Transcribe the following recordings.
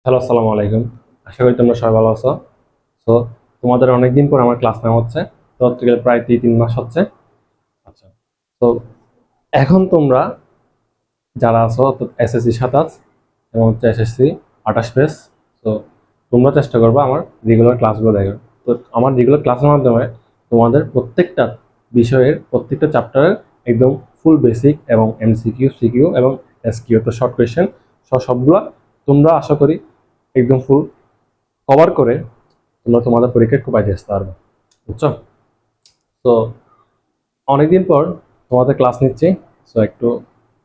Hello, আসসালামু আলাইকুম। আশা করি তোমরা সবাই ভালো আছো। তো তোমাদের অনেকদিন পর আমার ক্লাস নেওয়া হচ্ছে। তো হচ্ছে গেলে প্রায় 3 মাস হচ্ছে। আচ্ছা, তো এখন তোমরা যারা আছো তো এসএসসি 27 এবং হচ্ছে এসএসসি 28 পেজ। তো তোমরা চেষ্টা করবে আমার রেগুলার ক্লাসগুলো দেখার। তো আমার রেগুলার ক্লাসের মাধ্যমে তোমাদের প্রত্যেকটা বিষয়ের প্রত্যেকটা চ্যাপ্টারের একদম ফুল বেসিক এবং এমসিকিউ সিকিউ এবং এসকিউ তো শর্ট কোয়েশ্চেন সবগুলা তোমরা আশা করি একদম ফুল কভার করে তোমরা তোমাদের পরীক্ষায় খুব আগে আসতে পারবে। বুঝছো? তো অনেকদিন পর তোমাদের ক্লাস নিচ্ছি। সো একটু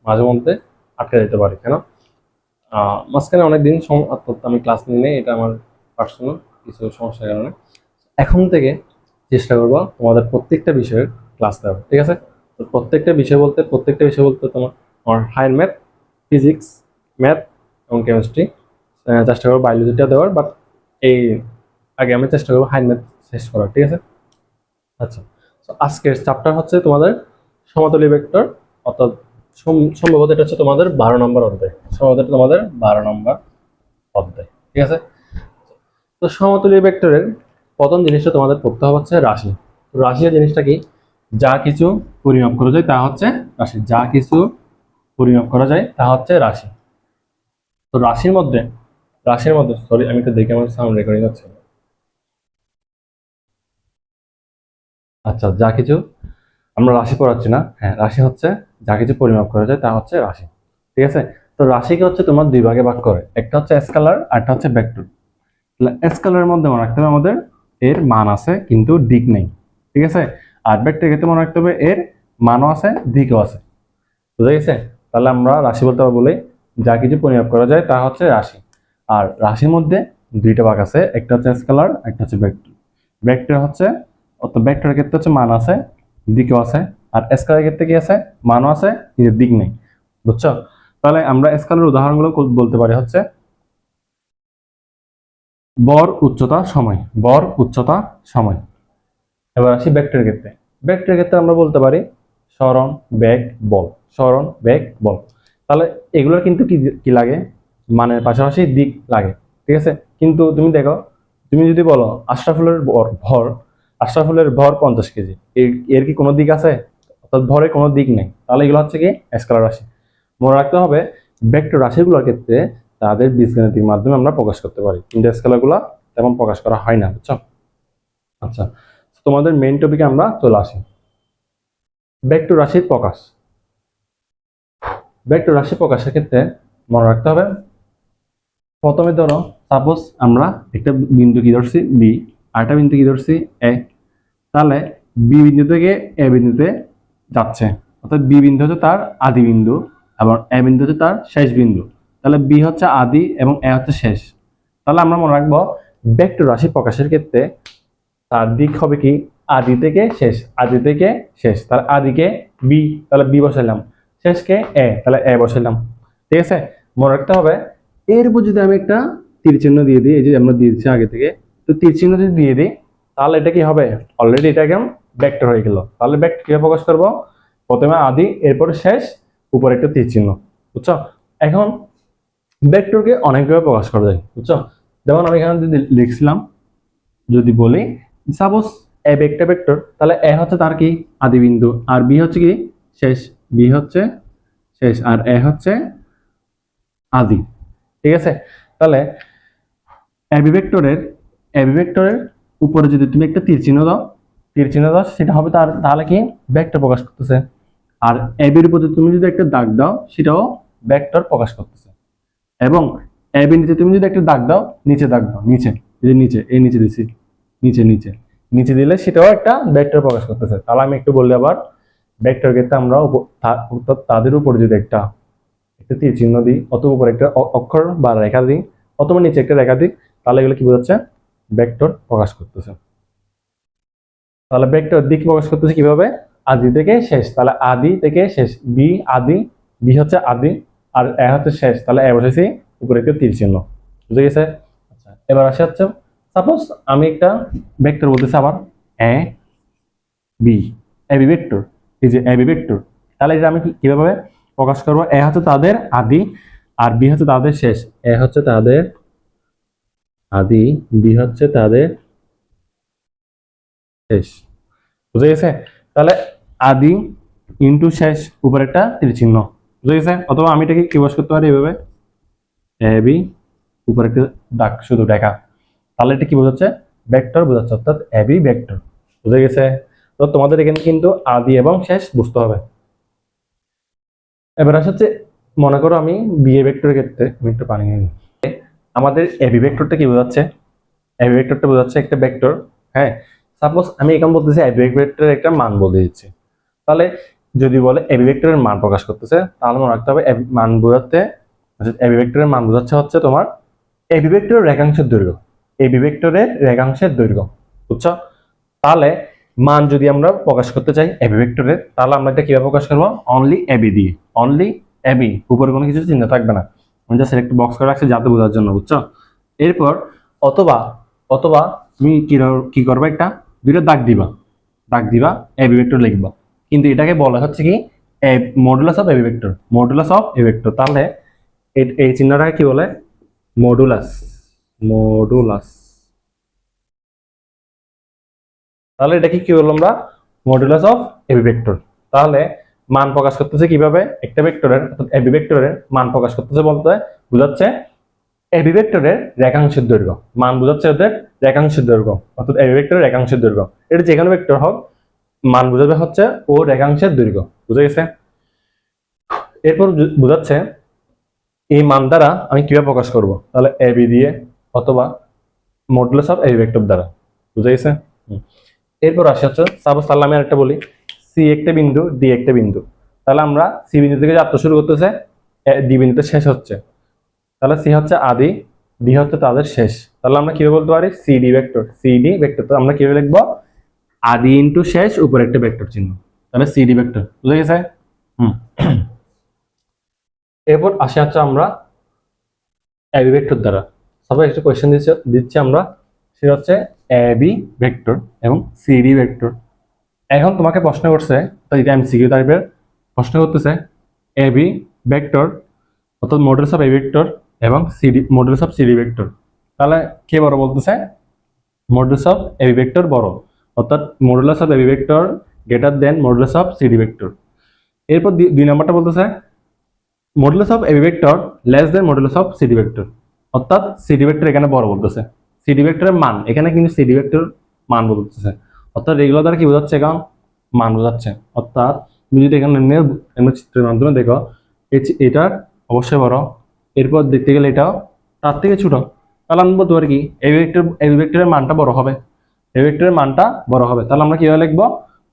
মাঝে মধ্যে আটকে যেতে পারি কেন, মাঝখানে অনেকদিন অর্থাৎ আমি ক্লাস নিই নাই, এটা আমার পার্সোনাল কিছু সমস্যার কারণে। এখন থেকে চেষ্টা করবো তোমাদের প্রত্যেকটা বিষয়ের ক্লাস দেওয়ার, ঠিক আছে? তো প্রত্যেকটা বিষয় বলতে তোমার আমার হায়ার ম্যাথ, ফিজিক্স, ম্যাথ এবং কেমিস্ট্রি, চেষ্টা করবো বায়োলজিটা দেওয়ার, বাট এই আগে আমি চেষ্টা করবো হায়ার ম্যাথ শেষ করার, ঠিক আছে? আচ্ছা, তো আজকের চ্যাপ্টার হচ্ছে তোমাদের সমতলী ভেক্টর, অর্থাৎ সম্ভবত এটা হচ্ছে তোমাদের 12 নম্বর অধ্যায়। সম্ভবত এটা তোমাদের 12 নম্বর অধ্যায়, ঠিক আছে? তো সমতলী ভেক্টরের প্রথম জিনিসটা তোমাদের পড়তে হবে হচ্ছে রাশি। তো রাশির জিনিসটা কি? যা কিছু পরিমাপ করা যায় তা হচ্ছে রাশি। যা কিছু পরিমাপ করা যায় তা হচ্ছে রাশি। তো রাশির মধ্যে সরি, আমি একটু দেখে আমার সাউন্ড রেকর্ডিং হচ্ছে। আচ্ছা, যা কিছু আমরা রাশি পড়াচ্ছি না, হ্যাঁ, রাশি হচ্ছে যা কিছু পরিমাপ করা যায় তা হচ্ছে রাশি, ঠিক আছে? তো রাশিকে হচ্ছে তোমার দুই ভাগে ভাগ করে, একটা হচ্ছে স্কেলার আর একটা হচ্ছে ভেক্টর। স্কেলারের মধ্যে মনে রাখতে হবে আমাদের এর মান আছে কিন্তু দিক নেই, ঠিক আছে? আর ভেক্টর ক্ষেত্রে মনে রাখতে হবে এর মানও আছে দিকও আছে। বুঝা গেছে? তাহলে আমরা রাশি বলতে বলি যা কিছু পরিমাপ করা যায় তা হচ্ছে রাশি। আর রাশির মধ্যে দুইটা ভাগ আছে, একটা হচ্ছে স্কেলার একটা হচ্ছে ভেক্টর। ভেক্টর হচ্ছে অর্থাৎ ভেক্টরের ক্ষেত্রে হচ্ছে মান আছে দিকও আছে, আর স্কেলারের ক্ষেত্রে কি আছে? মানও আছে কিন্তু দিক নেই। বুঝছো? তাহলে আমরা স্কেলার উদাহরণগুলো বলতে পারি হচ্ছে বর উচ্চতা সময়, বর উচ্চতা সময়। এবার আসি ভেক্টরের ক্ষেত্রে। ভেক্টরের ক্ষেত্রে আমরা বলতে পারি সরণ বেগ বল, সরণ বেগ বল। তাহলে এগুলোর কিন্তু কি কি লাগে? মানের পাশাপাশি দিক লাগে, ঠিক আছে? কিন্তু তুমি দেখো, তুমি যদি বলো আশরাফুলের ভর, আশরাফুলের ভর 50 কেজি, এর কি কোনো দিক আছে? অর্থাৎ ভরের কোনো দিক নেই। তাহলে এগুলো হচ্ছে কি স্কেলার রাশি। মনে রাখতে হবে ভেক্টর রাশিগুলোর ক্ষেত্রে তাদের বীজগাণিতিক মাধ্যমে আমরা প্রকাশ করতে পারি, কিন্তু স্কেলারগুলো তেমন প্রকাশ করা হয় না। বুঝছো? আচ্ছা, তোমাদের মেইন টপিকে আমরা চলে আসি। ভেক্টর রাশির প্রকাশ। ভেক্টর রাশি প্রকাশের ক্ষেত্রে মনে রাখতে হবে, প্রথমে ধরো সাপোজ আমরা একটা বিন্দু কি ধরছি বি, আরেকটা বিন্দু কি ধরছি এ। তাহলে বি বিন্দু থেকে এ বিন্দুতে যাচ্ছে, অর্থাৎ বি বিন্দু হচ্ছে তার আদি বিন্দু এবং এ বিন্দু হচ্ছে তার শেষ বিন্দু। তাহলে বি হচ্ছে আদি এবং এ হচ্ছে শেষ। তাহলে আমরা মনে রাখবো ভেক্টর রাশি প্রকাশের ক্ষেত্রে তার দিক হবে কি আদি থেকে শেষ, আদি থেকে শেষ। তাহলে আদিকে বি, তাহলে বি বসাইলাম, শেষকে এ, তাহলে এ বসাইলাম, ঠিক আছে? মনে রাখতে হবে এর উপর যদি আমি একটা তীর চিহ্ন দিয়ে দিই, এই যে আমরা দিয়েছি আগে থেকে, তো তীর চিহ্ন যদি দিয়ে দিই তাহলে এটা কি হবে? অলরেডি এটা একদম ভেক্টর হয়ে গেল। তাহলে ভেক্টর কিভাবে প্রকাশ করব? প্রথমে আদি, এরপর শেষ, উপরে একটা তীর চিহ্ন। বুঝছো? এখন ভেক্টরকে অনেকভাবে প্রকাশ করা যায়। বুঝছো? যেমন আমি এখানে যদি লিখছিলাম, যদি বলি সাপোজ এ একটা ভেক্টর, তাহলে এ হচ্ছে তার কি আদি বিন্দু, আর বি হচ্ছে কি শেষ, বি হচ্ছে শেষ আর এ হচ্ছে আদি, ঠিক আছে? তাহলে এবি ভেক্টরের এবি ভেক্টরের উপরে যদি তুমি একটা তীর চিহ্ন দাও সেটা হবে তার, তাহলে কি ভেক্টর প্রকাশ করতেছে। আর এবির উপরে তুমি যদি একটা দাগ দাও সেটাও ভেক্টর প্রকাশ করতেছে। এবং এবি নিচে তুমি যদি একটা দাগ দাও, নিচে দাগ দাও, নিচে, এই যে নিচে, এই নিচে দিছি, নিচে নিচে নিচে দিলে সেটাও একটা ভেক্টর প্রকাশ করতেছে। তাহলে আমি একটু বললে আবার ভেক্টর ক্ষেত্রে আমরা তাদের উপরে যদি একটা একটা তীর চিহ্ন দিই, অথবা উপরে একটা অক্ষর বা রেখা দিই, অথবা নিচে একটা রেখা দিই, তাহলে এগুলো কি বোঝাচ্ছে? ভেক্টর প্রকাশ করতেছে। তাহলে ভেক্টর দিক প্রকাশ করতেছে কিভাবে? আদি থেকে শেষ, তাহলে আদি থেকে শেষ, বি আদি, বি হচ্ছে আদি আর এ হচ্ছে শেষ, তাহলে এ বসেছি উপরে একটা তীর চিহ্ন। বুঝে গেছে? আচ্ছা, এবার আসে হচ্ছে সাপোজ আমি একটা ভেক্টর বলতেছি আবার A B, A B vector, এই যে এ বি ভেক্টর। তাহলে এটা আমি কিভাবে প্রকাশ করবো? এ হচ্ছে তাদের আদি আর বি হচ্ছে তাদের শেষ। এ হচ্ছে তাদের আদি, বি হচ্ছে তাদের শেষ। বুঝে গেছে? তাহলে আদি ইন্টু শেষ, উপরে একটা তীর চিহ্ন। বুঝে গেছে? অথবা আমি এটাকে কি বস করতে পারি এভাবে, এ বি, উপরে একটা দাগ শুধু রেখা। তাহলে এটা কি বোঝাচ্ছে? ভেক্টর বোঝাচ্ছে, অর্থাৎ এ বি ভেক্টর। বুঝে গেছে? তো তোমাদের এখানে কিন্তু আদি এবং শেষ বুঝতে হবে। এবার আসছে, মনে করো আমি বি এ ভেক্টরের ক্ষেত্রে আমি একটু পানি নিই। আমাদের এ বি ভেক্টরটা কি বোঝাচ্ছে? এ বি ভেক্টরটা বোঝাচ্ছে একটা ভেক্টর। হ্যাঁ, সাপোজ আমি এখানে বলতেছি এ বি ভেক্টরের একটা মান বলে দিচ্ছি। তাহলে যদি বলে এ বি ভেক্টরের মান প্রকাশ করতেছে, তাহলে মনে রাখতে হবে মান বোঝাতে, এ বি ভেক্টরের মান বোঝাচ্ছে হচ্ছে তোমার এ বি ভেক্টরের রেখাংশের দৈর্ঘ্য। এ বি ভেক্টরের রেখাংশের দৈর্ঘ্য। বুঝছো? তাহলে মান যদি আমরা প্রকাশ করতে চাই এ বি ভেক্টরের, তাহলে আমরা এটা কিভাবে প্রকাশ করবো? অনলি এ বি দিয়ে। অনলি এ বি, উপরে কোনো কিছু চিন্তা থাকবে না। আমি জাস্ট একটা বক্স করে রাখছি যাতে বোঝার জন্য। বুঝছো? এরপর অথবা অথবা তুমি কি করবে, একটা দুইটা দাগ দিবা, দাগ দিবা, এ বি ভেক্টর লিখবা। কিন্তু এটাকে বলা হচ্ছে কি modulus of A B vector, modulus of A vector. তাহলে এই চিহ্নটাকে কি বলে? Modulus, modulus. তাহলে এটাকে কি বললাম আমরা? Modulus of A B vector. তাহলে মান প্রকাশ করতেছে কিভাবে? একটা ভেক্টরের, অর্থাৎ এ বি ভেক্টরের মান প্রকাশ করতেছে বলতে বোঝাচ্ছে এ বি ভেক্টরের রেখাংশের দৈর্ঘ্য। মান বোঝাচ্ছে ওদের রেখাংশের দৈর্ঘ্য, অর্থাৎ এ বি ভেক্টরের রেখাংশের দৈর্ঘ্য। এটা যেখানে ভেক্টর হোক, মান বোঝাবে হচ্ছে ও রেখাংশের দৈর্ঘ্য। বুঝে গেছে? এরপর বোঝাচ্ছে এই মান দ্বারা আমি কিভাবে প্রকাশ করব? তাহলে এ বি দিয়ে অথবা modulus of A B vector দ্বারা। বুঝে গেছে? এরপর আসে হচ্ছে, সাপোজ তাহলে আমি আরেকটা বলি, সি একটা বিন্দু, ডি একটা বিন্দু। তাহলে আমরা সি বিন্দু থেকে যাত্রা শুরু করতেছে, ডি বিন্দুতে শেষ হচ্ছে। তাহলে সি হচ্ছে আদি, ডি হচ্ছে তাদের শেষ। তাহলে আমরা কিভাবে বলতে পারি? C D vector, C D vector. তো আমরা কিভাবে লিখবো? আদি ইন্টু শেষ, উপরে একটা ভেক্টর চিহ্ন। তাহলে সি ডি ভেক্টর। বুঝে গেছে? হুম। এরপর আসে হচ্ছে আমরা এ বি ভেক্টর দ্বারা। সবাই একটা কোয়েশ্চেন দিচ্ছি আমরা, সেটা হচ্ছে এ বি ভেক্টর এবং সি ডি ভেক্টর। এখন তোমাকে প্রশ্ন করছে, এটা এমসিকিউ টাইপের প্রশ্ন করতেছে, এ বি ভেক্টর অর্থাৎ মডুলাস অফ এ ভেক্টর এবং CD modulus of CD vector. তাহলে কে বড় বলতেছে? Modulus of A B vector বড়, অর্থাৎ modulus of A B vector greater than modulus of CD vector. এরপর দুই নাম্বারটা বলতেছে modulus of A B vector less than modulus of CD vector, অর্থাৎ সিডি ভেক্টর এখানে বড় বলতেছে। সিডি ভেক্টরের মান এখানে কিন্তু সিডি ভেক্টর মান বলতেছে, অর্থাৎ এগুলো দ্বারা কি বোঝাচ্ছে? এখন মান বোঝাচ্ছে। অর্থাৎ তুমি যদি এখানে এমনি চিত্রের মাধ্যমে দেখো, এটার অবশ্যই বড়, এরপর দেখতে গেলে এটাও তার থেকে ছোট। তাহলে আমি বলতে পারি কি এ ভেক্টরের মানটা বড় হবে, এ ভেক্টরের মানটা বড় হবে। তাহলে আমরা কিভাবে লিখবো?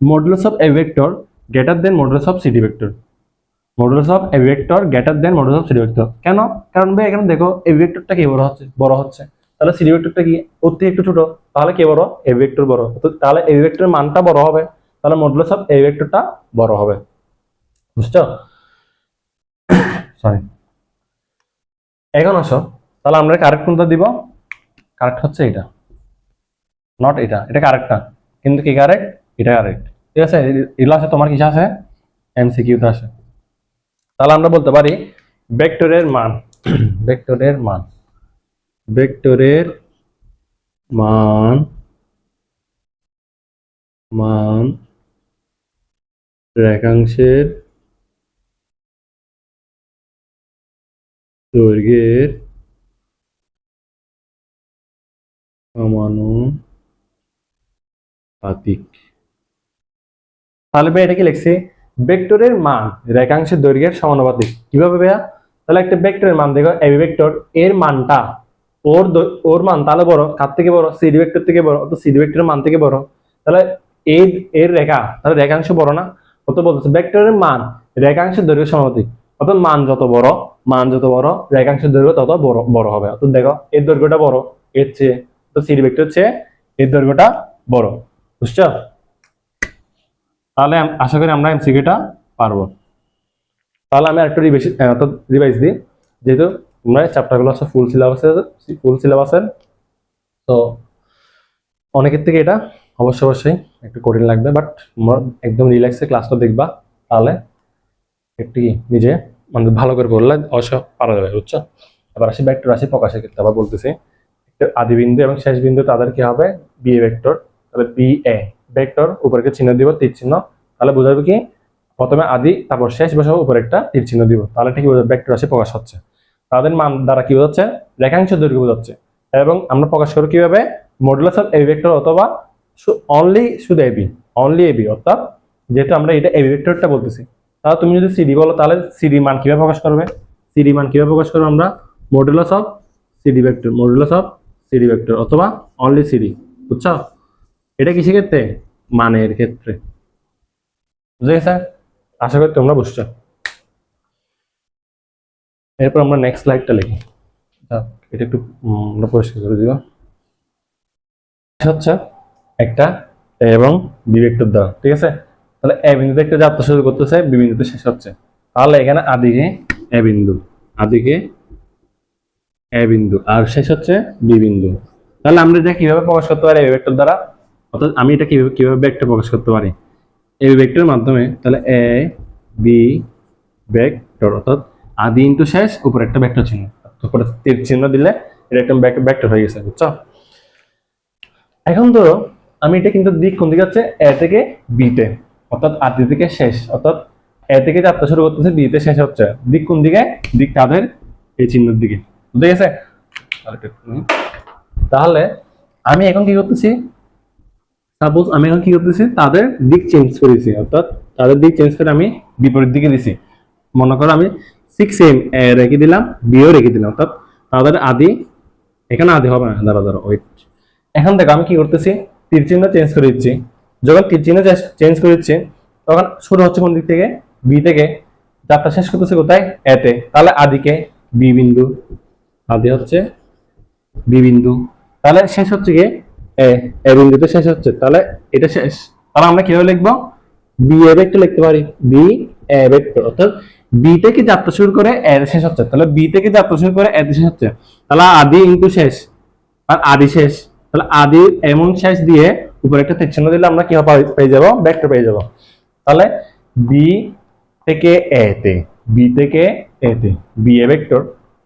Modulus of A vector greater than modulus of CD vector, modulus of A vector greater than modulus of CD vector. কেন? কারণ ভাই এখানে দেখো এ ভেক্টরটা কি বড় হচ্ছে, তাহলে সিডি ভেক্টরটা কি ওর থেকে একটু ছোট, তাহলে কে বড়? এ ভেক্টর বড়। তাহলে এ ভেক্টরের মানটা বড় হবে, তাহলে মডুলাস অফ এ ভেক্টরটা বড় হবে। বুঝছো? সরি। এখন আসো, তাহলে আমরা কারেক্ট কোনটা দিব? কারেক্ট হচ্ছে এটা, নট এটা, এটা কারেক্ট না। কিন্তু কি কারেক্ট? এটা কারেক্ট। ঠিক আছে? এগুলো আছে তোমার কিসে আছে? এমসিকিউতে আসে। তাহলে আমরা বলতে পারি ভেক্টরের মান, ভেক্টরের মান, ভেক্টরের মান, মান রেখাংশের দৈর্ঘ্যের সমানুপাতিক। তাহলে ভাই এটা কি লিখছি? ভেক্টরের মান রেখাংশের দৈর্ঘ্যের সমানুপাতিক। কিভাবে ভাইয়া? তাহলে একটা ভেক্টরের মান দেখো, এবি ভেক্টর এর মানটা ওর মান তাহলে বড়, কার থেকে বড়? সিডি ভেক্টর থেকে বড়, অত সিডি ভেক্টরের মান থেকে বড়। তাহলে এর এর রেখা, তাহলে রেখাংশ বড় না? অত বলতেছে ভেক্টরের মান রেখাংশের দৈর্ঘ্য সমানুপাতিক, অর্থাৎ মান যত বড়, মান যত বড় রেখাংশের দৈর্ঘ্য তত বড় বড় হবে। অর্থাৎ দেখো এর দৈর্ঘ্যটা বড় এর চেয়ে, তো সিডি ভেক্টর চেয়ে এর দৈর্ঘ্যটা বড়। বুঝছো? তাহলে আশা করি আমরা এমসিকিউটা পারবো। তাহলে আমি আরেকটু রিভাইজ দিই, যেহেতু তোমরা চ্যাপ্টারগুলো আছে ফুল সিলেবাসের, তো অনেকের থেকে এটা অবশ্যই একটু কঠিন লাগবে, বাট তোমরা একদম রিল্যাক্সে ক্লাসটা দেখবা, তাহলে একটু নিজে মানে ভালো করে পড়লে অবশ্য পারা যাবে। বুঝছো? এবার আসি ভেক্টর রাশি প্রকাশের ক্ষেত্রে। আবার বলতেছি, একটা আদি বিন্দু এবং শেষ বিন্দু তাদের কি হবে বি এ ভেক্টর। তাহলে বি এ ভেক্টর উপরকে চিহ্ন দিব তীর চিহ্ন, তাহলে বোঝাবে কি প্রথমে আদি তারপর শেষ বসাবো উপরে একটা তীর চিহ্ন দিব, তাহলে ঠিক বোঝাবে ভেক্টর রাশি প্রকাশ হচ্ছে। তাদের মান দ্বারা কি বোঝাচ্ছে রেখাংশ দৈর্ঘ্য বোঝাচ্ছে। এবং আমরা প্রকাশ করব কিভাবে মডুলাস অফ এবি ভেক্টর অথবা অনলি শুধু এবি, অনলি এবি, অর্থাৎ যেহেতু আমরা এটা এবি ভেক্টরটা বলতেছি, তাহলে তুমি যদি সিডি বলো তাহলে সিডি মান কিভাবে প্রকাশ করবে, সিডি মান কিভাবে প্রকাশ করবে আমরা modulus of CD vector, modulus of CD vector অথবা অনলি সিডি। বুঝছো? এটা কিসের ক্ষেত্রে মানের ক্ষেত্রে। বুঝে গেছে? আশা করি তোমরা বুঝছো। এরপর আমরা নেক্সট স্লাইডটা লিখি। এটা একটু আমরা পরিষ্কার করে দিব। হচ্ছে একটা এ এবং বি ভেক্টর দেওয়া, ঠিক আছে? তাহলে এ বিন্দুতে একটা যাত্রা শুরু করতেছে, বি বিন্দুতে শেষ হচ্ছে। তাহলে এখানে আদিকে এ বিন্দু, আদিকে এ বিন্দু আর শেষ হচ্ছে বি বিন্দু। তাহলে আমরা এটা কিভাবে প্রকাশ করতে পারি এ ভেক্টর দ্বারা, অর্থাৎ আমি এটা কিভাবে কিভাবে ভেক্টর প্রকাশ করতে পারি এ ভেক্টরের মাধ্যমে। তাহলে এ বি ভেক্টর অর্থাৎ আদি ইনটু শেষ উপরে একটা ভেক্টর চিহ্ন, উপরে তীর চিহ্ন দিলে এটা একটা ভেক্টর হয়ে গেছে। বুঝছো? এখন ধরো আমি এটা কিন্তু দিক কোন দিকে যাচ্ছে এ থেকে বি তে, অর্থাৎ আদি থেকে শেষ, অর্থাৎ এ থেকে যাত্রা শুরু করতেছে বি তে শেষ হচ্ছে, দিক কোন দিকে দিক তাদের এই চিহ্নের দিকে। বুঝতে গেছে? তাহলে আমি এখন কি করতেছি, সাপোজ আমি এখন কি করতেছি তাদের দিক চেঞ্জ করেছি, অর্থাৎ তাদের দিক চেঞ্জ করে আমি বিপরীত দিকে দিছি। মনে করো আমি 6 এ রেখে দিলাম, বিও রেখে দিলাম, অর্থাৎ তাদের আদি এখানে আদি হবে না, দাঁড়া দাঁড়া ওয়েট। এখন দেখো আমি কি করতেছি তীর চিহ্ন চেঞ্জ করে দিচ্ছি। যখন তীর চিহ্ন চেঞ্জ করে দিচ্ছি তখন শুরু হচ্ছে কোন দিক থেকে বি থেকে, যাত্রা শেষ করতেছে কোথায় এতে, তাহলে আদিকে বি বিন্দু, আদি হচ্ছে বি বিন্দু, তাহলে শেষ হচ্ছে কি এ, এ বিন্দুতে শেষ হচ্ছে, তাহলে এটা শেষ। তাহলে আমরা কিভাবে লিখবো বি এ ভেক্টর লিখতে পারি, বি এ ভেক্টর অর্থাৎ বি থেকে যাত্রা শুরু করে এ শেষ হচ্ছে, তাহলে বি থেকে যাত্রা শুরু করে এ শেষ হচ্ছে, তাহলে আদি ইনটু শেষ আর আদি শেষ, তাহলে আদি এমন শেষ দিয়ে উপরে একটা তীর চিহ্ন দিলে আমরা কি পেয়ে যাবো ভেক্টর পেয়ে যাবো। তাহলে বি থেকে এ তে, বি থেকে এ তে বি এ ভেক্টর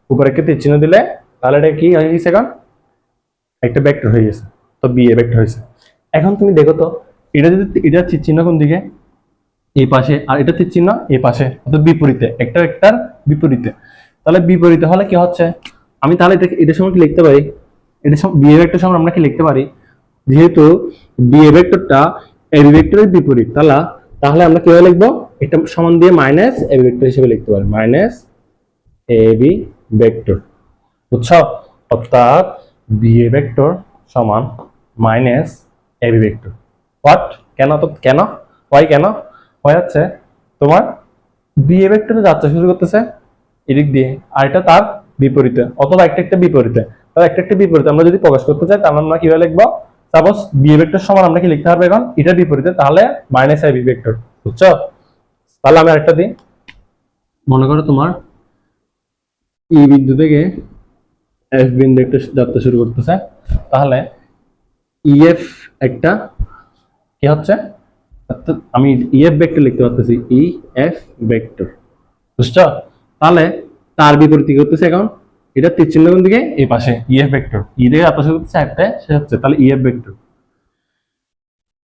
উপরে একটা তীর চিহ্ন দিলে তাহলে এটা কি হয়ে গেছে এখন একটা ভেক্টর হয়ে গেছে, তো বি এ ভেক্টর হয়েছে। এখন তুমি দেখো তো এটা যদি এটা তীর চিহ্ন কোন দিকে এই পাশে আর এটা তীর চিহ্ন এই পাশে, অর্থাৎ বিপরীতে, একটা একটার বিপরীতে, তাহলে বিপরীতে হলে কি হচ্ছে আমি তাহলে এটা এটার সময় কি লিখতে পারি, এটা বি এ ভেক্টর সময় আমরা কি লিখতে পারি, যেহেতু বি এ ভেক্টরটা এ বি ভেক্টরের বিপরীত, তাহলে তাহলে আমরা কিভাবে লিখবো এটা সমান দিয়ে মাইনাস এ বি ভেক্টর হিসেবে লিখতে পারি, মাইনাস এ বি ভেক্টর। বুঝছো? অর্থাৎ বি এ ভেক্টর সমান minus A B vector. What? কেন? তো কেন হয়, কেন হয় হচ্ছে তোমার বি এ ভেক্টরে যাত্রা শুরু করতেছে এদিক দিয়ে আর এটা তার বিপরীতে, অথবা একটা একটা বিপরীতে, তাহলে একটা একটা বিপরীতে আমরা যদি প্রকাশ করতে চাই তাহলে আমরা কিভাবে লিখবো, সাপোজ বি এ ভেক্টর সমান আমরা কি লিখতে পারবো এখন এটার বিপরীতে, তাহলে মাইনাস এ বি ভেক্টর। বুঝছো? তাহলে আমি আরেকটা দিই, মনে করো তোমার ই বিন্দু থেকে এফ বিন্দু একটা যাত্রা শুরু করতেছে, তাহলে ইএফ একটা কি হচ্ছে, অর্থাৎ আমি ইএফ ভেক্টর লিখতে পারতেছি, ই এফ ভেক্টর। বুঝছো? তাহলে তার বিপরীত কি করতেছে এখন এটা তীর চিহ্ন কোন দিকে এই পাশে ইএফ ভেক্টর, ই থেকে যাত্রা শুরু করতেছে একটা শেষ হচ্ছে, তাহলে ইএফ ভেক্টর।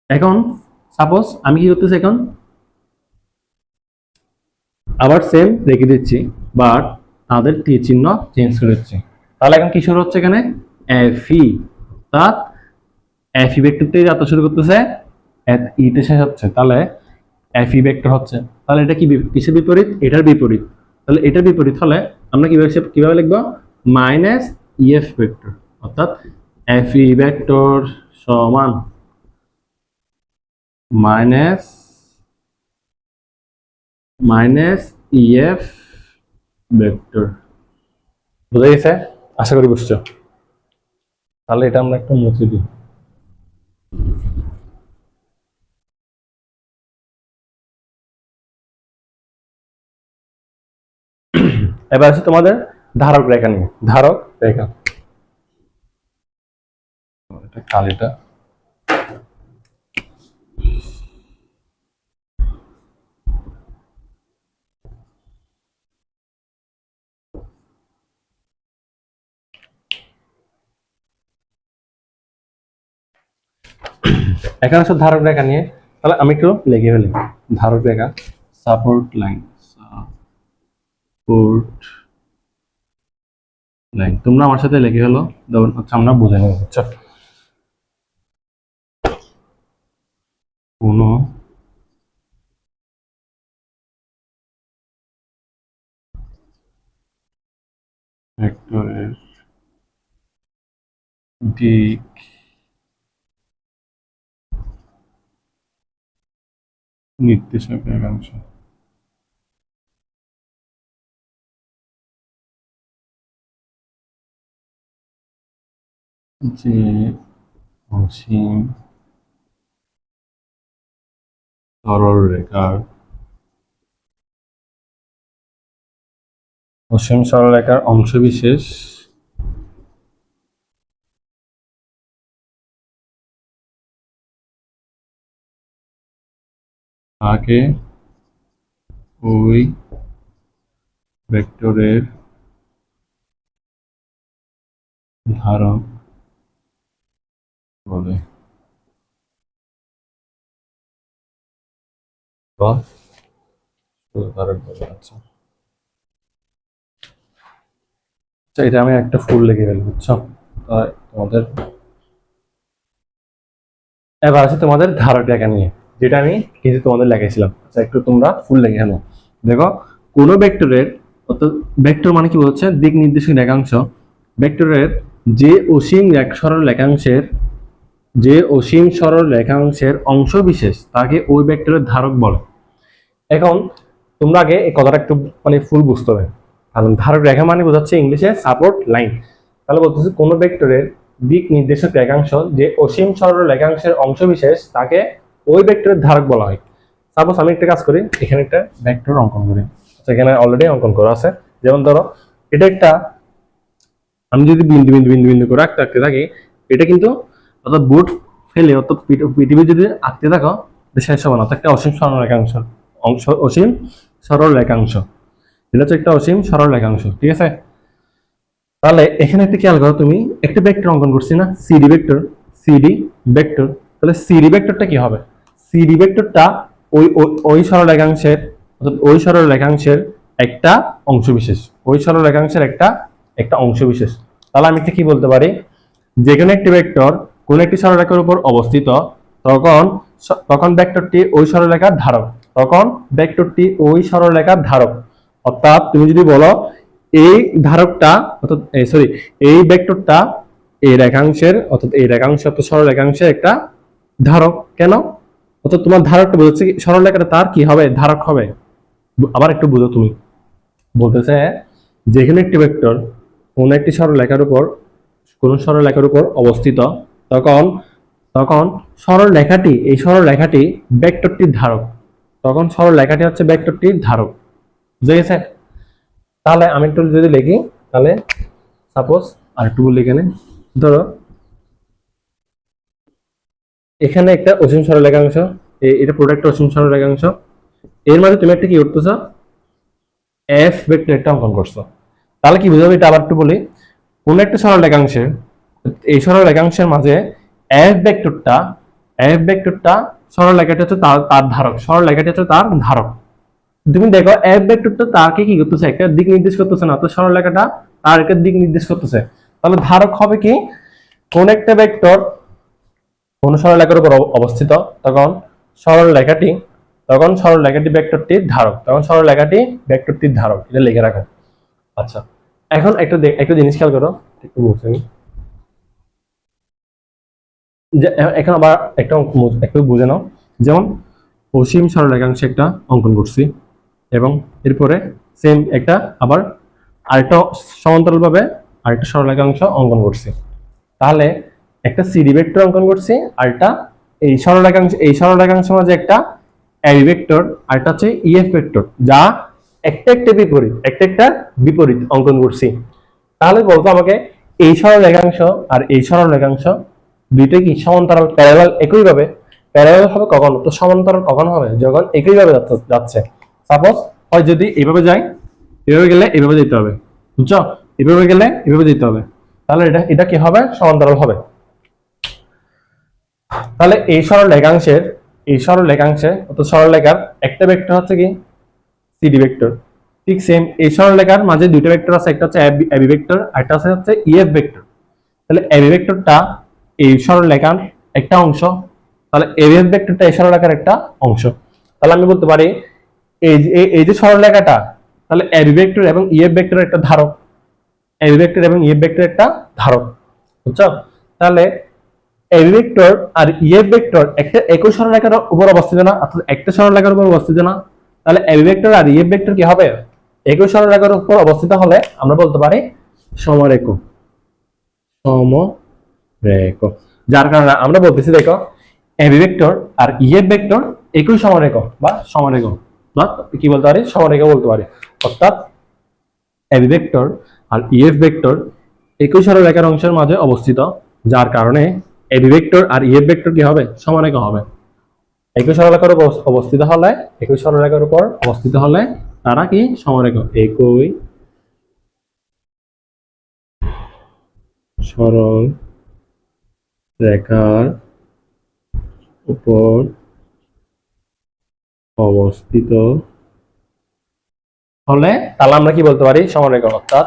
এখন সাপোজ আমি কি করতেছি এখন আবার সেম রেখে দিচ্ছি, বাট তাদের তীর চিহ্ন চেঞ্জ করে দিচ্ছি, তাহলে এখন কি শুরু হচ্ছে এখানে এফই, অর্থাৎ এফই ভেক্টর থেকে যাত্রা শুরু করতেছে ইতে শেষ হচ্ছে, তাহলে এফই ভেক্টর হচ্ছে। তাহলে এটা কি কিসের বিপরীত, এটার বিপরীত, তাহলে এটার বিপরীত হলে আমরা কিভাবে কিভাবে লিখবো মাইনাস ইএফ ভেক্টর, অর্থাৎ এফই ভেক্টর সমান মাইনাস মাইনাস ইএফ ভেক্টর। বুঝা গেছে? আশা করি বুঝছো। তাহলে এটা আমরা একটু মুছে দিই। এবার আছে তোমাদের ধারক রেখা নিয়ে, ধারক রেখা, এটা কালিটা এখানে শুধু ধারক রেখা নিয়ে, তাহলে আমি একটু লিখে ফেলি। ধারক রেখা, সাপোর্ট লাইন, সাপোর্ট লাইন। তোমরা আমার সাথে লিখে ফেলো, তখন হচ্ছে আমরা বুঝে নেব। বুঝছো? কোনো ভেক্টরের দিক নির্দেশক রেখাংশ যে অসীম সরল রেখার অংশবিশেষ তাকে ওই ভেক্টরের ধারক বলে বা ধারক বলে। আচ্ছা, এটা আমি একটা ফুল লিখে ফেলবো। বুঝছো? তোমাদের এবার আছে তোমাদের ধারক রেখা নিয়ে, যেটা আমি কিছু তোমাদের লেখাইছিলাম। আচ্ছা, একটু তোমরা ফুল লিখে ফেলো। দেখো, কোনো ভেক্টরের, অর্থাৎ ভেক্টর মানে কি বলছে? দিক নির্দেশক রেখাংশ। ভেক্টরের যে অসীম সরল রেখাংশের অংশ বিশেষ তাকে ওই ভেক্টরের ধারক বলে। এখন তোমরা আগে এই কথাটা একটু মানে ফুল বুঝতে হবে। কারণ ধারক রেখা মানে বোঝাচ্ছে ইংলিশে সাপোর্ট লাইন। তাহলে বলতেছে কোন ভেক্টরের দিক নির্দেশক রেখাংশ যে অসীম সরল রেখাংশের অংশ বিশেষ তাকে ওই ভেক্টরের ধারক বলা হয়। সাপোজ আমি একটা কাজ করি, এখানে একটা ভেক্টর অঙ্কন করি। সেখানে অলরেডি অঙ্কন করা আছে। যেমন ধরো, এটা একটা, আমি যদি বিন্দু বিন্দু বিন্দু বিন্দু করে আঁকতে আঁকতে থাকি, এটা কিন্তু অর্থাৎ বোর্ড ফেলে, অর্থাৎ পৃথিবী যদি আঁকতে থাকো শেষ হবে না। অর্থাৎ একটা অসীম সরল রেখাংশ, অসীম সরল রেখাংশ, এটা হচ্ছে একটা অসীম সরল রেখাংশ। ঠিক আছে? তাহলে এখানে একটা খেয়াল করো, তুমি একটা ভেক্টর অঙ্কন করছি না, সিডি ভেক্টর। সিডি ভেক্টর, তাহলে সিডি ভেক্টরটা কি হবে? সিডি ভেক্টরটা ওই ওই সরল রেখাংশের, অর্থাৎ ওই সরল রেখাংশের একটা অংশবিশেষ। ওই সরল রেখাংশের একটা একটা অংশবিশেষ। তাহলে আমি কি বলতে পারি? যেখানে একটি ভেক্টর কোন একটি সরলরেখার উপর অবস্থিত, তখন তখন ভেক্টরটি ওই সরলরেখার ধারক। তখন ভেক্টরটি ওই সরলরেখার ধারক। অর্থাৎ তুমি যদি বলো এই ধারকটা, অর্থাৎ সরি, এই ভেক্টরটা এই রেখাংশের, অর্থাৎ এই রেখাংশ অর্থাৎ সরল রেখাংশের একটা ধারক। কেন? অর্থাৎ তোমার ধারকটা বোঝাচ্ছে সরলরেখাটা তার কি হবে? ধারক হবে। আবার একটু বুঝো তুমি। বলতেছে যেখানে একটি ভেক্টর কোন একটি সরলরেখার উপর, কোন সরলরেখার উপর অবস্থিত, তখন তখন সরল রেখাটি, এই সরল রেখাটি ভেক্টরটির ধারক। তখন সরল রেখাটি হচ্ছে ভেক্টরটির ধারক। বুঝে গেছে? তাহলে আমি একটু যদি লিখি, তাহলে সাপোজ আর একটু বলি, এখানে ধরো এখানে একটা অসীম সরল রেখাংশ, এটা প্রোডাক্ট অসীম সরল রেখাংশ। এর মাঝে তুমি একটা কি করতেছো? এফ ভেক্টর একটা অঙ্কন করছো। তাহলে কি বুঝাবে? এটা আবার একটু বলি। কোন একটা সরল রেখাংশে, এই সরল রেখাংশের মাঝে এফ ভেক্টরটা, সরল রেখাটি হচ্ছে তার তার ধারক। সরল রেখাটি হচ্ছে তার ধারক। তুমি দেখো এফ ভেক্টরটা তারকে কি করতেছে? একটা দিক নির্দেশ করতেছে না, তো সরল রেখাটা তার একটা দিক নির্দেশ করতেছে। তাহলে ধারক হবে কি? কোন একটা ভেক্টর কোন সরল রেখার উপর অবস্থিত, তখন সরল রেখাটি, ভেক্টরটির ধারক। তখন সরল রেখাটি ভেক্টরটির ধারক। এটা লিখে রাখো। আচ্ছা, এখন একটা জিনিস খেয়াল করো, একটু বুঝে নি। এখন আবার একটু বুঝে নাও। যেমন অসীম সরল রেখাংশে একটা অঙ্কন করছি, এবং এরপরে সেম একটা আবার আরেকটা সমান্তরাল ভাবে আরেকটা সরল রেখাংশ অঙ্কন করছি। তাহলে একটা সিডি ভেক্টর অঙ্কন করছি, আরেকটা এই সরল রেখাংশের মাঝে একটা এবি ভেক্টর, আরেকটা হচ্ছে ইএফ ভেক্টর, যা একটা বিপরীত অঙ্কন করছি। তাহলে বলতো আমাকে এই সরল রেখাংশ আর এই সরল রেখাংশ দুইটাই কি সমান্তরাল, প্যারালাল? একইভাবে প্যারালাল হবে কখন? তো সমান্তরাল কখন হবে? যখন একইভাবে যাচ্ছে। সাপোজ হয় যদি এইভাবে যায়, এভাবে গেলে এভাবে যেতে হবে। বুঝছো? এভাবে গেলে এভাবে যেতে হবে। তাহলে এটা এটা কি হবে? সমান্তরাল হবে। তাহলে এই সরলরেখাংশে অর্থাৎ সরলরেখার একটা ভেক্টর হচ্ছে কি সিডি ভেক্টর। ঠিক সেম এই সরলরেখার মাঝে দুইটা ভেক্টর আছে, একটা হচ্ছে এবি ভেক্টর আর একটা হচ্ছে ইএফ ভেক্টর। তাহলে এবি ভেক্টরটা এই সরলরেখার একটা অংশ, তাহলে ইএফ ভেক্টরটা এই সরলরেখার একটা অংশ। তাহলে আমি বলতে পারি এই যে সরলরেখাটা, তাহলে এবি ভেক্টর এবং ইএফ ভেক্টরের একটা ধারক, এবি ভেক্টর এবং ইএফ ভেক্টরের একটা ধারক, বুঝছো? তাহলে এবি ভেক্টর আর ইএফ ভেক্টর একটা একই সরলরেখার উপর অবস্থিত না, অর্থাৎ একটা সরলরেখার উপর অবস্থিত না। তাহলে এবি ভেক্টর আর ইএফ ভেক্টর কি হবে? একই সরলরেখার উপর অবস্থিত হলে আমরা বলতে পারি সমরেখ। সমরেখ, যার কারণে আমরা বলতেছি দেখো এবি ভেক্টর আর ইএফ ভেক্টর একই সমরেখ বা সমরেখ, বা কি বলতে পারি সমরেখ বলতে পারি। অর্থাৎ এবি ভেক্টর আর ইএফ ভেক্টর একই সরলরেখার অংশের মাঝে অবস্থিত, যার কারণে এবি ভেক্টর আর ইএফ ভেক্টর কি হবে? সমরেখ হবে। একই সরলরেখার উপর অবস্থিত হলে, একই সরলরেখার উপর অবস্থিত হলে তারা কি সমরেখ। একই সরল রেখার উপর অবস্থিত হলে তাহলে আমরা কি বলতে পারি? সমরেখ। অর্থাৎ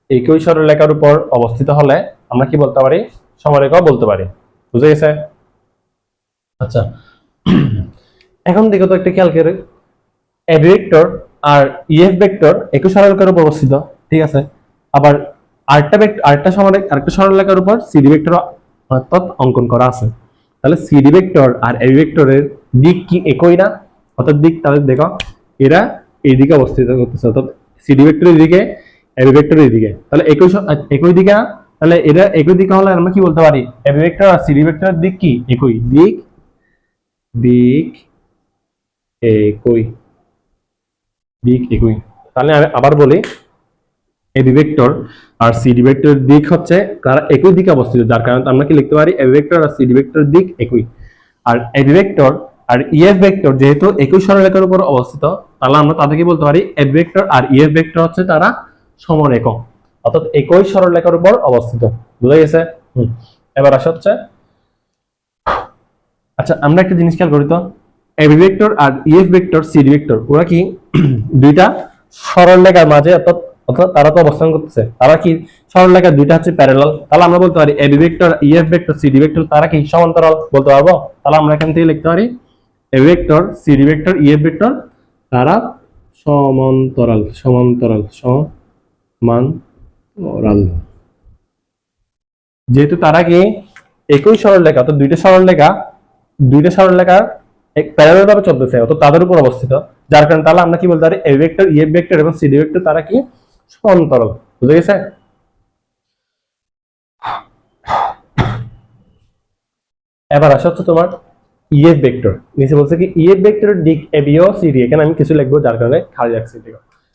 একই সরলরেখার উপর অবস্থিত হলে আমরা কি বলতে পারি? সমরেখ বলতে পারি। বুঝে গেছে? আচ্ছা, এখন দেখো তো একটা খেয়াল করে, এবি ভেক্টর আর ইএফ ভেক্টর একই সরলরেখার উপর অবস্থিত, ঠিক আছে? আবার আরেকটা সরলরেখার উপর সিডি ভেক্টর অর্থাৎ অঙ্কন করা আছে। তাহলে সিডি ভেক্টর আর এবি ভেক্টরের দিক কি একই না? অর্থাৎ দিক তাদের দেখো এরা এইদিকে অবস্থিত করতেছে, অর্থাৎ সিডি ভেক্টরের দিকে এবি ভেক্টরের দিকে, তাহলে একই দিকে না? তাহলে এরা একই দিকে হলে আমরা কি বলতে পারি? এবি ভেক্টর আর সিডি ভেক্টরের দিক কি একই, দিক দিক একই, দিক একই। তাহলে আমি আবার বলি, এবি ভেক্টর আর সিডি ভেক্টরের দিক হচ্ছে তারা একই দিকে অবস্থিত, যার কারণে আমরা কি লিখতে পারি? এবি ভেক্টর আর সিডি ভেক্টরের দিক একই। আর এবি ভেক্টর আর ইএফ ভেক্টর যেহেতু একই সরলরেখার উপর অবস্থিত, তাহলে আমরা তাদেরকে বলতে পারি এবি ভেক্টর আর ইএফ ভেক্টর হচ্ছে তারা সমরেখ, অর্থাৎ একই সরলরেখার উপর অবস্থিত। বুঝা গেছে? এবার আসা হচ্ছে, আচ্ছা আমরা একটা জিনিস খেয়াল করি তো, এবি ভেক্টর আর ইএফ ভেক্টর সিডি ভেক্টর ওরা কি দুইটা সরলরেখার মাঝে, অর্থাৎ অর্থাৎ তারা তো অবস্থান করতেছে, তারা কি সরলরেখা দুইটা হচ্ছে প্যারালাল। তাহলে আমরা বলতে পারি AB vector EF vector CD vector তারা কি সমান্তরাল বলতে পারবো? তাহলে আমরা এখান থেকে লিখতে পারি AB vector CD vector EF vector তারা সমান্তরাল, সমান্তরাল, সমান্তরাল। যেহেতু তারা কি একই সরলরেখা, অর্থাৎ দুইটা সরলরেখা এক প্যারালাল ভাবে চলতেছে, অর্থাৎ তাদের উপর অবস্থিত, যার কারণে তাহলে আমরা কি বলতে পারি? এবি ভেক্টর ইএফ ভেক্টর এবং সিডি ভেক্টর তারা কি সমান্তরাল। বুঝে গেছে? এবার আসা হচ্ছে তোমার ইএফ ভেক্টর। নিচে বলছে কি ইএফ ভেক্টরের দিক এবি ও সিডি, এখানে আমি কিছু লিখবো যার কারণে খালি রাখছি।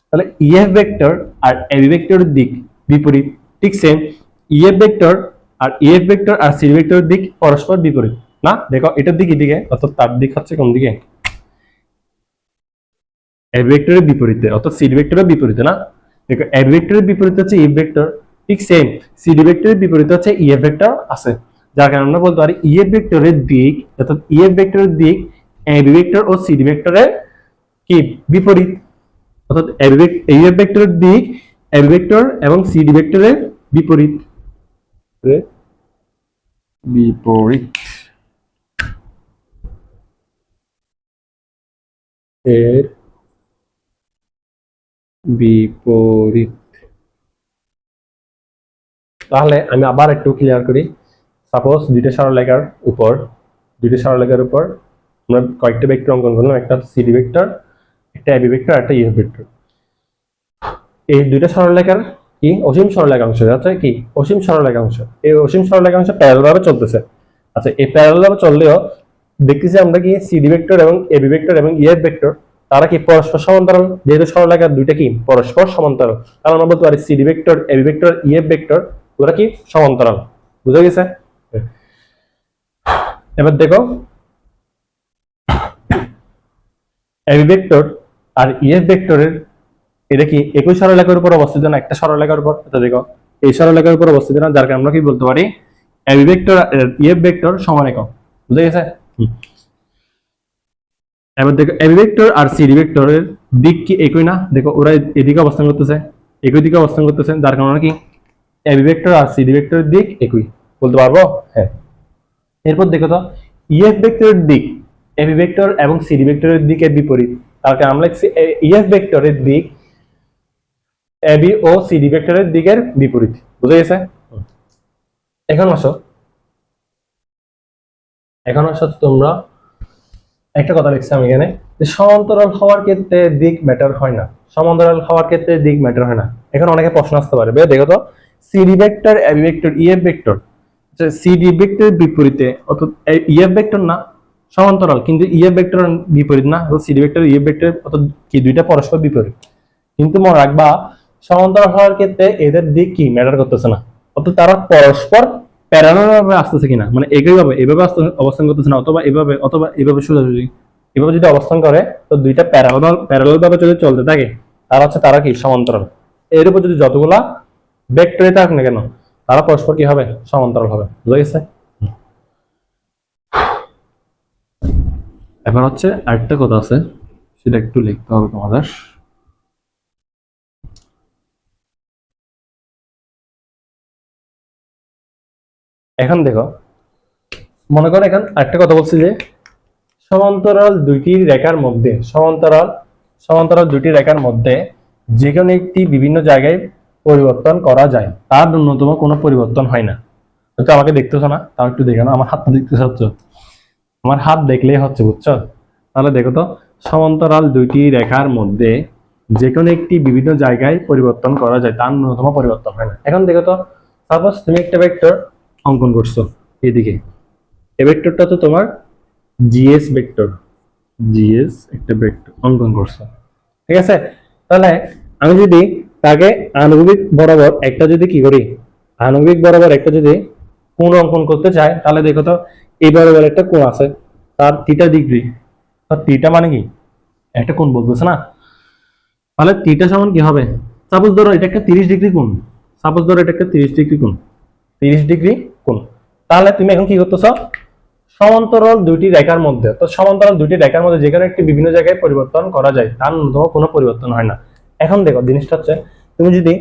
তাহলে ইএফ ভেক্টর আর এবি ভেক্টরের দিক বিপরীত, ঠিক সেম ইএফ ভেক্টর আর সিডি ভেক্টরের দিক পরস্পর বিপরীত না? দেখো এটার দিক এদিকে, অর্থাৎ তার দিক হচ্ছে কোন দিকে? এবি ভেক্টরের বিপরীতে, অর্থাৎ সিডি ভেক্টরের বিপরীতে না? দেখো এবি ভেক্টরের বিপরীতে হচ্ছে ইএফ ভেক্টর, ঠিক সেম সিডি ভেক্টরের বিপরীতে হচ্ছে ইএফ ভেক্টর আছে, যার কারণে আমরা বলতে পারি ইএফ ভেক্টরের দিক, অর্থাৎ ইএফ ভেক্টরের দিক এবি ভেক্টর ও সিডি ভেক্টরের কি বিপরীত, অর্থাৎ ইএফ ভেক্টরের দিক এবি ভেক্টর এবং সিডি ভেক্টরের বিপরীত, বিপরীত এর বিপরীত। তাহলে আমি আবার একটু ক্লিয়ার করি, সাপোজ দুইটা সরলরেখার উপর আমরা কয়েকটা ভেক্টর অঙ্কন করলাম, একটা সিডি ভেক্টর, একটা এবি ভেক্টর, একটা ইএফ ভেক্টর। এই দুইটা সরলরেখার কি অসীম সরলরেখাংশ আছে, কি অসীম সরলরেখাংশ, এই অসীম সরলরেখাংশ প্যারালাল ভাবে চলতেছে। আচ্ছা এই প্যারালাল ভাবে চললেও দেখতেছি আমরা কি সিডি ভেক্টর এবং এবি ভেক্টর এবং ইএফ ভেক্টর তারা কি পরস্পর সমান্তরাল, যেহেতু সরলরেখা দুইটা কি পরস্পর সমান্তরাল, তাহলে আমরা বলতে পারি CD vector AB vector EF vector ওরা কি সমান্তরাল। বুঝা গেছে? এবার দেখো এবি ভেক্টর আর ইএফ ভেক্টরের এটা কি একই সরলরেখার উপর অবস্থিত না একটা সরলরেখার উপর? এটা দেখো এই সরলরেখার উপর অবস্থিত না, যার কারণে আমরা কি বলতে পারি এবি ভেক্টর আর ইএফ ভেক্টর সমান একক। বুঝে গেছে? এবার দেখো এবি ভেক্টর আর সিডি ভেক্টরের দিক কি একই না? দেখো ওরা এদিকে অবস্থান করতেছে, একই দিকে অবস্থান করতেছে, যার কারণে কি এবি ভেক্টর আর সিডি ভেক্টরের দিক একই। বলতে পারবো? হ্যাঁ। এরপর দেখো তো ইএফ ভেক্টরের দিক এবি ভেক্টর এবং সিডি ভেক্টরের দিকের বিপরীত। তাহলে আমরা লিখছি ইএফ ভেক্টরের দিক এবি ও সিডি ভেক্টরের দিকের বিপরীত। বুঝে গেছে? এখন আসো, তোমরা একটা কথা লিখছি আমি এখানে, যে সমান্তরাল হওয়ার ক্ষেত্রে দিক ম্যাটার হয় না। সমান্তরাল হওয়ার ক্ষেত্রে দিক ম্যাটার হয় না। এখন অনেকে প্রশ্ন আসতে পারে, দেখো তো CD vector AB vector EF vector, CD ভেক্টরের বিপরীতে, অর্থাৎ ইএফ ভেক্টর না সমান্তরাল, কিন্তু ইএফ ভেক্টর বিপরীত না, সিডি ভেক্টর ইএফ ভেক্টর, অর্থাৎ কি দুইটা পরস্পর বিপরীত। কিন্তু মনে রাখবা সমান্তরাল হওয়ার ক্ষেত্রে এদের দিক কি ম্যাটার করতেছে না, অর্থাৎ তারা পরস্পর প্যারালাল ভাবে আসতেছে কিনা, মানে একইভাবে এভাবে অবস্থান করতেছে না, অথবা এভাবে অথবা এভাবে সোজাসুজি এভাবে যদি অবস্থান করে, তো দুইটা প্যারালাল ভাবে যদি চলতে থাকে তারা কি সমান্তরাল। এর উপর যদি যতগুলা ভেক্টরে থাক না কেন, তারা পরস্পর কি হবে? সমান্তরাল হবে। বুঝা গেছে? এবার হচ্ছে আরেকটা কথা আছে, সেটা একটু লিখতে হবে তোমাদের। এখন দেখো, মনে করো এখন একটা কথা বলছি যে সমান্তরাল দুইটি রেখার মধ্যে দুইটি রেখার মধ্যে যে কোনো একটি বিভিন্ন জায়গায় পরিবর্তন করা যায়, তার ন্যূনতম কোনো পরিবর্তন হয় না। তো আমাকে দেখতেছো না, তাও একটু দেখো না, আমার হাতটা দেখতেছ, আমার হাত দেখলেই হচ্ছে, বুঝছো? তাহলে দেখো তো সমান্তরাল দুইটি রেখার মধ্যে যে কোনো একটি বিভিন্ন জায়গায় পরিবর্তন করা যায়, তার ন্যূনতম পরিবর্তন হয় না। এখন দেখো তো, সাপোজ তুমি একটা ভেক্টর অঙ্কন করছো এদিকে, এই ভেক্টরটা তো তোমার জিএস ভেক্টর, একটা ভেক্টর অঙ্কন করছো, ঠিক আছে? তাহলে আমি যদি তাকে আনুভূমিক বরাবর একটা যদি কি করি, আনুভূমিক বরাবর একটা যদি কোণ অঙ্কন করতে চাই, তাহলে দেখো তো এই বরাবর একটা কোণ আছে, তার থিটা ডিগ্রি, তার থিটা মানে কি একটা কোণ বলতেছে না? তাহলে থিটা সমান কি হবে? সাপোজ ধরো এটা একটা 30 ডিগ্রি কোণ, 30 ডিগ্রি কোণ। তাহলে তুমি এখন কি করতেছ? সমান্তরাল দুইটি রেখার মধ্যে, তো সমান্তরাল দুইটি রেখার মধ্যে যেখানে একটি বিভিন্ন জায়গায় পরিবর্তন করা যায়, তার ন্যূনতম কোনো পরিবর্তন হয় না। এখন দেখো জিনিসটা হচ্ছে, তুমি যদি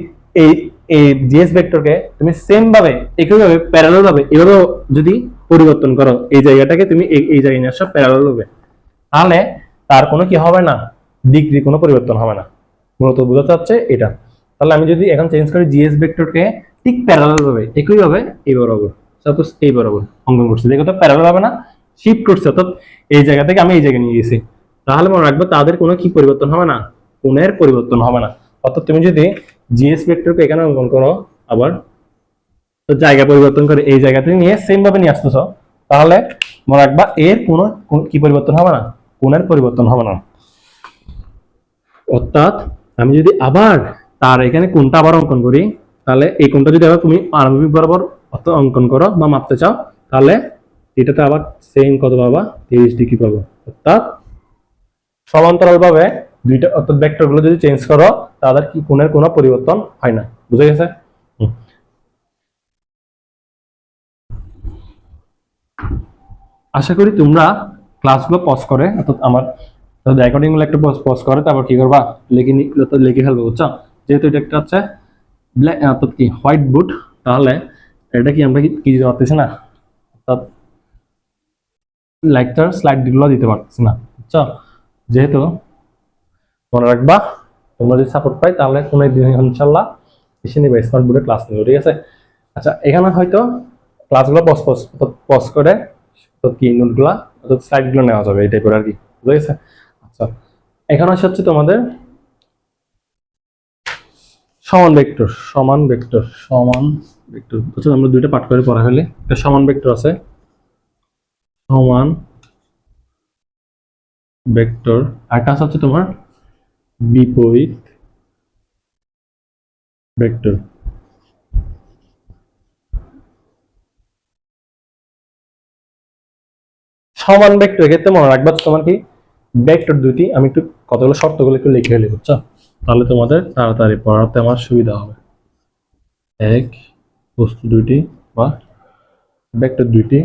এই এই জিএস ভেক্টরকে তুমি সেম ভাবে একইভাবে প্যারালাল ভাবে এভাবে যদি পরিবর্তন করো, এই জায়গাটাকে তুমি এই জায়গায় নিয়ে আসো প্যারালাল ভাবে, তাহলে তার কোনো কি হবে না, ডিগ্রি কোনো পরিবর্তন হবে না। মূলত বোঝাতে হচ্ছে এটা। তাহলে আমি যদি এখন চেঞ্জ করি জিএস ভেক্টরকে ঠিক প্যারালাল ভাবে একইভাবে এই বরাবর, সাপোজ এই বরাবর অঙ্কন করছি, দেখো তো প্যারালাল হবে না, শিফট করছে, অর্থাৎ এই জায়গা থেকে আমি এই জায়গায় নিয়ে গেছি, তাহলে মনে রাখবো তাদের কোনো কি পরিবর্তন হবে না, কোণের পরিবর্তন হবে না। অর্থাৎ তুমি যদি জিএস ভেক্টরকে এখানে অঙ্কন করো, আবার তো জায়গা পরিবর্তন করে এই জায়গাতে নিয়ে সেম ভাবে নিয়ে আসতেছ, তাহলে মনে রাখবা এর কোনো কি পরিবর্তন হবে না, কোণের পরিবর্তন হবে না। অর্থাৎ আমি যদি আবার তার এখানে কোণটা আবার অঙ্কন করি, তাহলে এই কোণটা যদি আবার তুমি আনুভূমিক বরাবর অঙ্কন করো বা মাপতে চাও, তাহলে এটাতে আবার সেম কত পাবা? 30 ডিগ্রি পাবো। অর্থাৎ সমান্তরাল ভাবে দুইটা, অর্থাৎ ভেক্টর গুলো যদি চেঞ্জ করো, তাদের কি কোণের কোনো পরিবর্তন হয় না। বুঝে গেছে? আশা করি তোমরা ক্লাসগুলো পজ করে, অর্থাৎ আমার রেকর্ডিং গুলো একটু পজ করে তারপর কি করবা, লিখে ফেলবো, বুঝছো? যেহেতু এটা একটা হচ্ছে ব্ল্যাক, অর্থাৎ কি হোয়াইট বোর্ড, তাহলে এটা কি আমরা কি দিতে পারতেছি না, অর্থাৎ লেকচার স্লাইড গুলো দিতে পারতেছি না, বুঝছো? যেহেতু মনে রাখবা, তোমরা যদি সাপোর্ট পাই তাহলে কোনো একদিন ইনশাল্লাহ এসে নিবে স্মার্ট বোর্ডে ক্লাস নেবে, ঠিক আছে? আচ্ছা, এখানে হয়তো ক্লাসগুলো পজ করে কি নোটগুলা, অর্থাৎ স্লাইডগুলো নেওয়া যাবে, এই টাইপের আর কি। বুঝা গেছে? আচ্ছা, এখানে হচ্ছে তোমাদের সমান ভেক্টর বুঝছো? আমরা দুইটা পাঠ করে পড়া হলে একটা সমান ভেক্টর আছে, সমান ভেক্টর, আরেকটা হচ্ছে তোমার বিপরীত ভেক্টর। সমান ভেক্টর ক্ষেত্রে মনে রাখবা তোমার কি ভেক্টর দুটি, আমি একটু কতগুলো শর্তগুলো একটু লিখে ফেলি, বুঝছো? তাহলে তোমাদের তাড়াতাড়ি পড়াতে আমার সুবিধা হবে। এক, বস্তু দুইটি বা ভেক্টর দুইটি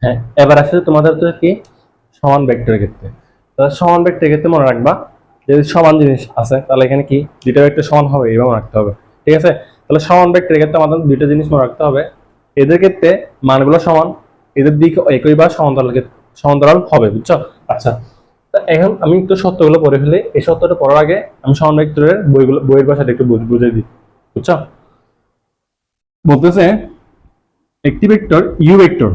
হ্যাঁ, এবার আসলে তোমাদের হচ্ছে কি সমান ভেক্টরের ক্ষেত্রে। তাহলে সমান ভেক্টরের ক্ষেত্রে মনে রাখবা যদি সমান জিনিস আছে তাহলে এখানে কি দুইটা ভেক্টর সমান হবে এইভাবে মনে রাখতে হবে। ঠিক আছে, তাহলে সমান ভেক্টরের ক্ষেত্রে আমাদের দুইটা জিনিস মনে রাখতে হবে, এদের ক্ষেত্রে মানগুলো সমান, এদের দিক একই বা সমান্তরাল হবে, বুঝছো? আচ্ছা, তা এখন আমি একটু সত্যগুলো পড়ে ফেলি। এই সত্যটা পড়ার আগে আমি সমান ভেক্টরের বইয়ের ভাষাটা একটু বুঝিয়ে দিই, বুঝছো? বলতেছে একটি ভেক্টর ইউ ভেক্টর,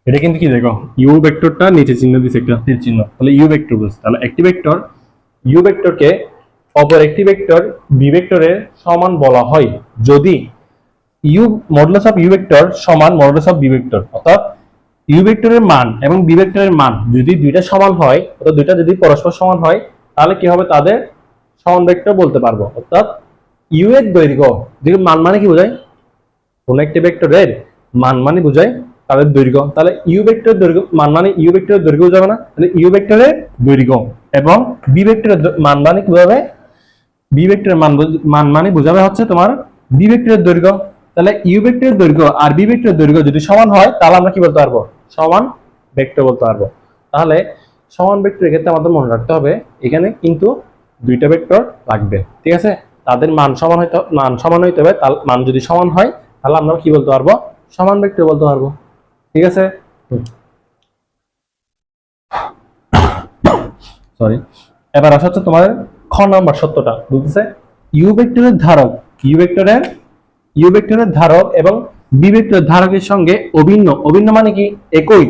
এটা কিন্তু কি দেখো ইউ ভেক্টরটা নিচে চিহ্ন দিছে একটা তীর চিহ্ন, তাহলে ইউ ভেক্টর বলছে। তাহলে একটি ভেক্টর ইউ ভেক্টরকে অপর একটি ভেক্টর বি ভেক্টরের সমান বলা হয় যদি U modulus of U vector সমান মডুলাস অফ বি ভেক্টর, অর্থাৎ ইউ ভেক্টরের মান এবং বি ভেক্টরের মান যদি দুইটা সমান হয়, অর্থাৎ দুইটা যদি পরস্পর সমান হয়, তাহলে কি হবে তাদের সমান ভেক্টর বলতে পারবো। অর্থাৎ ইউ এর দৈর্ঘ্য, যে মান মানে কি বোঝায়, কোন একটি ভেক্টরের মান মানে বোঝায় তাদের দৈর্ঘ্য, তাহলে ইউ ভেক্টরের দৈর্ঘ্য মান মানে ইউ ভেক্টরের দৈর্ঘ্য বোঝাবে না, তাহলে ইউ ভেক্টরের দৈর্ঘ্য এবং বি ভেক্টরের মান মানে কি বোঝাবে, বি ভেক্টরের মান মানে বোঝাবে হচ্ছে তোমার বি ভেক্টরের দৈর্ঘ্য। তাহলে ইউ ভেক্টরের দৈর্ঘ্য আর বি ভেক্টরের দৈর্ঘ্য যদি সমান হয় তাহলে আমরা কি বলতে পারবো, সমান ভেক্টর বলতে পারবো। তাহলে সমান ভেক্টরের ক্ষেত্রে আমাদের মনে রাখতে হবে এখানে কিন্তু দুইটা ভেক্টর লাগবে, ঠিক আছে? তাদের মান সমান হইতে হবে, মান যদি সমান হয় তাহলে আমরা কি বলতে পারবো, সমান ভেক্টর বলতে পারবো, ঠিক আছে? সরি, এবার আসা হচ্ছে তোমার খ নাম্বার সত্যটা বলতেছে ইউ ভেক্টরের ধারক, ইউ ভেক্টরের ইউ ভেক্টরের ধারক এবং বি ভেক্টরের ধারকের সঙ্গে অভিন্ন, অভিন্ন মানে কি একই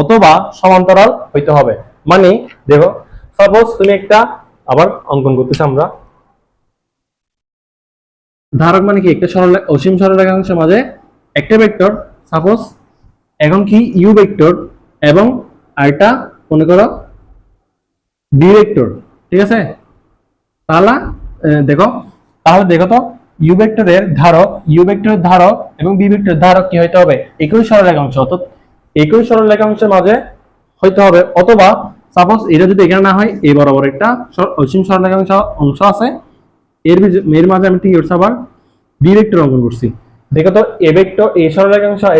অথবা সমান্তরাল হইতে হবে। মানে দেখো সাপোজ তুমি একটা আবার অঙ্কন করতেছি আমরা, ধারক মানে কি একটা অসীম সরলরেখাংশের মাঝে একটা ভেক্টর, সাপোজ এখন কি ইউ ভেক্টর এবং আরেকটা মনে করো বি ভেক্টর, ঠিক আছে? তাহলে দেখো তাহলে দেখো তো ইউ ভেক্টরের ধারক এবং বি ভেক্টরের ধারক কি হইতে হবে, একই সরলরেখাংশ, অর্থাৎ একই সরলরেখাংশের মাঝে হইতে হবে, অথবা সাপোজ এটা যদি এখানে না হয় এই বরাবর একটা অসীম সরলরেখাংশ অংশ আছে, এর মাঝে আমি কি করছি আবার বি ভেক্টর অঙ্কন করছি। দেখো তো এ ভেক্টর এই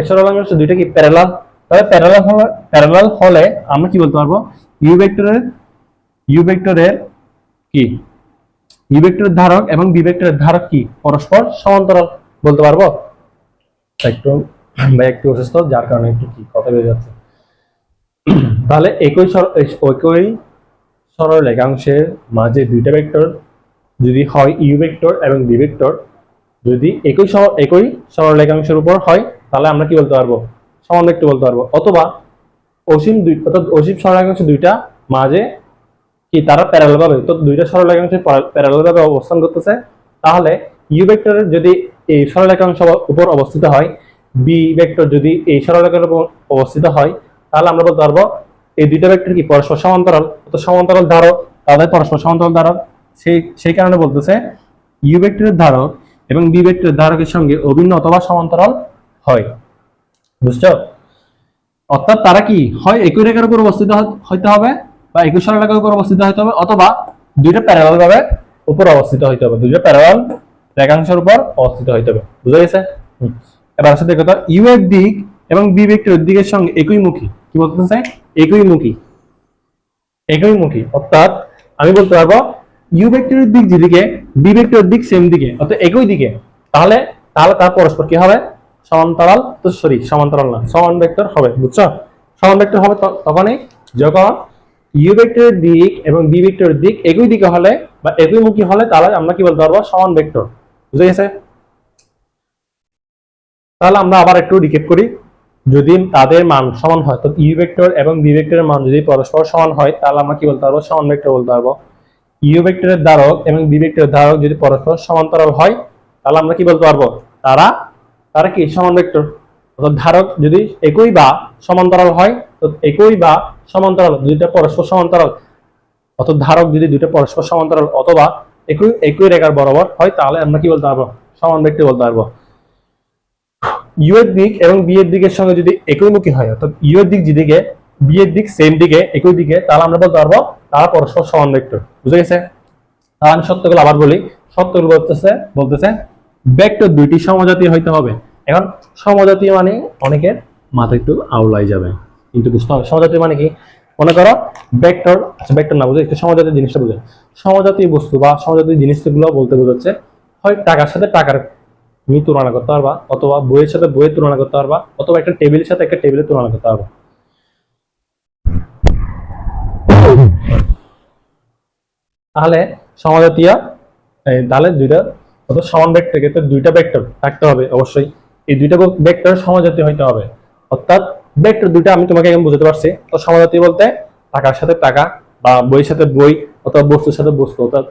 সরলরেখাংশ দুইটা কি প্যারালাল, তাহলে প্যারালাল হলে আমরা কি বলতে পারবো, ইউ ভেক্টরের ইউ ভেক্টরের কি ইউ ভেক্টরের ধারক এবং বি ভেক্টরের ধারক কি পরস্পর সমান্তরাল বলতে পারবো। একটু একটু অসুস্থ যার কারণে একটু কি কথা বেরিয়ে যাচ্ছে। তাহলে একই সরল রেখাংশের মাঝে দুইটা ভেক্টর যদি হয় ইউ ভেক্টর এবং বি ভেক্টর, যদি একই সরল রেখাংশের উপর হয় তাহলে আমরা কি বলতে পারবো, সমান ভেক্টর বলতে পারবো। অথবা অসীম সরল রেখাংশ দুইটা মাঝে কি তারা প্যারালাল ভাবে, তো দুইটা সরল রেখাংশ প্যারালাল ভাবে অবস্থান করতেছে, তাহলে ইউ ভেক্টরের যদি এই সরল রেখাংশ উপর অবস্থিত হয়, বি ভেক্টর যদি এই সরল রেখার উপর অবস্থিত হয়, তাহলে আমরা বলতে পারবো এই দুইটা ভেক্টর কি পরস্পর সমান্তরাল, তো সমান্তরাল ধারক, তাদের পরস্পর সমান্তরাল ধারক। সেই কারণে বলতেছে ইউ ভেক্টরের ধারক এবং বি ভেক্টরের ধারকের সঙ্গে অভিন্ন অথবা সমান্তরাল হয়, বুঝছো? অর্থাৎ তারা কি হয় একই রেখার উপর অবস্থিত হইতে হবে বা একই সরলরেখার উপর অবস্থিত হইতে হবে, অথবা দুইটা প্যারালাল ভাবে উপর অবস্থিত হইতে হবে, দুইটা প্যারালাল রেখাংশের উপর অবস্থিত হইতে হবে, বুঝা গেছে? এবার আসলে দেখো তো ইউ এর দিক এবং বি ভেক্টরের দিকের সঙ্গে একইমুখী, কি বলতেছে একইমুখী, অর্থাৎ আমি বলতে পারবো ইউ ভেক্টরের দিক যেদিকে বি ভেক্টরের দিক সেম দিকে, অর্থাৎ একই দিকে, তাহলে তাহলে তার পরস্পর কি হবে, সমান্তরাল, তো সরি সমান্তরাল না সমান ভেক্টর হবে, বুঝছো? সমান ভেক্টর হবে তখনই যখন ইউ ভেক্টরের দিক এবং বি ভেক্টরের দিক একই দিকে হলে বা একইমুখী হলে, তাহলে আমরা কি বলতে পারবো, সমান ভেক্টর, বুঝে গেছে? তাহলে আমরা আবার একটু রিক্যাপ করি, যদি তাদের মান সমান হয়, তো ইউ ভেক্টর এবং বি ভেক্টরের মান যদি পরস্পর সমান হয় তাহলে আমরা কি বলতে পারবো, সমান ভেক্টর বলতে পারবো। ইউ ভেক্টরের ধারক এবং বি ভেক্টরের ধারক যদি পরস্পর সমান্তরাল হয় তাহলে আমরা কি বলতে পারবো, তারা তারা কি সমান ভেক্টর। অর্থাৎ ধারক যদি একই বা সমান্তরাল হয়, তো একই বা সমান্তরাল দুইটা পরস্পর সমান্তরাল, অর্থাৎ ধারক যদি দুইটা পরস্পর সমান্তরাল অথবা একই একই রেখার বরাবর হয় তাহলে আমরা কি বলতে পারবো, সমান ভেক্টর বলতে পারবো। ইউ এর দিক এবং বি এর দিকের সঙ্গে যদি একইমুখী হয়, অর্থাৎ ইউ এর দিক যেদিকে বি এর দিক সেম দিকে একই দিকে, তাহলে আমরা বলতে পারবো তারা পরস্পর সমান ভেক্টর, বুঝে গেছে? তাহলে আমি সত্যগুলো আবার বলি, সত্যগুলো বলতেছে ভেক্টর দুইটি সমজাতীয় হইতে হবে। এখন সমজাতীয় মানে অনেকের মাথা একটু আউলাই যাবে, কিন্তু বুঝতে হবে সমজাতীয় মানে কি। মনে করো ভেক্টর, আচ্ছা ভেক্টর না বুঝে একটু সমজাতীয় জিনিসটা বুঝে। সমজাতীয় বস্তু বা সমজাতীয় জিনিসগুলো বলতে বোঝাচ্ছে হয় টাকার সাথে টাকার তুমি তুলনা করতে পারবা, অথবা বইয়ের সাথে বইয়ের তুলনা করতে পারবা, অথবা একটা টেবিলের সাথে একটা টেবিলের তুলনা করতে পারবা। তাহলে সমজাতীয় তাহলে দুইটা অত সমান ভেক্টর ক্ষেত্রে দুইটা ভেক্টর থাকতে হবে অবশ্যই। এই দুইটা ভেক্টর সমজাতীয় হইতে হবে, অর্থাৎ ভেক্টর দুইটা আমি তোমাকে এখন বুঝাতে পারছি। তো সমজাতীয় বলতে টাকার সাথে টাকা বা বইয়ের সাথে বই অথবা বস্তুর সাথে বস্তু, অর্থাৎ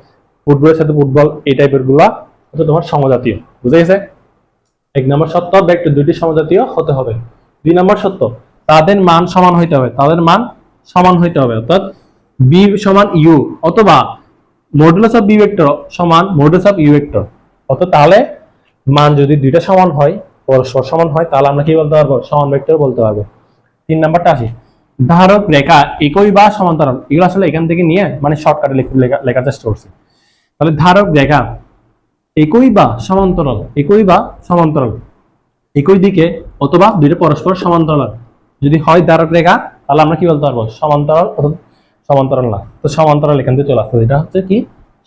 ফুটবলের সাথে ফুটবল, এই টাইপের গুলা হচ্ছে তোমার সমজাতীয়। বুঝে গেছে? এক নম্বর সত্য, ভেক্টর দুইটি সমজাতীয় হতে হবে। দুই নম্বর সত্য, তাদের মান সমান হইতে হবে, তাদের মান সমান হইতে হবে, অর্থাৎ বি সমান ইউ অথবা মডুলাস অফ বি ভেক্টর সমান মডুলাস অফ ইউ ভেক্টর। অর্থাৎ তাহলে মান যদি দুইটা সমান হয়, পরস্পর সমান হয়, তাহলে আমরা কি বলতে পারবো? সমান ভেক্টর বলতে পারবো। তিন নাম্বারটা আসি, ধারক রেখা একই বা সমান্তরাল। এগুলো আসলে এখান থেকে নিয়ে মানে শর্টকাটে লেখার চেষ্টা করছি। তাহলে ধারক রেখা একই বা সমান্তরাল, একই বা সমান্তরাল, একই দিকে অথবা দুইটা পরস্পর সমান্তরাল যদি হয় ধারক রেখা, তাহলে আমরা কি বলতে পারবো? সমান্তরাল অথবা সমান্তরাল না। তো সমান্তরাল এখান থেকে চলে আসছে, এটা হচ্ছে কি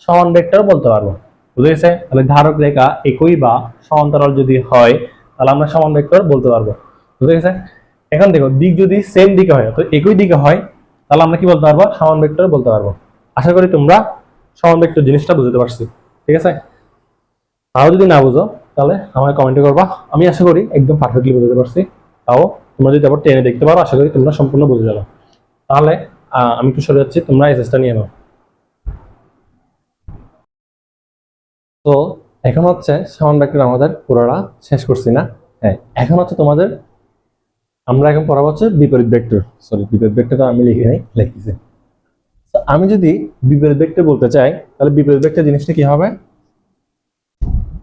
সমান ভেক্টর বলতে পারবো। বুঝে গেছে? তাহলে ধারক রেখা একই বা সমান্তরাল যদি হয়, তাহলে আমরা সমান ভেক্টর বলতে পারবো। বুঝে গেছে? এখন দেখো দিক যদি সেম দিকে হয়, তো একই দিকে হয়, তাহলে আমরা কি বলতে পারবো? সমান ভেক্টর বলতে পারবো। আশা করি তোমরা সমান ভেক্টর জিনিসটা বুঝতে পারছি। ঠিক আছে? তাও যদি না বুঝো তাহলে আমাকে কমেন্টে করবা, আমি আশা করি একদম পারফেক্টলি বুঝতে পারছি। তাও তোমরা যদি আবার টেনে দেখতে পারো, আশা করি তোমরা সম্পূর্ণ বুঝে যাবে। তাহলে আমি একটু সরে যাচ্ছি, তোমরা এসএসটা নিয়ে নাও। তো এখন হচ্ছে সমান ভেক্টর আমাদের পুরোটা শেষ করছি না? হ্যাঁ, এখন হচ্ছে তোমাদের আমরা এখন পড়াবো হচ্ছে বিপরীত ভেক্টর। সরি, বিপরীত ভেক্টর আমি লিখে নাই, লিখতেছি। আমি যদি বিপরীত ভেক্টর বলতে চাই, তাহলে বিপরীত ভেক্টর জিনিসটা কি হবে?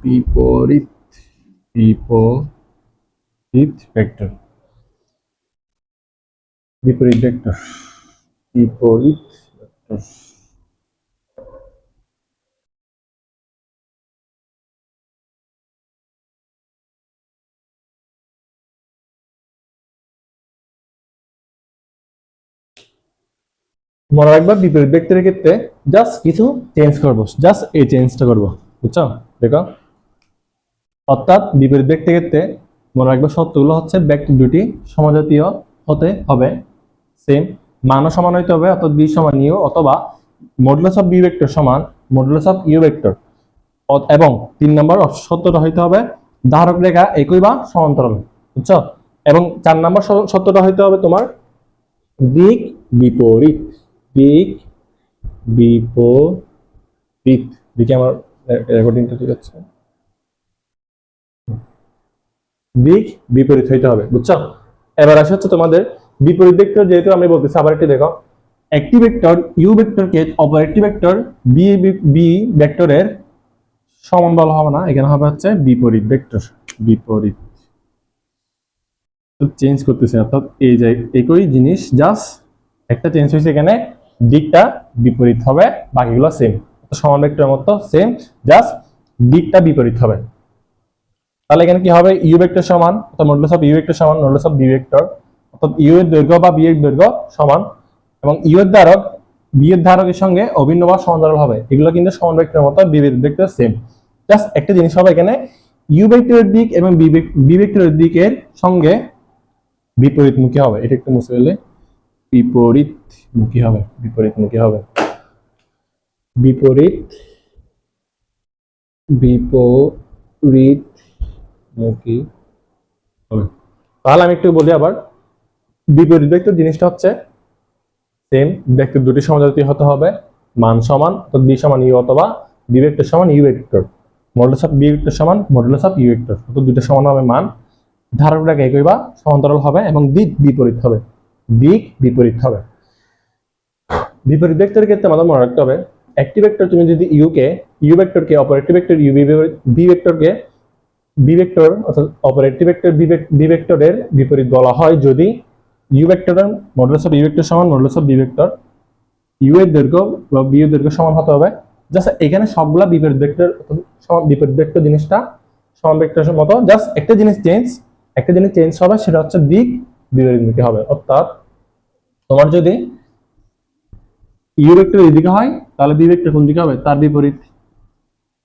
বিপরীত বিপরীত ভেক্টর, বিপরীত ভেক্টর, বিপরীত ভেক্টর। মনে রাখবা বিপরীত ভেক্টরের ক্ষেত্রে জাস্ট কিছু চেঞ্জ করবো, জাস্ট এই চেঞ্জটা করবো। বুঝছো? দেখো, অর্থাৎ বিপরীত ভেক্টরের ক্ষেত্রে মনে রাখবা শর্তগুলো হচ্ছে ভেক্টর দুটি সমজাতীয় হতে হবে, সেম মানও সমান হইতে হবে, অর্থাৎ বি সমান ইউ অথবা মডুলাস অফ বি ভেক্টর সমান মডুলাস অফ ইউ ভেক্টর। এবং তিন নম্বর সত্যটা হইতে হবে ধারক রেখা একই বা সমান্তরাল। বুঝছো? এবং চার নম্বর সত্যটা হইতে হবে তোমার দিক বিপরীত, দিক বিপরীত। দিকে আমার রেকর্ডিংটা ঠিক আছে, দিক বিপরীত হইতে হবে। বুঝছো? এবার আসে হচ্ছে তোমাদের বিপরীত ভেক্টর, যেহেতু আমি বলতেছি আবার একটু দেখো, একটি ভেক্টর ইউ ভেক্টরকে অপর একটি ভেক্টর বি বি ভেক্টরের সমান বলা হবে না, এখানে হবে হচ্ছে বিপরীত ভেক্টর। বিপরীত চেঞ্জ করতেছে, অর্থাৎ এই যে একই জিনিস জাস্ট একটা চেঞ্জ হয়েছে, এখানে দিকটা বিপরীত হবে, বাকিগুলো সেম। সমান ভেক্টরের মতো সেম, জাস্ট দিকটা বিপরীত হবে। তাহলে এখানে কি হবে? ইউ ভেক্টর সমান অর্থাৎ মডুলাস অফ ইউ ভেক্টর সমান মডুলাস অফ বি ভেক্টর, অর্থাৎ ইউ এর দৈর্ঘ্য বা বি এর দৈর্ঘ্য সমান, এবং ইউ এর ধারক বি এর ধারকের সঙ্গে অভিন্ন বা সমান্তরাল হবে। এগুলো কিন্তু সমান ভেক্টরের মতো, বিপরীত ভেক্টর সেম। জাস্ট একটা জিনিস হবে এখানে, ইউ ভেক্টরের দিক এবং বি ভেক্টরের দিকের সঙ্গে বিপরীতমুখী হবে। এটা একটু মুছে ফেললে, বিপরীতমুখী হবে, বিপরীতমুখী হবে, বিপরীত বিপরীতমুখী হবে। তাহলে আমি একটু বলি আবার, বিপরীত ভেক্টর জিনিসটা হচ্ছে সেম, ভেক্টর দুটি সমজাতীয় হতে হবে, মান সমান, অর্থাৎ বি সমান ইউ অথবা বি ভেক্টর সমান U vector, modulus of B vector সমান মডুলাস অফ ইউ ভেক্টর, অর্থাৎ দুটো সমান হবে মান, ধারক রেখা একই বা সমান্তরাল হবে এবং দিক বিপরীত হবে, দিক বিপরীত হবে। বিপরীত ভেক্টরের ক্ষেত্রে আমাদের মনে রাখতে হবে, একটি ভেক্টর তুমি যদি ইউ ভেক্টরকে অপর একটি ভেক্টর ইউ বি ভেক্টরকে বি ভেক্টর অর্থাৎ অপর একটি ভেক্টর বি ভেক্টরের বিপরীত বলা হয় যদি ইউ ভেক্টরের মডুলাস অফ ইউ ভেক্টর সমান modulus of B vector, U এর দৈর্ঘ্য বা বি এর দৈর্ঘ্য সমান হতে হবে। জাস্ট এখানে সবগুলা বিপরীত ভেক্টর, বিপরীত ভেক্টর জিনিসটা সমান ভেক্টরের মতো, জাস্ট একটা জিনিস চেঞ্জ, একটা জিনিস চেঞ্জ হবে, সেটা হচ্ছে দিক বিপরীতমুখী হবে। অর্থাৎ তোমার যদি ইউ ভেক্টর এদিকে হয়, তাহলে বি ভেক্টর কোন দিকে হবে? তার বিপরীত।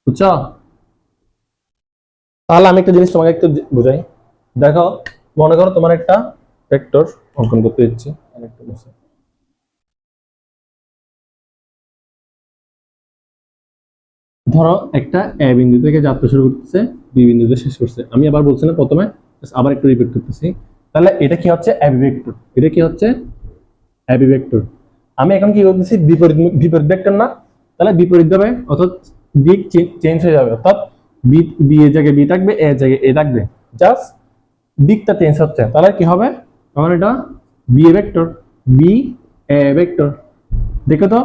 বুঝছো? তাহলে আমি একটা জিনিস তোমাকে একটু বুঝাই। দেখো, মনে করো তোমার একটা ভেক্টর অঙ্কন করতে দিচ্ছি। ধরো একটা এ বিন্দু থেকে যাত্রা শুরু করতেছে, বি বিন্দুতে শেষ করছে। আমি আবার বলছি না প্রথমে, আবার একটু রিপিট করতেছি। তাহলে এটা কি হচ্ছে? AB vector. এটা কি হচ্ছে? AB vector. আমি এখন কি করতেছি? বিপরীত বিপরীত ভেক্টর না? তাহলে বিপরীত ভাবে, অর্থাৎ দিক চেঞ্জ হয়ে যাবে। অর্থাৎ বি বি এর জায়গায় বি থাকবে, এ জায়গায় এ থাকবে, জাস্ট দিকটা চেঞ্জ হচ্ছে। তাহলে কি হবে? তখন এটা B A vector, B A vector. দেখো তো,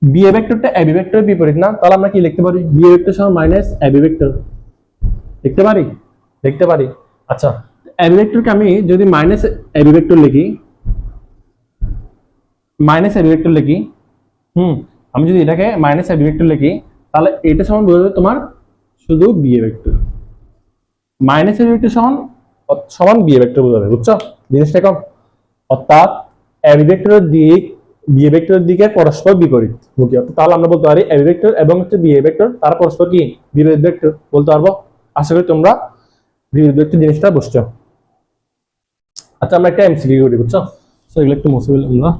বি এ ভেক্টরটা এবি ভেক্টরের বিপরীত না? তাহলে আমরা কি লিখতে পারি? বি এ ভেক্টর সমান মাইনাস এবি ভেক্টর। লিখতে পারি? লিখতে পারি। আচ্ছা, এবি ভেক্টরকে আমি যদি মাইনাস এবি ভেক্টর লিখি, মাইনাস এবি ভেক্টর লিখি, আমি যদি এটাকে মাইনাস এবি ভেক্টর লিখি, তাহলে এটা সমান বোঝাবে তোমার শুধু B A vector. Minus AB vector সমান সমান বি এ ভেক্টর বোঝাবে। বুঝছো জিনিসটা কম? অর্থাৎ এবি ভেক্টরের দিক বি এ ভেক্টরের দিকে পরস্পর বিপরীত মুখী। তাহলে আমরা বলতে পারি এবি ভেক্টর এবং হচ্ছে বি এ ভেক্টর তারা পরস্পর কি বিপরীত ভেক্টর বলতে পারবো। আশা করি তোমরা বিপরীত ভেক্টর জিনিসটা বুঝছো। আচ্ছা, আমরা একটা এমসিকিউ করি। বুঝছো? সো এগুলো একটু মুছে ফেলি আমরা।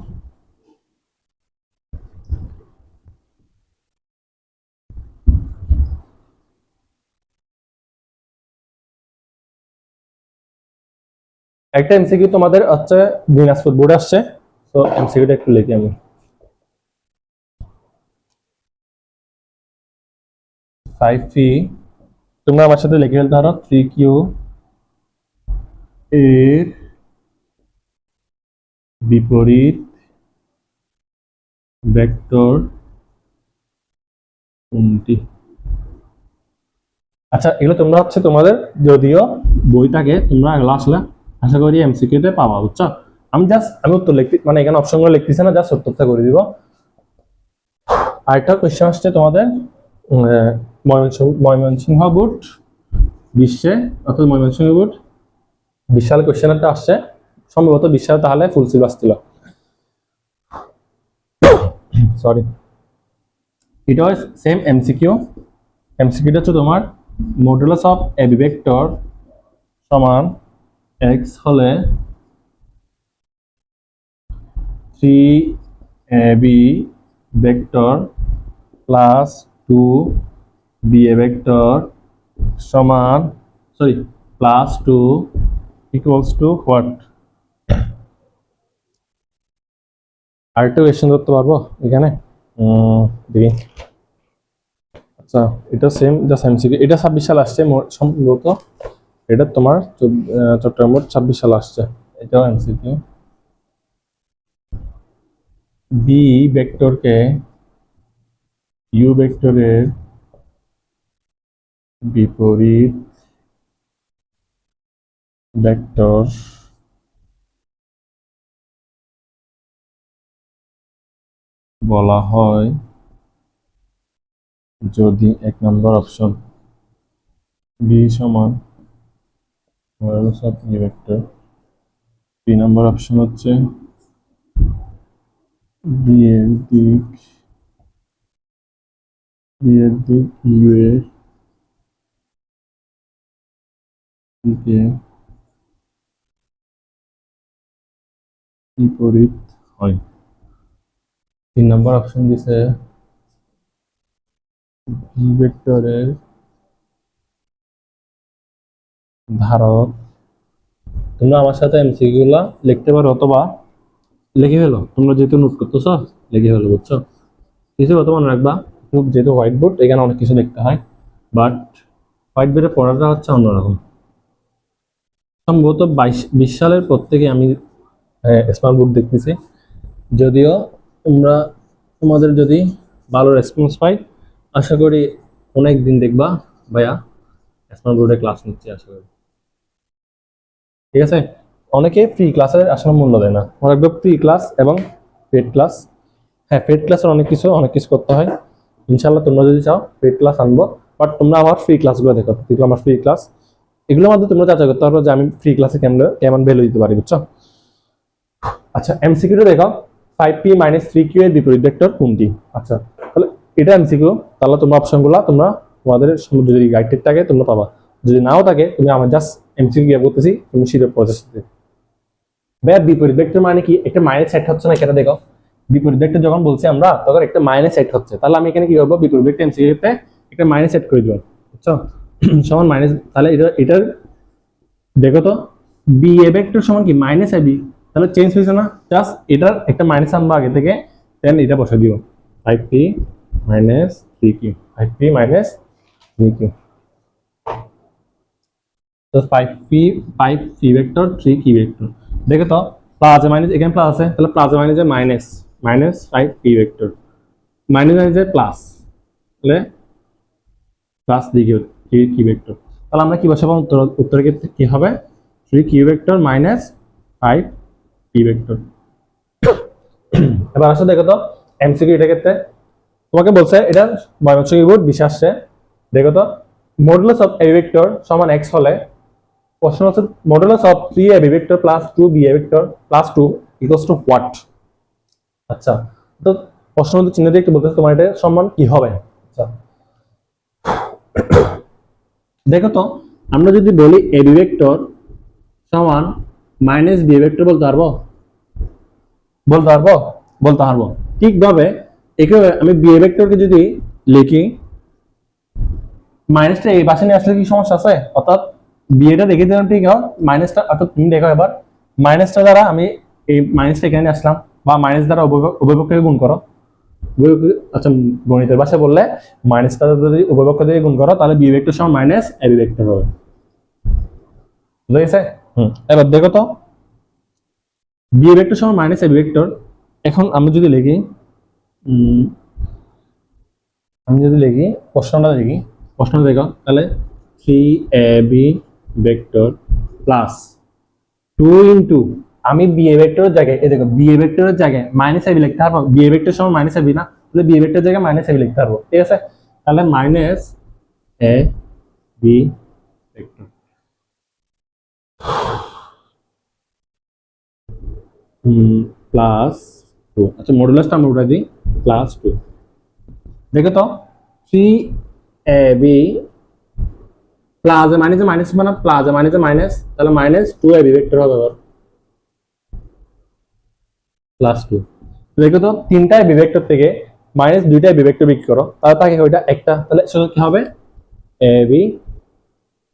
একটা এমসিকিউ তোমাদের হচ্ছে দিনাজপুর বোর্ড আসছে। তো এমসিকিউটা একটু লিখি আমি। 5p, তোমরা আমার সাথে লিখে ফেলতে পারো 3q এর বিপরীত ভেক্টর কোনটি? আচ্ছা, এগুলো তোমরা হচ্ছে তোমাদের যদিও বই থাকে, তোমরা এগুলো আসলে আশা করি এমসিকিউতে পাবা। বুঝছো? আমি উত্তর লিখতে, মানে এখানে অপশনগুলো লিখতেছি না, জাস্ট উত্তরটা করে দিব। আরেকটা কোয়েশ্চেন আসছে তোমাদের ময়মনসিংহ বোর্ড বিশ্বে, অর্থাৎ ময়মনসিংহ বোর্ড বিশাল কোয়েশ্চেনটা আসছে, সম্ভবত বিশাল, তাহলে ফুল সিলেবাস ছিল। সরি, এটা হয় সেম এমসিকিউ। এমসিকিউটা হচ্ছে তোমার মডুলাস অফ এবি ভেক্টর সমান এক্স হলে 3ab vector plus 2ba vector সমান প্লাস 2 ইকুয়ালস টু হোয়াট? আরেকটা কোয়েশ্চেন করতে পারবো এখানে? দেখি। আচ্ছা, এটা সেম জাস্ট এমসিকিউ। এটা 26 সাল আসছে সম্ভবত। এটা তোমার চট্টগ্রাম বোর্ড 26 সাল আসছে। এটাও এমসিকিউ। বি ভেক্টরকে ইউ ভেক্টরের বিপরীত ভেক্টর বলা হয় যদি 1 নম্বর অপশন বি সমান মডুলাস অফ ইউ ভেক্টর, 2 নম্বর অপশন হচ্ছে বি এর দিক ইউ এর দিকে বিপরীত হয়। 3 নম্বর অপশন দিছে ভি ভেক্টরের ধারক। তোমরা আমার সাথে এমসিকিউ গুলা লিখতে পারো অথবা লিখে ফেলো। তোমরা যেহেতু নোট করতেছো, লিখে ফেলো। বুঝছো? কিছু কথা মনে রাখবা, যেহেতু হোয়াইট বোর্ড, এখানে অনেক কিছু লিখতে হয়, বাট হোয়াইট বোর্ডে পড়াটা হচ্ছে অন্যরকম। সম্ভবত 20 সালের পর থেকে আমি স্মার্ট বোর্ড দেখতেছি। যদিও তোমাদের যদি ভালো রেসপন্স পাই, আশা করি অনেক দিন দেখবা ভাইয়া স্মার্ট বোর্ডে ক্লাস নিচ্ছি, আশা করি। ঠিক আছে? অনেকে ফ্রি ক্লাসের আসলে মূল্য দেয় না। মনে রাখবে ফ্রি ক্লাস এবং পেড ক্লাস। হ্যাঁ, পেড ক্লাসের অনেক কিছু করতে হয়। ইনশাল্লাহ তোমরা যদি চাও পেড ক্লাস আনবো, বাট তোমরা আমার ফ্রি ক্লাসগুলো দেখো। আমার ফ্রি ক্লাস এগুলোর মধ্যে তোমরা যাচাই করতে পারো যে আমি ফ্রি ক্লাসে কেমন ভ্যালু দিতে পারি, বুঝছো? আচ্ছা, এমসিকিউটা দেখো 5p - 3q এর বিপরীত ভেক্টর কোনটি? আচ্ছা, তাহলে এটা এমসিকিউ, তাহলে তোমরা অপশনগুলো তোমাদের যদি গাইডেড থাকে তোমরা পাবা, যদি নাও থাকে তুমি আমার জাস্ট এমসিকিউ গিয়ে বলতেছি, তুমি সিটের প্রসেস দিতে। ভাইয়া বিপরীত ভেক্টর মানে কি? একটা মাইনাস সেট হচ্ছে না, কেন দেখো বিপরীত ভেক্টর যখন বলছি আমরা তখন একটা মাইনাস সেট হচ্ছে, তাহলে আমি এখানে কি করবো, বিপরীত ভেক্টর এমসিকিউ তে একটা মাইনাস সেট করে দিব, বুঝছো? সমান মাইনাস, তাহলে এটার দেখো তো বি এ ভেক্টর সমান কি মাইনাস এবি, তাহলে চেঞ্জ হয়েছে না? জাস্ট এটার একটা মাইনাস আনবো আগে থেকে, দেন এটা বসে দিব 5p - 3q, 5p - 3q, তো 5p ভেক্টর 3q ভেক্টর। দেখো তো প্লাস মাইনাস, এখানে প্লাস আছে, তাহলে প্লাস মাইনাসে minus, minus 5p vector, minus মাইনাসে প্লাস, তাহলে প্লাস 3q ভেক্টর। তাহলে আমরা কি বসাবো উত্তরের ক্ষেত্রে? কি হবে 3q vector minus 5p vector. এবার আসো দেখো তো এমসিকিউ এটার ক্ষেত্রে তোমাকে বলছে, এটা বায়োমেট্রিক বোর্ড বিশেষ আসছে। দেখো তো মডুলাস অফ এ ভেক্টর সমান x হলে প্রশ্ন হচ্ছে modulus of 3ab vector plus 2b vector plus 2 equals to what? আচ্ছা, তো প্রশ্ন মধ্যে চিহ্ন দিয়ে একটু বলতে তোমার এটা সমান কি হবে? আচ্ছা, দেখো তো আমরা যদি বলি ab ভেক্টর সমান মাইনাস b ভেক্টর বলতে পারবো? বলতে পারবো। ঠিকভাবে এখানে আমি b ভেক্টরকে যদি লিখি, মাইনাসটা এই পাশে নিয়ে আসলে কি সমস্যা আছে? অর্থাৎ বিয়েটা রেখে দিলাম, ঠিক আছে, মাইনাসটা, অর্থাৎ তুমি দেখো এবার মাইনাসটা দ্বারা আমি এই মাইনাসটা এখানে আসলাম, বা মাইনাস দ্বারা উভয়পক্ষকে গুণ করো, আচ্ছা গণিতের ভাষায় বললে মাইনাসটা যদি উভয়পক্ষ দিয়ে গুণ করো তাহলে বি ভেক্টর সমান মাইনাস এবি ভেক্টর হবে, বুঝা গেছে? এবার দেখো তো বি ভেক্টর সমান মাইনাস এবি ভেক্টর। এখন আমি যদি লিখি প্রশ্নটা দেখো, তাহলে 3ab ভেক্টর প্লাস 2 ইনটু, আমি বি এ ভেক্টরের জায়গায় এই দেখো বি এ ভেক্টরের জায়গায় মাইনাস এবি লিখতে পারবো, বি এ ভেক্টর সমান মাইনাস এবি না, তাহলে বি এ ভেক্টরের জায়গায় মাইনাস এবি লিখতে পারবো, ঠিক আছে? তাহলে minus A B vector plus 2, আচ্ছা মডুলাসটা আমরা উঠাই দিই, প্লাস 2। দেখো তো 3ab প্লাস মাইনাসে মাইনাস মানে প্লাস মাইনাসে মাইনাস, তাহলে মাইনাস 2ab ভেক্টর হবে আবার প্লাস 2। দেখো তো তিনটা এবি ভেক্টর থেকে মাইনাস দুইটা এবি ভেক্টর বিয়োগ করো, তাহলে থাকে ওইটা একটা, তাহলে সেটা কি হবে এবি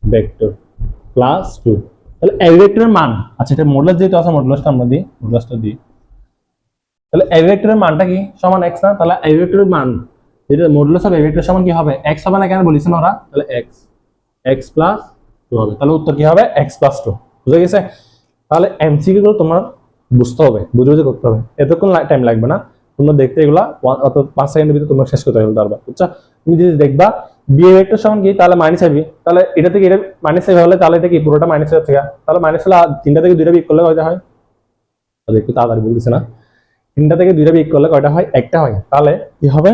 ভেক্টর প্লাস 2। তাহলে এবি ভেক্টরের মান, আচ্ছা এটা মডুলাস যেহেতু আছে মডুলাসটা আমরা দিই, তাহলে এবি ভেক্টরের মানটা কি সমান x না? তাহলে এবি ভেক্টরের মান যেটা মডুলাস অফ এবি ভেক্টর সমান কি হবে? x হবে না, কেন বলিস না ওরা? তাহলে x প্লাস 2 হবে, তাহলে উত্তর কি হবে x প্লাস 2, বুঝা গেছে? তাহলে এমসিকিউ গুলো তোমার বুঝতে হবে, বুঝে করতে হবে, এতক্ষণ টাইম লাগবে না, তোমরা দেখতে এগুলা অত 5 সেকেন্ডের ভিতরে তোমরা শেষ করতে পারবে, বুঝছো? তুমি যদি দেখবা বি এর ভেক্টর সমান কি, তাহলে মাইনাস এবি, তাহলে এটা থেকে এটা মাইনাস এবি হলে তাহলে এটা কি পুরোটা মাইনাস হচ্ছে, তাহলে মাইনাস হলে তিনটা থেকে দুইটা বিয়োগ করলে কয়টা হয়? একটু তাড়াতাড়ি বলতেছে না, তিনটা থেকে দুইটা বিয়োগ করলে কয়টা হয়? একটা হয়, তাহলে কি হবে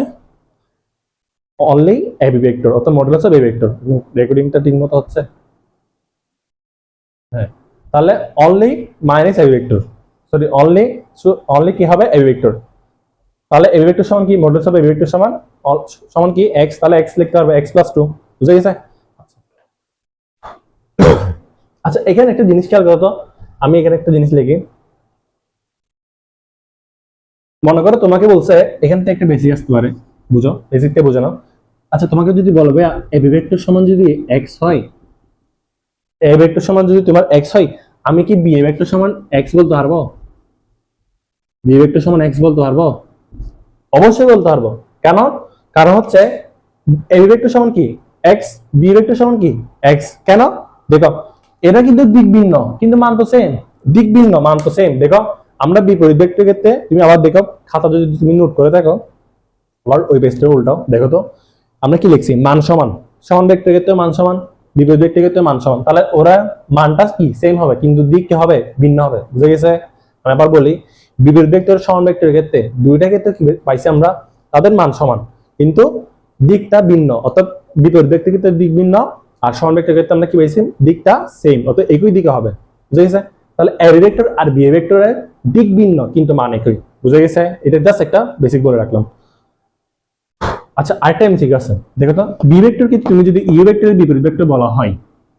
অনলি এবি ভেক্টর, অর্থাৎ মডুলাস অফ এবি ভেক্টর। রেকর্ডিংটা ঠিকমতো হচ্ছে? হ্যাঁ, তাহলে only minus AB vector, sorry only কি হবে এবি ভেক্টর, তাহলে এবি ভেক্টর সমান কি মডুলাস অফ এবি ভেক্টর সমান কি x, তাহলে x লিখতে হবে x প্লাস 2, বুঝা গেছে? আচ্ছা এখানে একটা জিনিস খেয়াল করো তো, আমি এখানে একটা জিনিস লিখি, মনে করো তোমাকে বলছে এখান থেকে একটা বেসিক আসতে পারে, বুঝো বেসিকটা বুঝে নাও। আচ্ছা তোমাকে যদি বলো ভাই এবি ভেক্টর সমান যদি x হয়, এ ভেক্টর সমান যদি তোমার x হয়, আমি কি বি ভেক্টর সমান x বলতে পারবো? বি ভেক্টর সমান x বলতে পারবো? অবশ্যই বলতে পারবো। কেন? কারণ হচ্ছে এ ভেক্টর সমান কি x, বি ভেক্টর সমান কি x। কেন? দেখো এরা কিন্তু দিক ভিন্ন কিন্তু মান তো সেম, দিক ভিন্ন মান তো সেম। দেখো আমরা বিপরীত ভেক্টর ক্ষেত্রে তুমি আবার দেখো খাতা যদি তুমি নোট করে থাকো, আবার ওই পেজটা উল্টাও, দেখো তো আমরা কি লিখছি, মান সমান, সমান ভেক্টর ক্ষেত্রে মান সমান, বিপরীত ভেক্টর ক্ষেত্রে মান সমান, তাহলে ওরা মানটা কি সেম হবে কিন্তু দিক কি হবে? ভিন্ন হবে, বুঝে গেছে? আমি আবার বলি বিপরীত ভেক্টর সমান ভেক্টরের ক্ষেত্রে দুইটা ক্ষেত্রে কি পাইছি আমরা, তাদের মান সমান কিন্তু দিকটা ভিন্ন, অর্থাৎ বিপরীত ভেক্টর ক্ষেত্রে দিক ভিন্ন, আর সমান ভেক্টর ক্ষেত্রে আমরা কি পেয়েছি, দিকটা সেম, অর্থাৎ একই দিকে হবে। বুঝা গেছে? তাহলে এ ভেক্টর আর বি ভেক্টরের দিক ভিন্ন কিন্তু মান একই। বুঝা গেছে? এটা জাস্ট একটা বেসিক বলে রাখলাম। আচ্ছা, আরেকটা ঠিক আছে, দেখো তো বি ভেক্টরকে তুমি যদি ইউ ভেক্টরের বিপরীত ভেক্টর বলা হয়,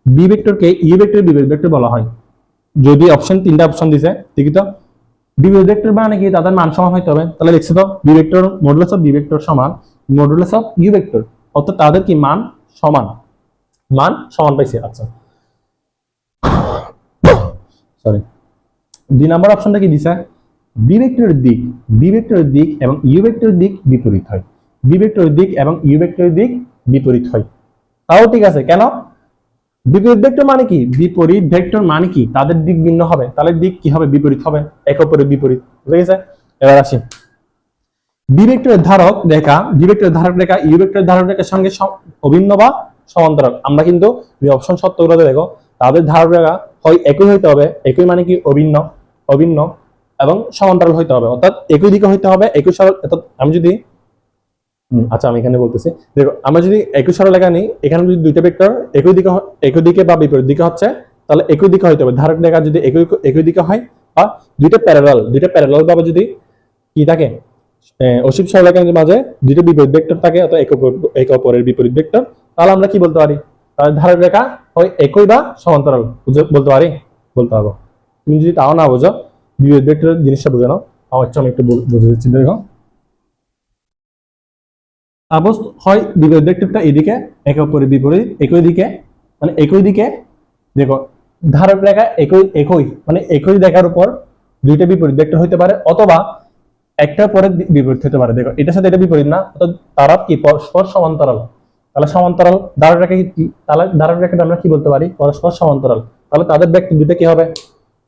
বি ভেক্টরকে ইউ ভেক্টরের বিপরীত ভেক্টর বলা হয়, যদি অপশন তিনটা অপশন দিছে, ঠিক তো বিপরীত ভেক্টর মানে কি, তাদের মান সমান হইতে হবে। তাহলে দেখছি তো B vector modulus of B vector সমান মডুলাস অফ ইউ ভেক্টর, অর্থাৎ তাদের কি মান সমান, মান সমান পাইছে। আচ্ছা সরি, 2 নম্বর অপশনটা কি দিছে, বি ভেক্টরের দিক, বি ভেক্টরের দিক এবং ইউ ভেক্টরের দিক বিপরীত হয়, বি ভেক্টরের দিক এবং ইউ ভেক্টরের দিক বিপরীত হয়। তাও ঠিক আছে, কেন? বিপরীত ভেক্টর মানে কি, বিপরীত ভেক্টর মানে কি তাদের দিক ভিন্ন হবে, তাহলে দিক কি হবে, বিপরীত হবে, এক অপরের বিপরীত। বুঝা গেছে? এবার আসি, বি ভেক্টরের ধারক রেখা, বি ভেক্টরের ধারক রেখা ইউ ভেক্টরের ধারক রেখার সঙ্গে অভিন্ন বা সমান্তরাল। আমরা কিন্তু অপশন সত্যগুলোতে দেখো তাদের ধারক রেখা হয় একই হইতে হবে, একই মানে কি অভিন্ন, অভিন্ন এবং সমান্তরাল হইতে হবে, অর্থাৎ একই দিকে হইতে হবে, একই সরল। অর্থাৎ আমি যদি আচ্ছা আমি এখানে বলতেছি, দেখো আমরা যদি একই সরলরেখা নিই, এখানে যদি দুইটা ভেক্টর একই দিকে বা বিপরীত দিকে হচ্ছে, তাহলে একই দিকে হইতে হবে। ধারক রেখা যদি একই দিকে হয় বা দুইটা প্যারালাল ভাবে যদি কি থাকে, অসীম সরলরেখার মাঝে দুইটা বিপরীত ভেক্টর থাকে, অথবা এক অপরের বিপরীত ভেক্টর, তাহলে আমরা কি বলতে পারি, তাহলে ধারক রেখা হয় একই বা সমান্তরাল বলতে পারি, বলতে পারবো। তুমি যদি তাও না বোঝো, বিপরীত ভেক্টরের জিনিসটা বুঝে নাও। আমার আমি একটু বুঝে দিচ্ছি, দেখো সাপোজ হয় বিপরীত ভেক্টরটা এদিকে, একে অপরের বিপরীত, একই দিকে, মানে একই দিকে, দেখো ধারক রেখা একই মানে একই দেখার উপর দুইটা বিপরীত ভেক্টর হইতে পারে, অথবা একটা পরে বিপরীত হতে পারে। দেখো এটার সাথে এটা বিপরীত না, অর্থাৎ তারা কি পরস্পর সমান্তরাল। তাহলে সমান্তরাল ধারক রেখা কি, তাহলে ধারক রেখাটা আমরা কি বলতে পারি, পরস্পর সমান্তরাল। তাহলে তাদের ভেক্টর দুটো কি হবে,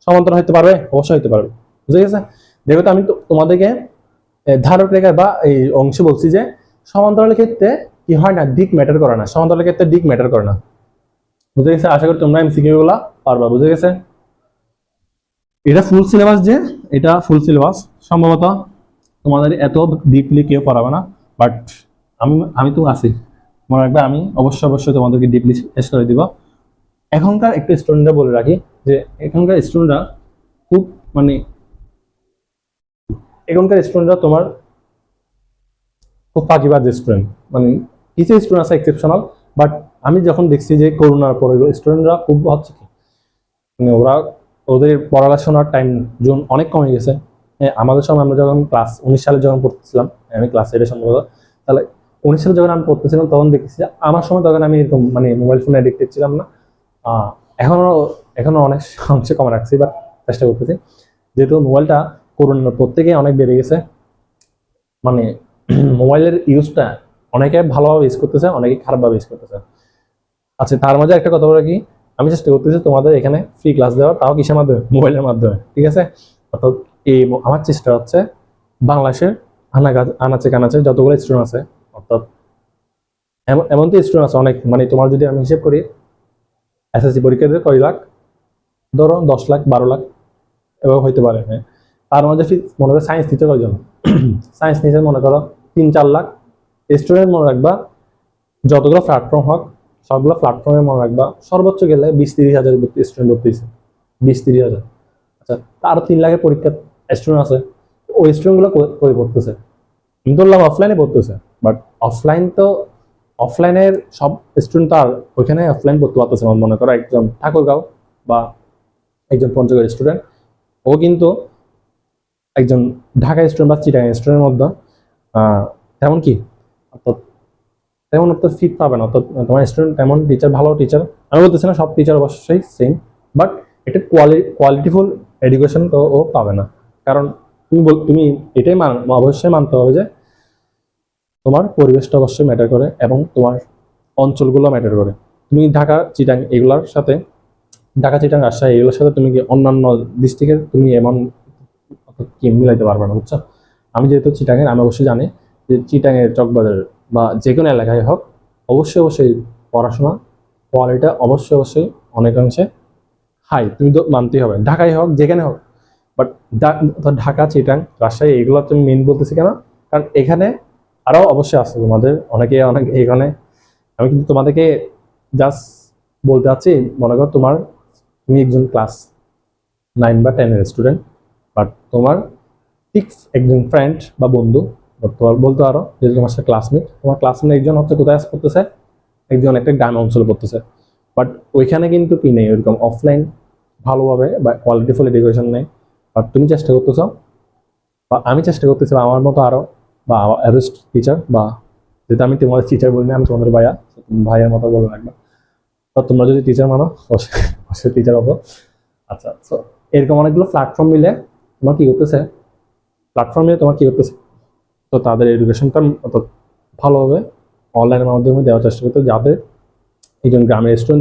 সমান্তরাল হতে পারবে, অবশ্যই হতে পারবে। বুঝে গেছে? দেখো তো আমি তো তোমাদেরকে ধারক রেখা বা এই অংশে বলছি যে সমান্তরালের ক্ষেত্রে কি হয় না, দিক ম্যাটার করে না, সমান্তরালের ক্ষেত্রে দিক ম্যাটার করে না। বুঝে গেছে? আশা করি তোমরা এমসিকিউ গুলা পারবা। বুঝে গেছে? এটা ফুল সিলেবাস, যে এটা ফুল সিলেবাস সম্ভবত তোমাদের এত ডিপলি কেউ পড়াবে না, বাট আমি তো আছি, মনে রাখবে আমি অবশ্যই তোমাদেরকে ডিপলি শেষ করে দিব। এখনকার একটা স্টুডেন্টরা বলে রাখি যে এখনকার স্টুডেন্টরা খুব মানে এখনকার স্টুডেন্টরা তোমার খুব ফাঁকিবাজ স্টুডেন্ট, মানে কিছু স্টুডেন্ট আছে এক্সেপশনাল, বাট আমি যখন দেখছি যে করোনার পরে স্টুডেন্টরা খুব হচ্ছে কি, মানে ওদের পড়াশোনার টাইম জোন অনেক কমে গেছে। আমাদের সময় আমরা যখন ক্লাস 19 সালে যখন পড়তেছিলাম, আমি ক্লাস 8 সম্ভবত, তাহলে 19 সালে যখন আমি পড়তেছিলাম তখন দেখেছি যে আমার সময় তখন আমি এরকম মানে মোবাইল ফোনে অ্যাডিক্টেড ছিলাম না। এখনো অনেক অংশে কমে রাখছি, বা চেষ্টা করতেছি, যেহেতু মোবাইলটা করোনার পর থেকে অনেক বেড়ে গেছে। মানে মোবাইলের ইউজটা অনেকে ভালোভাবে ইউজ করতেছে, অনেকে খারাপভাবে ইউজ করতেছে। আচ্ছা, তার মাঝে একটা কথা বলে কি, আমি চেষ্টা করতেছি তোমাদের এখানে ফ্রি ক্লাস দেওয়ার, তাও কিসের মাধ্যমে, মোবাইলের মাধ্যমে, ঠিক আছে? অর্থাৎ আমার চেষ্টা হচ্ছে বাংলাদেশের আনাচে কানাচে যতগুলো স্টুডেন্ট আছে, অর্থাৎ এমন তো স্টুডেন্ট আছে অনেক, মানে তোমার যদি আমি হিসেব করি এসএসসি পরীক্ষা দিয়ে কয় লাখ, ধরো 10 লাখ 12 লাখ এভাবে হইতে পারে। হ্যাঁ, তার মধ্যে মনে করো সায়েন্স নিতে কয়জন, সায়েন্স নিতে মনে করো 3-4 লাখ স্টুডেন্ট। মনে রাখবা যতগুলো প্ল্যাটফর্ম হোক সবগুলো প্ল্যাটফর্মে মনে রাখবা সর্বোচ্চ গেলে 20-30 হাজার স্টুডেন্ট ভর্তি হয়েছে, 20-30 হাজার। আচ্ছা, তার 3 লাখের পরীক্ষা স্টুডেন্ট আছে, ওই স্টুডেন্টগুলো করে পড়তেছে, আমি ধরলাম অফলাইনে পড়তেছে, বাট অফলাইনের সব স্টুডেন্ট তো আর ওইখানে অফলাইন পড়তে পারতেছে। মনে করো একজন ঠাকুরগাঁও বা একজন পঞ্চগড় স্টুডেন্ট, ও কিন্তু একজন ঢাকা স্টুডেন্ট বা চিটাগাং স্টুডেন্টের মধ্যে তেমন কি অর্থাৎ তেমন অর্থাৎ ফিট পাবে না, অর্থাৎ তোমার স্টুডেন্ট তেমন টিচার, ভালো টিচার আমি বলতেছি না, সব টিচার অবশ্যই সেম, বাট এটা কোয়ালিটিফুল এডুকেশন তো ও পাবে না। কারণ তুমি এটাই অবশ্যই মানতে হবে যে তোমার পরিবেশটা অবশ্যই ম্যাটার করে এবং তোমার অঞ্চলগুলো ম্যাটার করে। তুমি ঢাকা চিটাং এগুলোর সাথে, ঢাকা চিটাং রাজশাহী এগুলোর সাথে তুমি কি অন্যান্য ডিস্ট্রিক্টের তুমি এমন কি মিলাইতে পারবে না, বুঝছো? আমি যেহেতু চিটাঙের, আমি অবশ্যই জানি যে চিটাঙের চকবাজার বা যে কোনো এলাকায় হোক অবশ্যই পড়াশোনা কোয়ালিটিটা অবশ্যই অনেকাংশে হাই, তুমি তো মানতেই হবে, ঢাকায় হোক যেখানে হোক। বাট ঢাকা চিটাং রাজশাহী এগুলো তুমি মেন বলতেছি কেন, কারণ এখানে আরও অবশ্যই আছে তোমাদের অনেক এখানে, আমি কিন্তু তোমাদেরকে জাস্ট বলতে চাচ্ছি, মনে করো তুমি একজন ক্লাস 9 বা 10 এর স্টুডেন্ট, বাট তোমার ঠিক একজন ফ্রেন্ড বা বন্ধু, বা তোমার বলতে পারো যে তোমার সাথে ক্লাসমেট, তোমার ক্লাসমেট একজন হচ্ছে কোথায় পড়তেছে, একজন একটা গ্রাম অঞ্চলে পড়তেছে, বাট ওইখানে কিন্তু কি নেই ওইরকম অফলাইন ভালোভাবে বা কোয়ালিটিফুল এডুকেশন নেই। বাট তুমি চেষ্টা করতেছো, বা আমি চেষ্টা করতেছি, বা আমার মতো আরো, বা অ্যারেস্ট টিচার, বা যেহেতু আমি তোমাদের টিচার বলি না, আমি তোমাদের ভাইয়া, ভাইয়ের মতো বলে রাখবা। তো তোমরা যদি টিচার মানো অবশ্যই টিচার হবো। আচ্ছা, তো এরকম অনেকগুলো প্ল্যাটফর্ম মিলে তোমার কি করতেছে, প্ল্যাটফর্ম মিলে তোমার কি করতেছে, তো তাদের এডুকেশনটা অত ভালোভাবে অনলাইনের মাধ্যমে দেওয়ার চেষ্টা করতে, যাতে একজন গ্রামের স্টুডেন্ট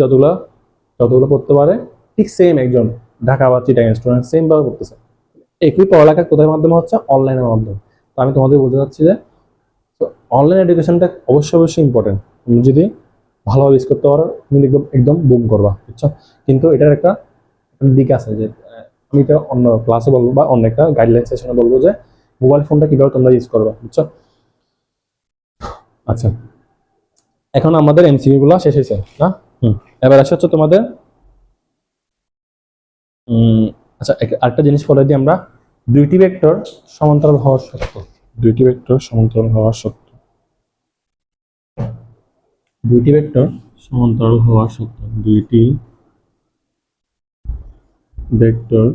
যতগুলো পড়তে পারে, ঠিক সেম একজন ঢাকা বা চিটাগাং স্টুডেন্ট সেম ভাবে পড়তেছে। একই পড়ালেখা কোথায় মাধ্যমে হচ্ছে, অনলাইনের মাধ্যমে। তো আমি তোমাদের বলতে চাচ্ছি যে অনলাইন এডুকেশনটা অবশ্যই ইম্পর্টেন্ট। তুমি যদি ভালোভাবে ইউজ করতে পারো, তুমি একদম একদম বুম করবা, বুঝছো। কিন্তু এটার একটা দিক আছে যে আমি এটা অন্য ক্লাসে বলবো বা অন্য একটা গাইডলাইন সেশনে বলবো যে মোবাইল ফোনটা কিভাবে তোমরা ইউজ করবা, বুঝছো। আচ্ছা, এখন আমাদের এমসিকিউ গুলো শেষ হয়েছে না? এবার আসা হচ্ছে তোমাদের আচ্ছা, আরেকটা জিনিস বলে দিই আমরা, দুইটি ভেক্টর সমান্তরাল হওয়ার শর্ত। দুইটি ভেক্টর সমান্তরাল হওয়ার শর্ত। দুইটি ভেক্টর সমান্তরাল হওয়ার শর্ত। দুইটি ভেক্টর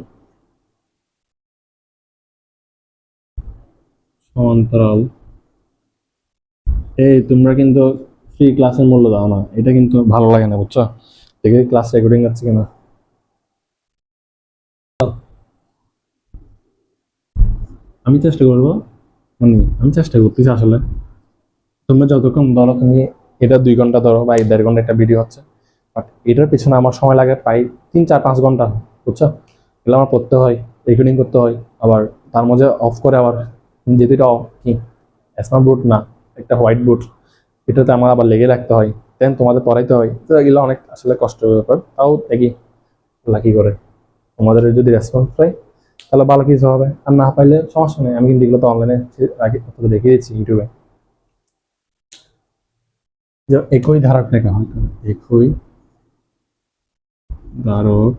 সমান্তরাল। এই তোমরা কিন্তু ফ্রি ক্লাসের মূল্য দাও না, এটা কিন্তু ভালো লাগে না, বুঝছো। দেখে ক্লাস রেকর্ডিং আছে কিনা। আমি চেষ্টা করবো, আমি চেষ্টা করতেছি আসলে। তোমরা যতক্ষণ ধরো, তুমি এটা 2 ঘন্টা ধরো বা 1.5 ঘন্টা একটা ভিডিও হচ্ছে, বাট এটার পিছনে আমার সময় লাগে প্রায় 3, 4, 5 ঘন্টা, বুঝছো। এগুলো আমার পড়তে হয়, রেকর্ডিং করতে হয়, আবার তার মধ্যে অফ করে আবার, যেহেতু এটা কি স্মার্ট বোর্ড না, একটা হোয়াইট বোর্ড, এটাতে আমার আবার লেগে রাখতে হয়, দেন তোমাদের পড়াইতে হয়। তো এগুলো অনেক আসলে কষ্টের ব্যাপার। তাও দেখি লাকি করে তোমাদের যদি রেসপন্স পাই তাহলে ভালো কিছু হবে, আর না পাইলে সমস্যা নেই। আমি কিন্তু এগুলো তো অনলাইনে রেখে দিচ্ছি ইউটিউবে। একই ধারক রেখা হয়তো, একই ধারক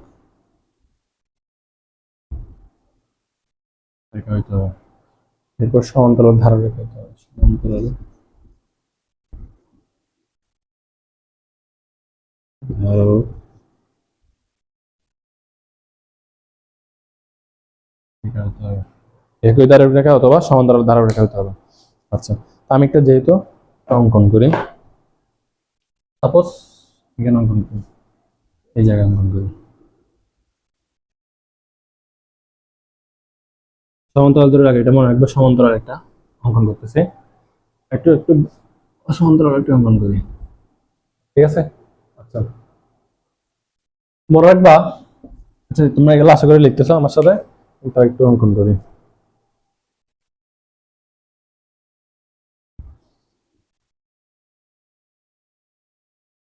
রেখা হইতে হবে, এরপর সমান্তরাল ধারক রেখা হইতে হবে, সমান্তরাল ধারক রেখা হইতে হবে, একই ধারক রেখা অথবা সমান্তরাল ধারক রেখা হইতে হবে। আচ্ছা, আমি একটা যেহেতু অঙ্কন করি, সাপোজ এখানে অঙ্কন করি, এই জায়গায় অঙ্কন করি, সমান্তরাল ধরে রাখি, এটা মনে রাখবে, সমান্তরাল একটা অঙ্কন করতেছে, একটু একটু সমান্তরাল একটা অঙ্কন করি, ঠিক আছে। আচ্ছা, মনে রাখবা। আচ্ছা, তোমরা এগুলো আশা করি লিখতেছো আমার সাথে, তা একটু অঙ্কন করি।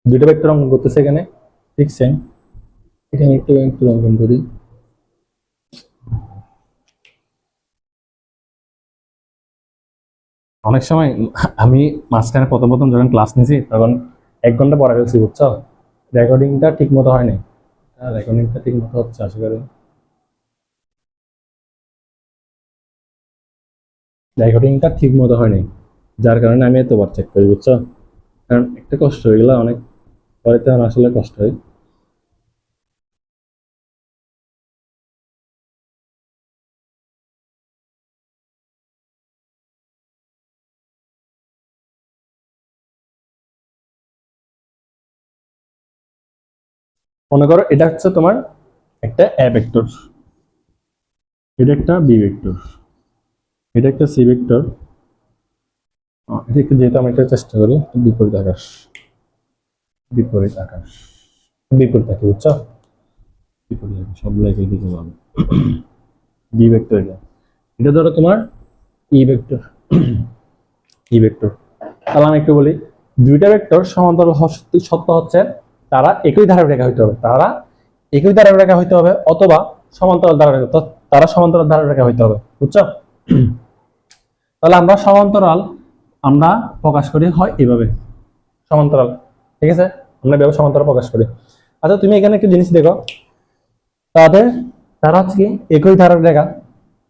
দুইটা ভেক্টর অঙ্কন করতেছে এখানে, ঠিক সেম। এখানে একটু একটু অঙ্কন করি। অনেক সময় আমি মাঝখানে প্রথম প্রথম যখন ক্লাস নিয়েছি তখন 1 ঘন্টা পড়া ফেলছি, বুঝছো। রেকর্ডিংটা ঠিক মতো হয়নি, রেকর্ডিংটা ঠিক মতো হচ্ছে আশা করি। রেকর্ডিংটা ঠিক মতো হয়নি, যার কারণে আমি এতবার চেক করি, বুঝছো। কারণ একটা কষ্ট হয়ে গেলে অনেক পরে তখন আসলে কষ্ট হয়। মনে করো এটা হচ্ছে তোমার একটা এ ভেক্টর, এটা একটা বি ভেক্টর, এটা একটা সি ভেক্টর। এটা একটু যেহেতু আমি একটা চেষ্টা করি বিপরীত আকাশ, বিপরীত আকাশ, বিপরীত আঁকি, বুঝছো। বিপরীত আঁকি সব লেখে দিতে পারবো। বি ভেক্টর, এটা এটা ধরো তোমার ই ভেক্টর, ই ভেক্টর। তাহলে আমি একটু বলি, দুইটা ভেক্টর সমান্তরাল হওয়ার সত্য হচ্ছে তারা একই ধারা রেখা হইতে হবে, তারা একই ধারা রেখা হইতে হবে, অথবা সমান্তরাল ধারা রেখা, তারা সমান্তরাল ধারা রেখা হইতে হবে, বুঝছো। তাহলে আমরা সমান্তরাল প্রকাশ করি হয় এইভাবে, সমান্তরাল, ঠিক আছে। আমরা এভাবে সমান্তরাল প্রকাশ করি। আচ্ছা তুমি এখানে একটা জিনিস দেখো, তাদের তারা হচ্ছে কি একই ধারক রেখা,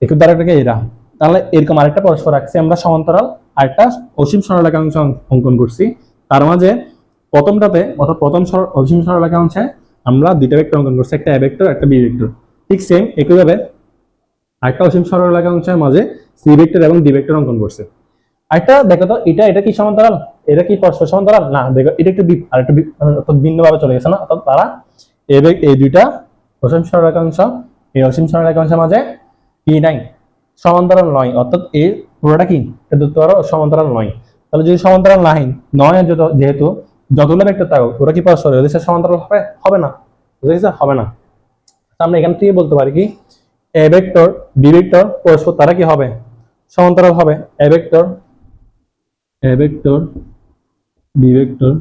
একই ধারক রেখা এরা, তাহলে এরকম আরেকটা পরস্পর রাখছি আমরা সমান্তরাল, আরেকটা অসীম সরলরেখাংশ অঙ্কন করছি। তার মাঝে প্রথমটাতে অর্থাৎ অসীম সরলরেখাংশে আমরা দুইটা ভেক্টর অঙ্কন করছি, একটা এ ভেক্টর একটা বি ভেক্টর। ঠিক সেম একইভাবে আরেকটা অসীম সরলরেখাংশের মাঝে সি ভেক্টর এবং ডি ভেক্টর অঙ্কন করছে। আরেকটা দেখো তো, এটা কি সমান্তরাল? এটা কি পরস্পর সমান্তরাল? না, দেখো এটা একটু আরেকটা অর্থাৎ ভিন্নভাবে চলে গেছে না, অর্থাৎ তারা এই দুইটা অসীম সরলরেখাংশ, এই অসীম সরলরেখাংশের মাঝে কি নাই, সমান্তরাল নয়, অর্থাৎ এই পুরোটা কি এটা ধরতে পারো সমান্তরাল নয়। তাহলে যদি সমান্তরাল নাই নয়, যেহেতু যতগুলো ভেক্টর থাকুক ওরা কি পরস্পর ওদের সাথে সমান্তরাল হবে? হবে না, বুঝা গেছে? হবে না। আমরা এখান থেকে বলতে পারি কি এ ভেক্টর বি ভেক্টর পরস্পর তারা কি হবে, সমান্তরাল হবে। এ ভেক্টর বি ভেক্টর,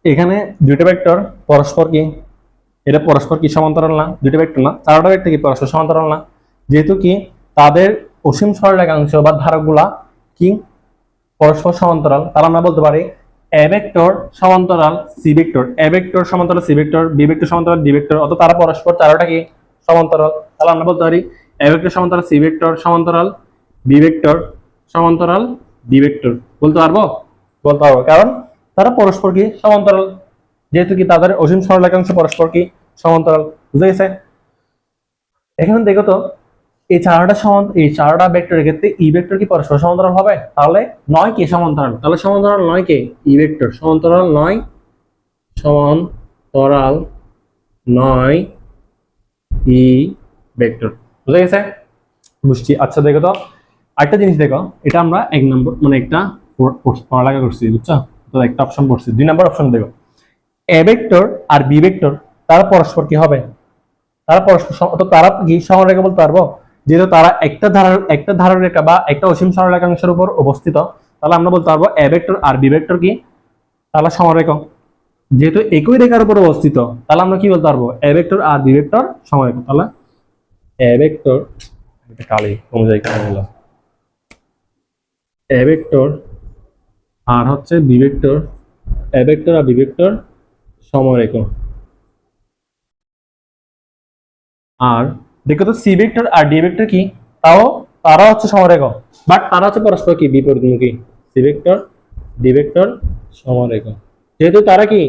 এখানে দুইটা ভেক্টর পরস্পর কি, এটা পরস্পর কি সমান্তরাল না? দুইটা ভেক্টর না, চারটা ভেক্টর কি পরস্পর সমান্তরাল না? যেহেতু কি তাদের অসীম সরলরেখাংশ বা ধারকগুলা কি পরস্পর সমান্তরাল, তাহলে আমরা বলতে পারি এ ভেক্টর সমান্তরাল সি ভেক্টর, এ ভেক্টর সমান্তরাল সি ভেক্টর, বি ভেক্টর সমান্তরাল ডি ভেক্টর, অত তারা পরস্পর চারটা কি সমান্তরাল। তাহলে আমরা বলতে পারি এ ভেক্টর সমান্তরাল সি ভেক্টর সমান্তরাল বি ভেক্টর সমান্তরাল ডি ভেক্টর। বলতে পারবো? বলতে পারবো, কারণ তারা পরস্পর কি সমান্তরাল, যেহেতু কি তাদের অসীম সরলরেখাংশ পরস্পর কি সমান্তরাল। বুঝা গেছে? এখানে দেখো তো এই চারটা ভেক্টরের ক্ষেত্রে ই ভেক্টর কি পরস্পর সমান্তরাল হবে? তাহলে নয় কে সমান্তরাল, তাহলে সমান্তরাল নয় কে ই ভেক্টর, সমান্তরাল নয়, সমান্তরাল নয় ই ভেক্টর। বুঝা গেছে? বুঝছি। আচ্ছা দেখো তো আরেকটা জিনিস দেখো, এটা আমরা এক নম্বর মানে একটা পড়ালেখা করছি, বুঝছো? তো একটা অপশন পড়ছি, 2 নম্বর অপশন দেখো, এ ভেক্টর আর বি ভেক্টর তারা পরস্পর কি হবে, তারা পরস্পর তো তারা কি সমানরেখা বলতে পারবো? যেহেতু তারা একটা ধারক রেখা বা একটা অসীম সরলরেখাংশের উপর অবস্থিত, তাহলে আমরা বলতে পারবো এ ভেক্টর আর বি ভেক্টর কি তাহলে সমানরেখা। যেহেতু একই রেখার উপর অবস্থিত, তাহলে আমরা কি বলতে পারবো এ ভেক্টর আর বি ভেক্টর সমানরেখা। তাহলে এ ভেক্টর কালি কমে যায় কেন হলো, এ ভেক্টর আর হচ্ছে বি ভেক্টর, এ ভেক্টর আর বি ভেক্টর সমানরেখা। আর দেখো তো সি ভেক্টর আর ডি ভেক্টর কি, তাও তারা হচ্ছে সমরেখা, বাট তারা হচ্ছে পরস্পর কি বিপরীতমুখী। সি ভেক্টর ডি ভেক্টর সমরেখা, যেহেতু তারা কি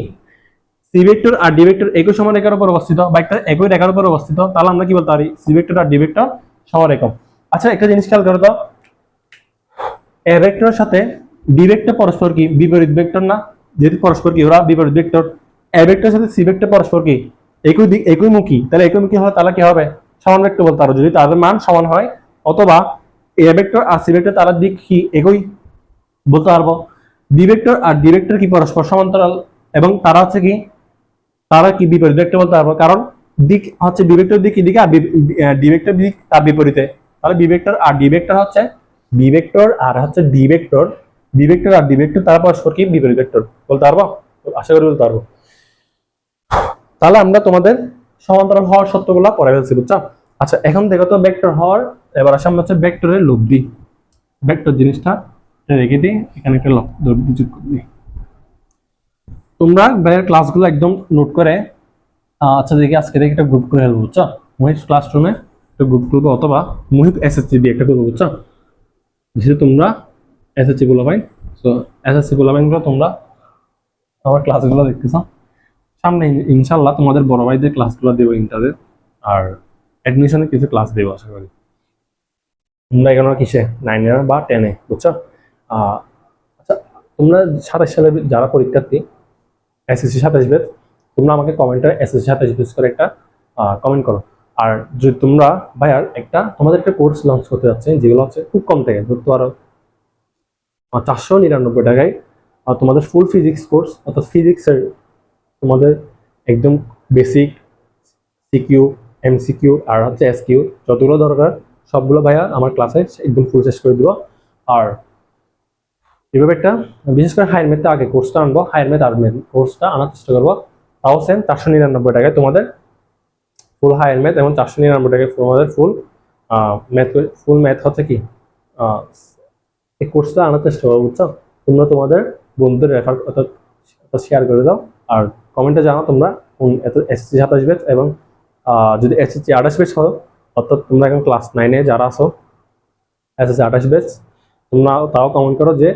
সি ভেক্টর আর ডি ভেক্টর একই সমরেখার উপর অবস্থিত বা একটা একই রেখার উপর অবস্থিত, তাহলে আমরা কি বলতে পারি সি ভেক্টর আর ডি ভেক্টর সমরেখা। আচ্ছা একটা জিনিস খেয়াল করো তো, এ ভেক্টরের সাথে ডি ভেক্টর পরস্পর কি বিপরীত ভেক্টর না? যেহেতু পরস্পর কি ওরা বিপরীত ভেক্টর, এ ভেক্টরের সাথে সি ভেক্টর পরস্পর কি একই দিক একই মুখী, তাহলে একই মুখী হয় তাহলে কি হবে সমান ভেক্টর বলতে পারো যদি তাদের মান সমান হয়, অথবা এ ভেক্টর আর সি ভেক্টর তাদের দিক কি একই বলতে পারবো। বি ভেক্টর আর ডি ভেক্টর কি পরস্পর সমান্তরাল এবং তারা হচ্ছে কি তারা কি বিপরীত ভেক্টর বলতে পারবো, কারণ দিক হচ্ছে বি ভেক্টর দিক এদিকে আর ডি ভেক্টর দিক তার বিপরীতে। তাহলে বি ভেক্টর আর ডি ভেক্টর হচ্ছে বি ভেক্টর আর হচ্ছে ডি ভেক্টর, বি ভেক্টর আর ডি ভেক্টর তারা পরস্পর কি বিপরীত ভেক্টর বলতে পারবো, আশা করি বলতে পারবো। তাহলে আমরা তোমাদের সমান্তরাল হওয়ার সত্যগুলো পড়ে ফেলছি, বুঝছো? আচ্ছা এখন দেখো তো ভেক্টর হওয়ার, এবার আসে আমরা হচ্ছে ভেক্টরের লব্ধি। ভেক্টর জিনিসটা রেখে দিই, এখানে একটা লব্ধি যোগ করে দিই। তোমরা ভাইয়ের ক্লাসগুলো একদম নোট করে আচ্ছা দেখি আজকে দেখি একটা গ্রুপ করে ফেলবো, বুঝছো? মুহিত ক্লাসরুমে একটা গ্রুপ করবো, অথবা মুহিত এসএসসি দিয়ে একটা করবো, বুঝছো? যেহেতু তোমরা এসএসসি গুলো ভাই, তো এসএসসি গুলো তোমরা আমার ক্লাসগুলো দেখতেছো, সামনে ইনশাল্লাহ তোমাদের বড় ভাইদের ক্লাসগুলো দেবো ইন্টারের, আর অ্যাডমিশনে কিছু ক্লাস দেবো আশা করি। তোমরা এখানে কিসে 9 বা 10-এ, বুঝছো? আচ্ছা তোমরা 27 সালে যারা পরীক্ষার্থী এসএসসি 27 ব্যাচ, তোমরা আমাকে কমেন্টে এসএসসি 27 ব্যাচ করে একটা কমেন্ট করো। আর যদি তোমরা ভাইয়ার তোমাদের একটা কোর্স লঞ্চ করতে যাচ্ছে, যেগুলো হচ্ছে খুব কম টাকায় ধরতে পারো 499 টাকায়, আর তোমাদের ফুল ফিজিক্স কোর্স, অর্থাৎ ফিজিক্সের তোমাদের একদম বেসিক সিকিউ এমসিকিউ আর হচ্ছে এসকিউ যতগুলো দরকার সবগুলো ভাইয়া আমার ক্লাসে একদম ফুল শেষ করে দিব। আর এভাবে একটা বিশেষ করে হায়ার ম্যাথটা আগে কোর্সটা আনবো, হায়ার ম্যাথ আর ম্যাথ কোর্সটা আনার চেষ্টা করবো, তাও সেম 499 টাকায় তোমাদের ফুল হায়ার ম্যাথ, এবং 499 টাকায় তোমাদের ফুল ম্যাথ হচ্ছে কি এই কোর্সটা আনার চেষ্টা করবো, বুঝছো? তোমরা তোমাদের বন্ধুদের রেফার অর্থাৎ শেয়ার করে দাও। আর কমেন্টে জানাও তোমরা কোন এসএসসি 27 ব্যাচ এবং যদি এসএসসি 28 ব্যাচ হও, অর্থাৎ তোমরা এখন ক্লাস 9-এ যারা আছো এসএসসি 28 ব্যাচ, তোমরা তাও কমেন্ট করো যে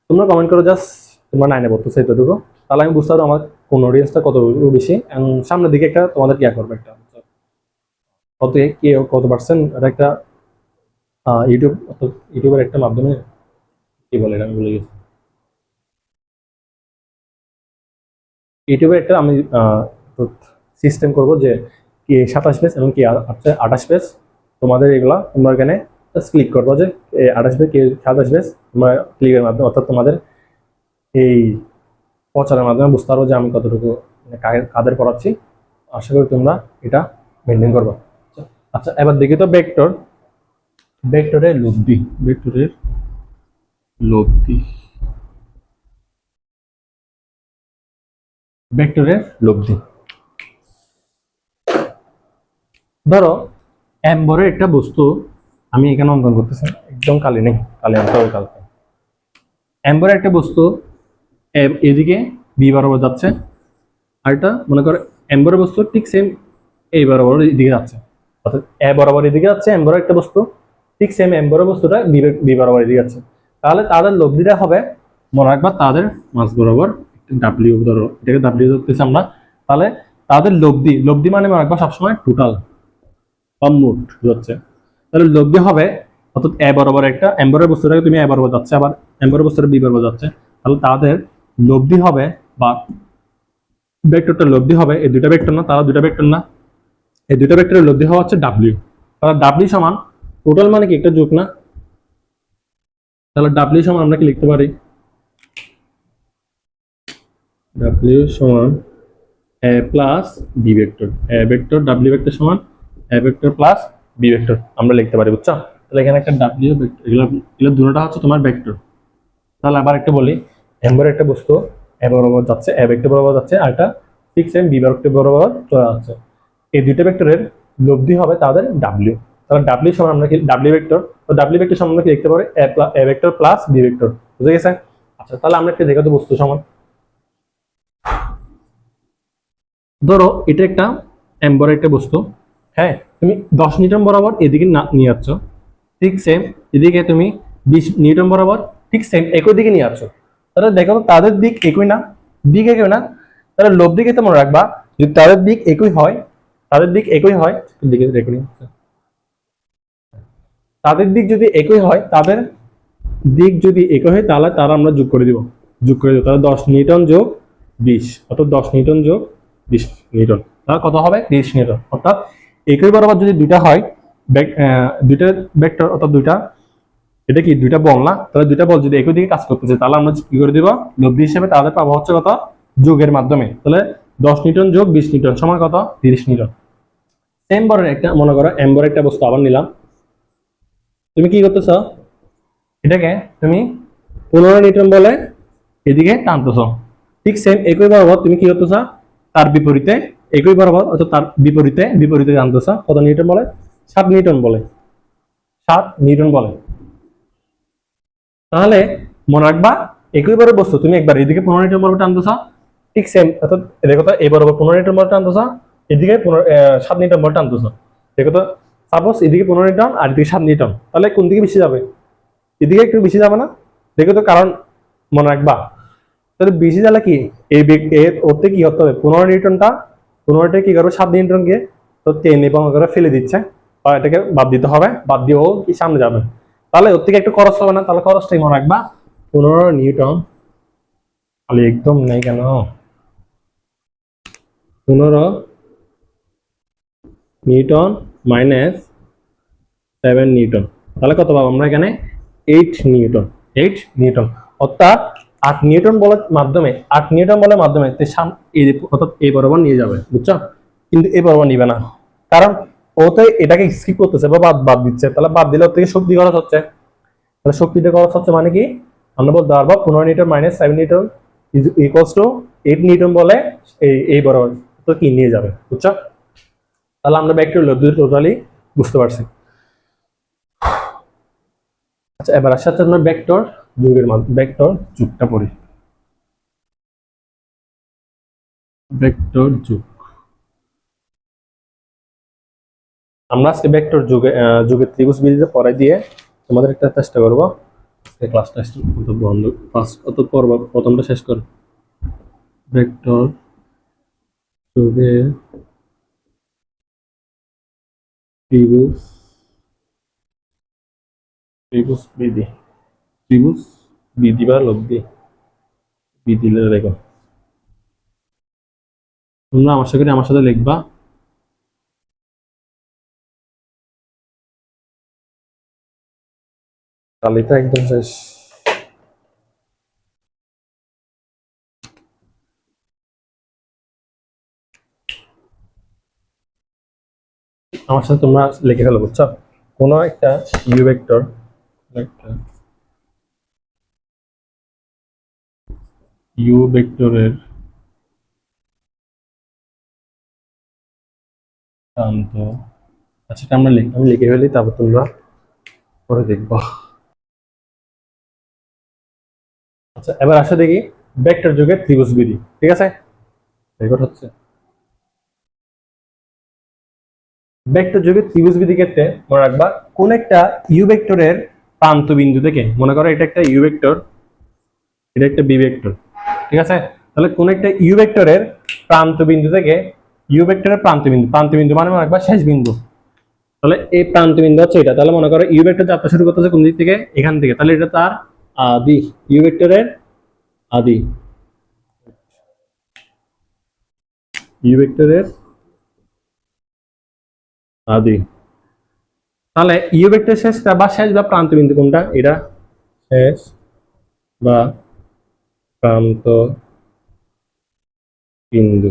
তোমরা কমেন্ট করো জাস্ট তোমরা 9-এ পড়তেছো এতটুকু, তাহলে আমি বুঝতে পারবো আমার কোন অডিয়েন্সটা কত বেশি। সামনের দিকে একটা তোমাদের কেয়ার করবে, একটা কত কে কত পার্সেন্ট একটা ইউটিউবের একটা মাধ্যমে কি বলে এটা আমি ভুলে গেছি। ইউটিউবের একটা আমি সিস্টেম করব যে কি 27 পেজ এবং কি 28 পেজ, তোমাদের এগুলা তোমরা এখানে জাস্ট ক্লিক করবো যে 28 পেজ কি 27 পেজ, তোমরা ক্লিকের মাধ্যমে অর্থাৎ তোমাদের এই প্রচারের মাধ্যমে বুঝতে পারবো যে আমি কতটুকু কাদের পড়াচ্ছি। আশা করি তোমরা এটা মেনটেন করবো। আচ্ছা, এবার দেখি তো ভেক্টরের লব্ধি, ভেক্টরের লব্ধি, ভেক্টরের লব্ধি। ধরো এম্বরের একটা বস্তু আমি এখানে অঙ্কন করতেছি, একদম কালি নেই, কালি আনতে হবে কালকে। এম্বরের একটা বস্তু এদিকে বি বরাবর যাচ্ছে, আর এটা মনে করো এম্বরের বস্তু ঠিক সেম এই বরাবর এদিকে যাচ্ছে, অর্থাৎ এ বরাবর এদিকে যাচ্ছে এম্বরের একটা বস্তু, ঠিক সেম এম্বরের বস্তুটা বি বরাবর এদিকে যাচ্ছে। তাহলে তাদের লব্ধিটা হবে, মনে রাখবা তাদের মাঝ বরাবর ডাব্লিউ, ধরো এটাকে ডাব্লিউ ধরতেছি আমরা, তাহলে তাদের লব্ধি মানে মনে রাখবা সবসময় টোটাল বা মোট হচ্ছে। তাহলে লব্ধি হবে অর্থাৎ এ বরাবর একটা এম্বরের বস্তুটাকে তুমি এ বরাবর যাচ্ছে, আবার এম্বরের বস্তুটা বি বরাবর যাচ্ছে, তাহলে তাদের লব্ধি হবে বা ভেক্টরটা লব্ধি হবে, এই দুইটা ভেক্টর না, তারা দুইটা ভেক্টর না, এই দুইটা ভেক্টরের লব্ধি হওয়া হচ্ছে ডাব্লিউ। তাহলে ডাব্লিউ সমান টোটাল মানে কি একটা যোগ না, তাহলে ডাব্লিউ সমান আমরা কি লিখতে পারি, ডাব্লিউ সমান A plus B vector, A vector W vector সমান A vector plus B vector আমরা লিখতে পারি, বুঝছো? তাহলে এখানে একটা ডাব্লিউ ভেক্টর, এগুলো দুটোটা হচ্ছে তোমার ভেক্টর। তাহলে আবার একটা বলি, এম্বরের একটা বস্তু এ বরাবর যাচ্ছে, এ ভেক্টর বরাবর যাচ্ছে, আর একটা ঠিক সেম বি ভেক্টর বরাবর চলে যাচ্ছে, এই দুইটা ভেক্টরের লব্ধি হবে তাদের ডাব্লিউ। তাহলে ডাব্লিউ সমান আমরা কি ডাব্লিউ ভেক্টর, তো ডাব্লিউ ভেক্টর সমান আমরা কি লিখতে পারি A vector plus B vector, বুঝে গেছে? আচ্ছা, তাহলে আমরা একটা দেখো তো বস্তু সমান, ধরো এটা একটা এম্বরের একটা বস্তু, হ্যাঁ, তুমি 10 নিউটন বরাবর এদিকে নিয়ে যাচ্ছ, ঠিক সেম এদিকে তুমি 20 নিউটন বরাবর ঠিক সেম একই দিকে নিয়ে যাচ্ছ, তাহলে দেখো তাদের দিক একই না, দিক একই না, তাহলে লব দিকে তো মনে রাখবা যদি তাদের দিক একই হয়, তাদের দিক একই হয়, দিকে রেখে নিই, তাদের দিক যদি একই হয়, তাদের দিক যদি একই হয় তাহলে তারা আমরা যোগ করে দিব, তাহলে 10 নিউটন যোগ 20, অর্থাৎ 10 নিউটন যোগ 20 নিউটন, তাহলে কত হবে 30 নিউটন। অর্থাৎ একই বরাবর যদি দুইটা হয়, দুইটা ভেক্টর অর্থাৎ দুইটা, এটা কি দুইটা বল না, তাহলে দুইটা বল যদি একই দিকে কাজ করতেছে তাহলে আমরা কি করে দিব, লব্ধি হিসেবে তাদের পাবো হচ্ছে কত, যোগের মাধ্যমে। তাহলে 10 নিউটন যোগ 20 নিউটন সমান কত, 30 নিউটন। সেম বরের একটা মনে করো এম্বরের একটা বস্তু আবার নিলাম, তুমি কি করতেছ, এটাকে তুমি 15 নিউটন বলে এদিকে টানতেছ, ঠিক সেম একই বরাবর তুমি কি করতেছ, তার বিপরীতে একই বরাবর অর্থাৎ তার বিপরীতে টানতেছ, কত নিউটন বলে, 7 নিউটন বলে, 7 নিউটন বলে। তাহলে মনে রাখবা একই বরাবর বস্তু তুমি একবার এদিকে 15 নিউটন বরাবর টানতেছ, ঠিক সেম অর্থাৎ দেখো তো এই বরাবর 15 নিউটন বরাবর টানতেছ, এদিকে 7 নিউটন বরাবর টানতেছ, দেখো তো সাপোজ এদিকে 15 নিউটন আর এদিকে 7 নিউটন, তাহলে কোন দিকে বেশি যাবে, এদিকে একটু বেশি যাবে না, দেখো তো, কারণ মনে রাখবা তাহলে বেশি জ্বালা কি ওতে কি করতে হবে, 15 নিউটনটা 15টা কি করবে 7 নিউটনকে তো টেনে করে ফেলে দিচ্ছে, বা এটাকে বাদ দিতে হবে, বাদ দিয়েও কি সামনে যাবে, তাহলে ওর থেকে একটু খরচ হবে না, তাহলে খরচটাই মনে রাখবা 15 নিউটন, তাহলে একদম নেই কেন 15 নিউটন মাইনাস 7 নিউটন, তাহলে কত পাবো আমরা এখানে 8 নিউটন, 8 নিউটন, অর্থাৎ 8 নিউটন বলের মাধ্যমে অর্থাৎ এই বরাবর নিয়ে যাবে, বুঝছো? কিন্তু এই বরাবর নিবে না, কারণ ও তো এটাকে স্কিপ করতেছে বা বাদ দিচ্ছে, তাহলে বাদ দিলে ওর থেকে শক্তি খরচ হচ্ছে, তাহলে শক্তিটা খরচ হচ্ছে মানে কি আমরা বলতে পারবো 15 Newton minus 7 Newton equals to 8 Newton বলে এই বরাবর তো কি নিয়ে যাবে, বুঝছো? তাহলে আমরা ব্যাক টু লব্ধি টোটালি বুঝতে পারছি। আচ্ছা, এবার আসার জন্য ভেক্টর যুগটা পড়ি। ভেক্টর যোগ। আমরা আজকে ভেক্টর যুগের ত্রিভুজ বিধিতে পড়াই দিয়ে তোমাদের একটা চেষ্টা করবো ক্লাসটা বন্ধ ফার্স্ট অত পর্ব প্রথমটা শেষ কর। ভেক্টর যোগের ত্রিভুজ ত্রিভুজ বিধি ত্রিভুজ বিধি বা লব্ধি বিধি লেখো। তোমরা আমার সাথে লিখবা। তালিকা একদম শেষ। আমার সাথে তোমরা লিখে ফেলো, বুঝছো? কোনো একটা ইউ ভেক্টর ইউ ভেক্টরের প্রান্ত, আচ্ছা এটা আমি লিখে ফেলি, তারপর তোমরা পরে দেখবো। আচ্ছা এবার আসে দেখি ভেক্টর যুগের ত্রিভুজ বিধি। ঠিক আছে, রেকর্ড হচ্ছে। ভেক্টর যুগের ত্রিভুজ বিধি ক্ষেত্রে মনে রাখবা কোন একটা ইউ ভেক্টরের প্রান্ত বিন্দু থেকে, মনে করো এটা একটা ইউ ভেক্টর, এটা একটা বি ভেক্টর, ঠিক আছে? তাহলে কোন একটা ইউ ভেক্টরের প্রান্ত বিন্দু থেকে, ইউ ভেক্টরের প্রান্ত বিন্দু মানে মনে রাখবা শেষ বিন্দু। তাহলে এই প্রান্ত বিন্দু হচ্ছে এটা। তাহলে মনে করো ইউ ভেক্টর যাত্রা শুরু করতেছে কোন দিক থেকে? এখান থেকে। তাহলে এটা তার আদি, ইউ ভেক্টরের আদি, ইউ ভেক্টরের আদি। তাহলে ইউ ভেক্টর শেষটা বা শেষ বা প্রান্ত বিন্দু কোনটা? এটা শেষ বা প্রান্ত বিন্দু,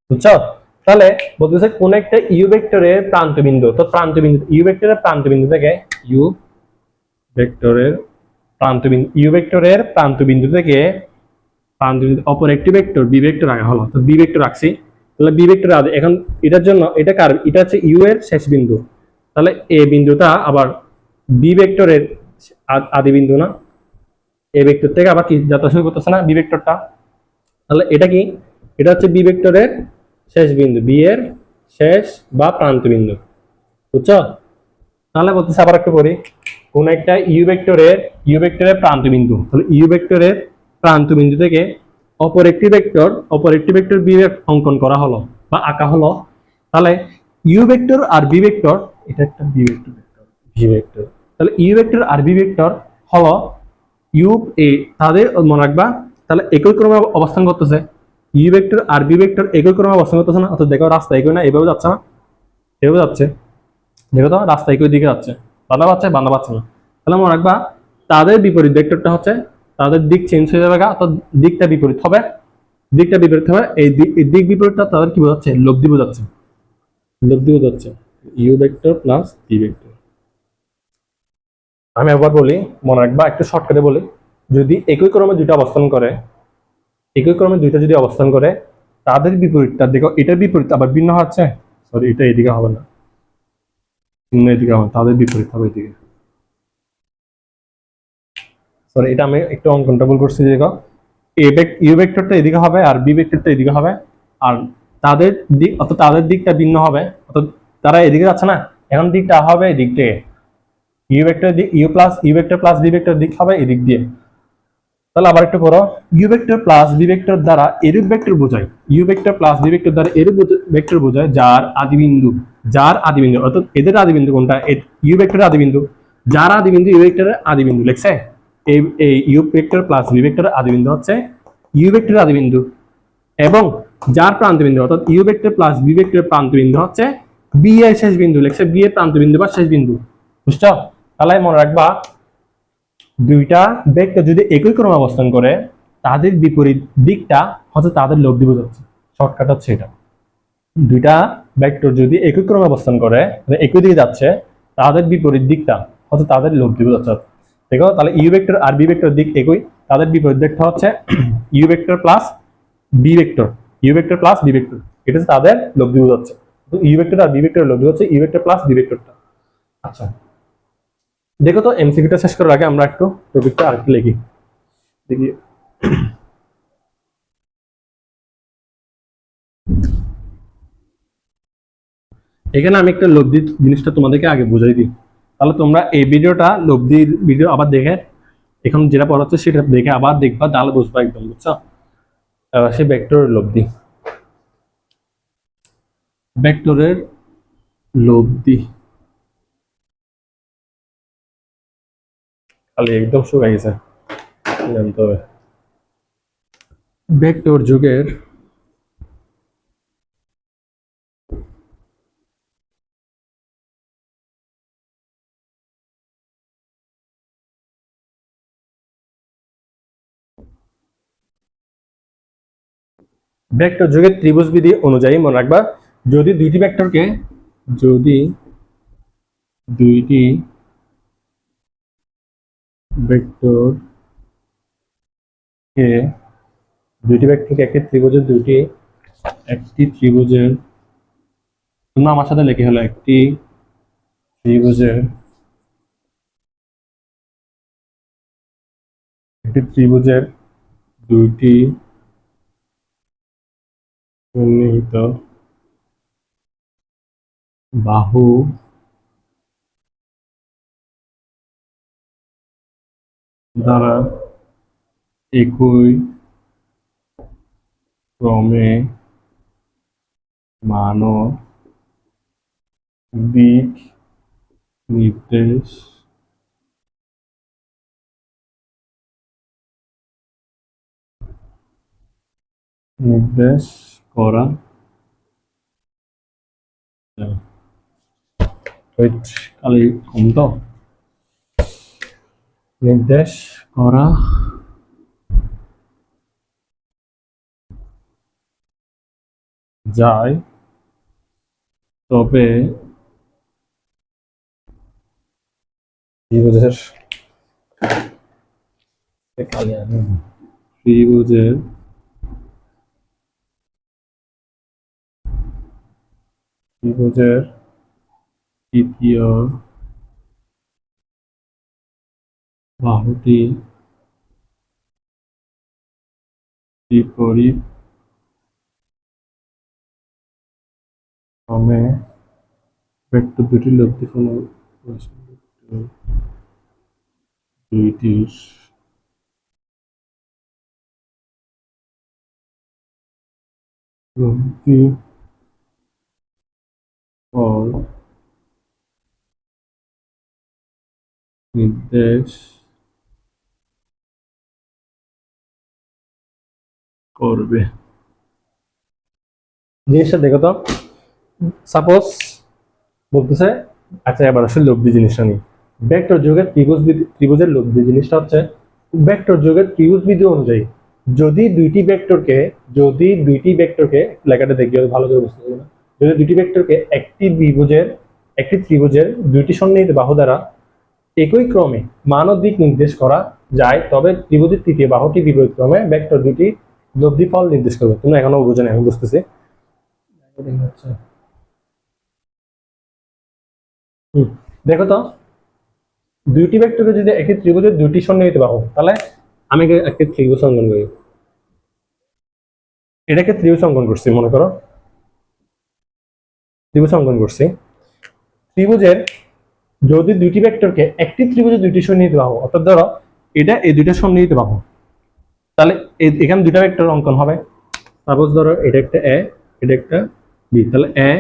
বুঝছো? তাহলে বলতেছে কোন একটা ইউ ভেক্টরের প্রান্ত বিন্দু, তো প্রান্ত বিন্দু ইউ ভেক্টরের প্রান্ত বিন্দু থেকে, ইউ ভেক্টরের ইউ ভেক্টরের প্রান্ত বিন্দু থেকে প্রান্ত বিন্দু অপর একটি ভেক্টর বি ভেক্টর আগে হলো, তো বি ভেক্টর রাখছি। তাহলে বি ভেক্টর আদি, এখন এটার জন্য এটা কার? এটা হচ্ছে ইউ এর শেষ বিন্দু। তাহলে এ বিন্দুটা আবার বি ভেক্টরের আদি বিন্দু না? এ ভেক্টর থেকে আবার কি যাত্রা শুরু করতেছে না বি ভেক্টরটা? তাহলে এটা কি? এটা হচ্ছে বি ভেক্টরের শেষ বিন্দু, বি এর শেষ বা প্রান্ত বিন্দু, বুঝছো? তাহলে বলতেছে আবার একটু পড়ি, কোন একটা ইউ ভেক্টরের প্রান্ত বিন্দু, তাহলে ইউ ভেক্টরের প্রান্ত বিন্দু থেকে অপর একটি ভেক্টর বি অঙ্কন করা হলো বা আঁকা হলো। তাহলে ইউ ভেক্টর আর বি ভেক্টর, এটা একটা বি ভেক্টর, ভি ভেক্টর। তাহলে ইউ ভেক্টর আর বি ভেক্টর হলো ইউ এ, তাদের মনে রাখবা তাহলে একই ক্রমে অবস্থান করতেছে। ইউ ভেক্টর আর বি ভেক্টর একই ক্রমে অবস্থান করতেছে না? অর্থাৎ দেখো রাস্তা একই না, এভাবে যাচ্ছে না, এভাবে যাচ্ছে। দেখো তো রাস্তা একই দিকে যাচ্ছে, বাধা পাচ্ছে বাধা পাচ্ছে না। তাহলে মনে রাখবা তাদের বিপরীত ভেক্টরটা হচ্ছে, তাদের দিক চেঞ্জ হয়ে যাবে, অর্থাৎ দিকটা বিপরীত হবে। দিকটা বিপরীত হবে, এই দিক বিপরীতটা তাদের কি বোঝাচ্ছে? লব্ধি বোঝাচ্ছে, লব্ধি বোঝাচ্ছে। U vector plus B vector. আমি একবার বলি, মনে রাখবা একটু শর্টকাটে বলি, যদি একই ক্রমে দুইটা অবস্থান করে, একই ক্রমে দুইটা যদি অবস্থান করে, তাদের বিপরীতটা দেখো, এটার বিপরীত আবার ভিন্ন হচ্ছে। সরি, এটা এদিকে হবে না, ভিন্ন এদিকে হবে, তাদের বিপরীত হবে এদিকে। সরি, এটা আমি একটু অঙ্কনটা ভুল করছি। দেখো ইউ ভেক্টরটা এদিকে হবে আর বি ভেক্টরটা এদিকে হবে, আর তাদের দিক অর্থাৎ তাদের দিকটা ভিন্ন হবে, অর্থাৎ তারা এদিকে যাচ্ছে না, এখন দিকটা হবে এদিক থেকে। U vector plus B vector দিক হবে এদিক দিয়ে। তাহলে আবার একটু পড়ো, U vector plus B vector দ্বারা এরূপ ভেক্টর বোঝায়, U vector plus B vector দ্বারা এরূপ ভেক্টর বোঝায় যার আদিবিন্দু, অর্থাৎ এদের আদিবিন্দু কোনটা? ইউ ভেক্টরের আদিবিন্দু, যার আদিবিন্দু ইউ ভেক্টরের আদিবিন্দু লিখছে। এই ইউ ভেক্টর প্লাস বি ভেক্টরের আদিবিন্দু হচ্ছে ইউ ভেক্টরের আদিবিন্দু, এবং যার প্রান্তবিন্দু অর্থাৎ ইউ ভেক্টর প্লাস বি ভেক্টরের প্রান্তবিন্দু হচ্ছে বি এর শেষ বিন্দু লিখছে, বি এর প্রান্তবিন্দু বা শেষ বিন্দু, বুঝছো? তাহলে মনে রাখবা দুইটা ভেক্টর যদি একই ক্রমে অবস্থান করে, তাদের বিপরীত দিকটা হচ্ছে তাদের লব্ধি বোঝাচ্ছে। শর্টকাট হচ্ছে এটা। দুইটা ভেক্টর যদি একই ক্রমে অবস্থান করে, মানে একই দিকে যাচ্ছে, তাদের বিপরীত দিকটা হচ্ছে তাদের লব্ধি বোঝাচ্ছে। দেখো তাহলে ইউ ভেক্টর আর বি ভেক্টর দিক একই, তাদের বিপরীত দিকটা হচ্ছে U vector plus B vector, U vector plus B vector, এটা হচ্ছে তাদের লব্ধি বোঝাচ্ছে। ইউ ভেক্টর আর বি ভেক্টর লব্ধি হচ্ছে ইউ ভেক্টর প্লাস বি ভেক্টরটা। আচ্ছা দেখো তো এমসিকিউটা শেষ করার আগে আমরা একটু টপিকটা আরেকটু লিখি দেখি। এখানে আমি একটা লব্ধি জিনিসটা তোমাদেরকে আগে বুঝাই দিই, তাহলে তোমরা এই ভিডিওটা লব্ধির ভিডিও আবার দেখে এখন যেটা পড়াচ্ছে সেটা দেখে আবার দেখবা, তাহলে বুঝবা একদম, বুঝছো? সে ভেক্টর লব্ধি, ভেক্টরের লব্ধি খালি একদম শুকাই গেছে, জানতে হবে। ভেক্টর যুগের ভেক্টর যুগের ত্রিভুজ বিধি অনুযায়ী মনে রাখবা, যদি দুইটি ভেক্টরকে, যদি দুইটি ভেক্টরকে দুইটি ভেক্টরকে একটি ত্রিভুজের তোমরা আমার সাথে লেখে হলো একটি ত্রিভুজের দুইটি সন্নিহিত বাহু দ্বারা একই ক্রমে মানব দিক নির্দেশ নির্দেশ করা যায়। খালি কম তো নির্দেশ করা যায়, তবে ত্রিভুজের ত্রিভুজের ত্রিভুজের তৃতীয় বাহুটি বিপরীত ক্রমে ভেক্টর দুটির লব্ধিফল দুইটির লব্ধিফল নির্দেশ করবে। জিনিসটা দেখো তো, সাপোজ বলতেছে, আচ্ছা এবার আসলে লব্ধি জিনিসটা নিই। ভেক্টর যুগের ত্রিভুজের লব্ধি জিনিসটা হচ্ছে ভেক্টর যুগের ত্রিভুজ বিধি অনুযায়ী যদি দুইটি ভেক্টরকে লেখাটা দেখি ভালো করে বুঝতে পারবে না, যদি দুইটি ভেক্টরকে একটি ত্রিভুজের দুইটি সন্নিহিত বাহু দ্বারা একই ক্রমে মান ও দিক নির্দেশ করা যায়, তবে ত্রিভুজের তৃতীয় বাহুটি বিপরীত ক্রমে ভেক্টর দুটি লব্ধি ফল নির্দেশ করবে। তোমরা এখনো বুঝো না, আমি বুঝতেছি। দেখো তো, দুইটি ভেক্টরকে যদি একটি ত্রিভুজের দুইটি সন্নিহিত বাহু, তাহলে আমি একটি ত্রিভুজ অঙ্কন করি, এটাকে ত্রিভুজ অঙ্কন করছি, মনে করো ত্রিভুজ অঙ্কন করছি। ত্রিভুজের যদি দুইটি ভেক্টরকে একটি ত্রিভুজের দুইটি সন্নিহিত বাহু, অর্থাৎ ধরো এটা এই দুইটা সন্নিহিত বাহু, তাহলে এখানে দুইটা ভেক্টর অঙ্কন হবে। সাপোজ ধরো এটা একটা এ, এটা একটা বি, তাহলে এ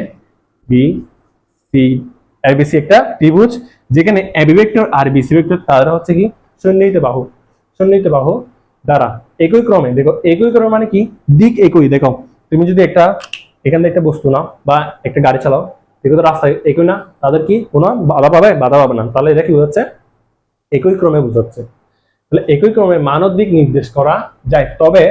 বি সি, এবিসি একটা ত্রিভুজ, যেখানে এবি ভেক্টর আর বিসি ভেক্টর তারা হচ্ছে কি সন্নিহিত বাহু দ্বারা একই ক্রমে, দেখো একই ক্রমে মানে কি, দিক একই। দেখো তুমি যদি একটা এখান থেকে একটা বস্তু নাও বা একটা গাড়ি চালাও, দেখো তো রাস্তায় একই না, তাদের কি কোনো বাধা পাবে না, তাহলে এটা কি বোঝাচ্ছে, একই ক্রমে বোঝাচ্ছে। তাহলে একই ক্রমে মানব দিক নির্দেশ করা যায়, তবে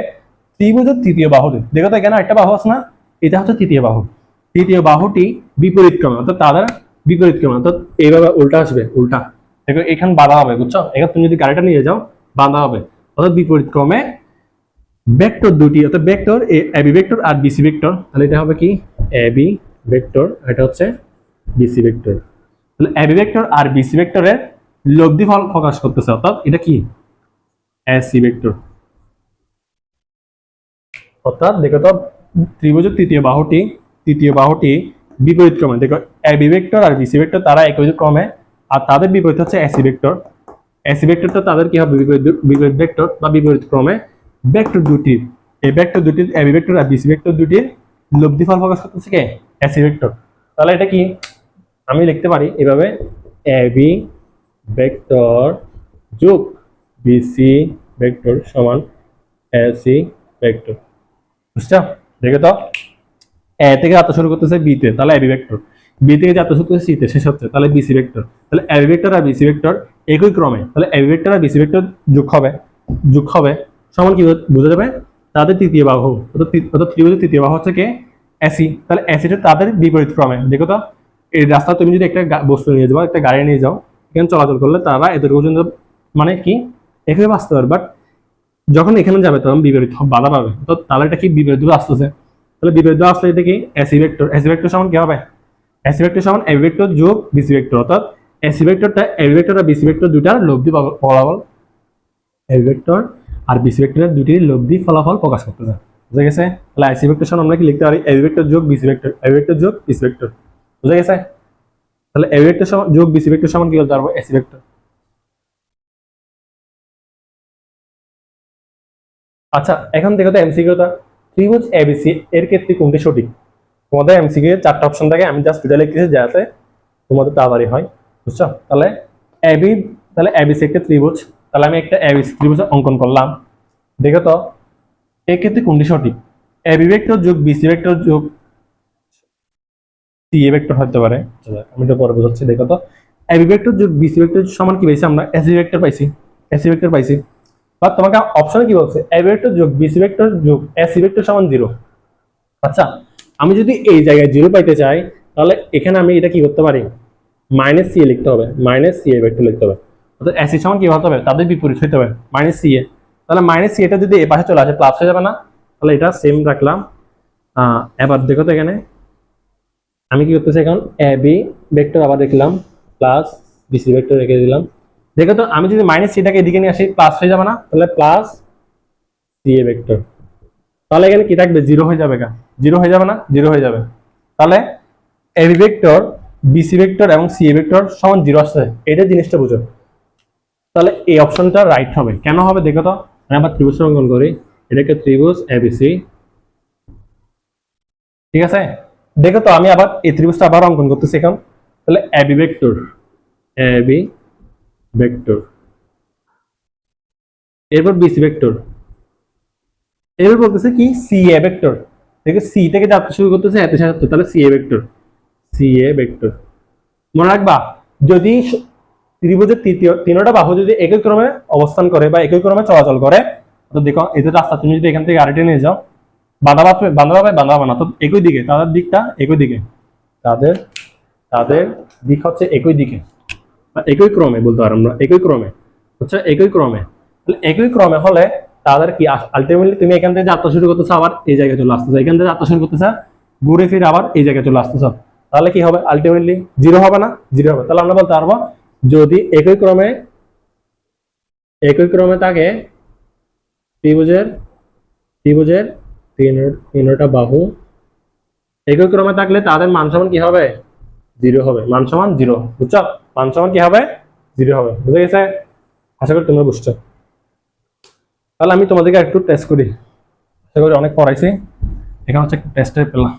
ত্রিভুজের তৃতীয় বাহুটি, দেখো তো এখানে একটা বাহু আছে না, এটা হচ্ছে তৃতীয় বাহুটি বিপরীত ক্রমে, অর্থাৎ তাদের বিপরীত ক্রমে, অর্থাৎ এইভাবে উল্টা আসবে, উল্টা। দেখো এখানে বাধা হবে, বুঝছো? এখানে তুমি যদি গাড়িটা নিয়ে যাও বাধা হবে, অর্থাৎ বিপরীত ক্রমে ভেক্টর দুটি, অর্থাৎ ভেক্টর এবি ভেক্টর আর বিসি ভেক্টর, তাহলে এটা হবে কি এবি ভেক্টর, এটা হচ্ছে বিসি ভেক্টর। তাহলে এবি ভেক্টর আর বিসি ভেক্টরের লব্ধি ফল প্রকাশ করতেছে, অর্থাৎ এটা কি এসি ভেক্টর। অর্থাৎ দেখো তো, ত্রিভুজের তৃতীয় বাহুটি বিপরীত ক্রমে। দেখো এবি ভেক্টর আর বিসি ভেক্টর তারা একই ক্রমে, আর তাদের বিপরীত হচ্ছে এসি ভেক্টর। এসি ভেক্টরটা তাদের কি হবে, বিপরীত বিপরীত ভেক্টর বা বিপরীত ক্রমে। ভেক্টর দুটির, এই ভেক্টর দুটির এবি ভেক্টর আর বিসি ভেক্টর দুটির লব্ধি ফল প্রকাশ করতেছে কে, এসি ভেক্টর। তাহলে এটা কি আমি লিখতে পারি এভাবে, এবি ভেক্টর যোগ বিসি ভেক্টর সমান এসি ভেক্টর। বুঝছো? দেখো তো, এ থেকে যাত্রা শুরু করতেছে বি তে, তাহলে এবি ভেক্টর। বি থেকে যাত্রা শুরু করতেছে সি তে, শেষ হচ্ছে, তাহলে বিসি ভেক্টর। তাহলে এবি ভেক্টর আর বিসি ভেক্টর একই ক্রমে, তাহলে এবি ভেক্টর আর বিসি ভেক্টর যোগ হবে সমান কি বোঝা যাবে, তাদের তৃতীয় বাহু, অর্থাৎ ত্রিভুজের তৃতীয় বাহু হচ্ছে কি, এসি। তাহলে এসিটা তাদের বিপরীত ক্রমে। দেখো তো, এই রাস্তা তুমি যদি একটা বস্তু নিয়ে যাও, একটা গাড়ি নিয়ে যাও, এখানে চলাচল করলে তারা এদের পর্যন্ত মানে কি এভাবে আসতে পারে, বাট যখন এখানে যাবে তখন বিপরীত বাধা পাবে, তো তাহলে এটা কি বিপরীত দিকে আসতেছে। তাহলে বিপরীত দিকে আসলে এটা কি এসি ভেক্টর। এসি ভেক্টর সমান কি হবে, এসি ভেক্টর সমান এবি ভেক্টর যোগ বিসি ভেক্টর, অর্থাৎ এসি ভেক্টরটা এবি ভেক্টর আর বিসি ভেক্টর দুইটার লব্ধি ফলাফল, এবি ভেক্টর আর বিসি ভেক্টরের দুটির লব্ধি ফলাফল প্রকাশ করতেছে। বুঝা গেছে? তাহলে এসি ভেক্টর সমান আমরা কি লিখতে পারি, এবি ভেক্টর যোগ বিসি ভেক্টর, এবি ভেক্টর যোগ বিসি ভেক্টর। বুঝা গেছে? তাহলে এবি ভেক্টর সমান যোগ বিসি ভেক্টর সমান কি বলতে পারবো, এসি ভেক্টর। আচ্ছা, এখন দেখো তো এমসিকিউটা, ত্রিভুজ এবিসি এর ক্ষেত্রে কোনটি সঠিক? তোমাদের এমসিকিউ এর 4টা অপশন থাকে, আমি জাস্ট দুটো লিখেছি যাতে তোমাদের তাড়াতাড়ি হয়। বুঝছো? তাহলে এবি, তাহলে এবিসি একটা ত্রিভুজ, তাহলে আমি একটা এবিসি ত্রিভুজ অঙ্কন করলাম। দেখো তো এই ক্ষেত্রে কোনটি সঠিক, এবি ভেক্টর যোগ বিসি ভেক্টর যোগ সি এ ভেক্টর হতে পারে। আমি এটা পরে বোঝাচ্ছি। দেখো তো, এবি ভেক্টর যোগ বিসি ভেক্টর সমান কি পাইছি আমরা, এসি ভেক্টর পাইছি, এসি ভেক্টর পাইছি। বা তোমাকে অপশনে কি বলছে, এবি ভেক্টর যোগ বিসি ভেক্টর যোগ এসি ভেক্টর সমান 0। আচ্ছা, আমি যদি এই জায়গায় 0 পাইতে চাই, তাহলে এখানে আমি এটা কি করতে পারি, মাইনাস সি এ লিখতে হবে, মাইনাস সি এ ভেক্টর লিখতে হবে। অর্থাৎ এসি সমান কি হতে হবে, তাদের বিপরীত হতে হবে, মাইনাস সি এ। তাহলে মাইনাস সি এটা যদি এ পাশে চলে আসে প্লাস হয়ে যাবে না? তাহলে এটা সেম রাখলাম। এবার দেখো তো এখানে আমি কি করতেছি, এখন এবি ভেক্টর আবার দেখলাম প্লাস বিসি ভেক্টর রেখে দিলাম। দেখো তো, আমি যদি মাইনাস সিটাকে এদিকে নিয়ে আসি প্লাস হয়ে যাবে না? তাহলে প্লাস সি এ ভেক্টর। তাহলে এখানে কি থাকবে, 0 হয়ে যাবে, 0 হয়ে যাবে না? 0 হয়ে যাবে। তাহলে এবি ভেক্টর, বিসি ভেক্টর এবং সি এ ভেক্টর সমান 0 আসছে, এটা জিনিসটা বুঝো। তাহলে এই অপশনটা রাইট হবে। কেন হবে দেখো তো, আমি আবার ত্রিভুজ অঙ্কন করি, এটাকে ত্রিভুজ এবিসি। ঠিক আছে? দেখো তো, আমি আবার এই ত্রিভুজটা আবার অঙ্কন করতেছি এখন। তাহলে এবি ভেক্টর, এবি ভেক্টর, এরপর বিসি ভেক্টর, এরপর বলতেছে কি সি এ ভেক্টর। দেখো সি থেকে যাত্রা শুরু করতেছে এত সাথে, তাহলে C A vector, C A vector. মনে রাখবা, যদি ত্রিভুজের তিনটা বাহু যদি একই ক্রমে অবস্থান করে বা একই ক্রমে চলাচল করে, তো দেখো এই যে রাস্তা তুমি যদি এখান থেকে আরেকটা নিয়ে যাও, বাধা পাবে, বাধা পাবে না, তো একই দিকে, তাদের দিকটা একই দিকে, তাদের তাদের দিক হচ্ছে একই দিকে বা একই ক্রমে বলতে পারো আমরা, একই ক্রমে হচ্ছে একই ক্রমে। তাহলে একই ক্রমে হলে তাদের কি আলটিমেটলি তুমি এখান থেকে যাত্রা শুরু করতেছো, আবার এই জায়গায় চলে আসতেছো, এখান থেকে যাত্রা শুরু করতেছো, ঘুরে ফিরে আবার এই জায়গায় চলে আসতেছো, তাহলে কি হবে, আলটিমেটলি 0 হবে না? 0 হবে। তাহলে আমরা বলতে পারবো, যদি একই ক্রমে থাকে ত্রিভুজের ত্রিভুজের তিনটা বাহু একই ক্রমে থাকলে তাদের মান সমান কি হবে, 0 হবে, মান সমান 0। বুঝছো? মান সমান কি হবে, 0 হবে। বুঝে গেছে? আশা করি তোমরা বুঝছো। তাহলে আমি তোমাদেরকে একটু টেস্ট করি, আশা করি অনেক পড়াইছি, এখানে হচ্ছে একটু টেস্টে পেলাম।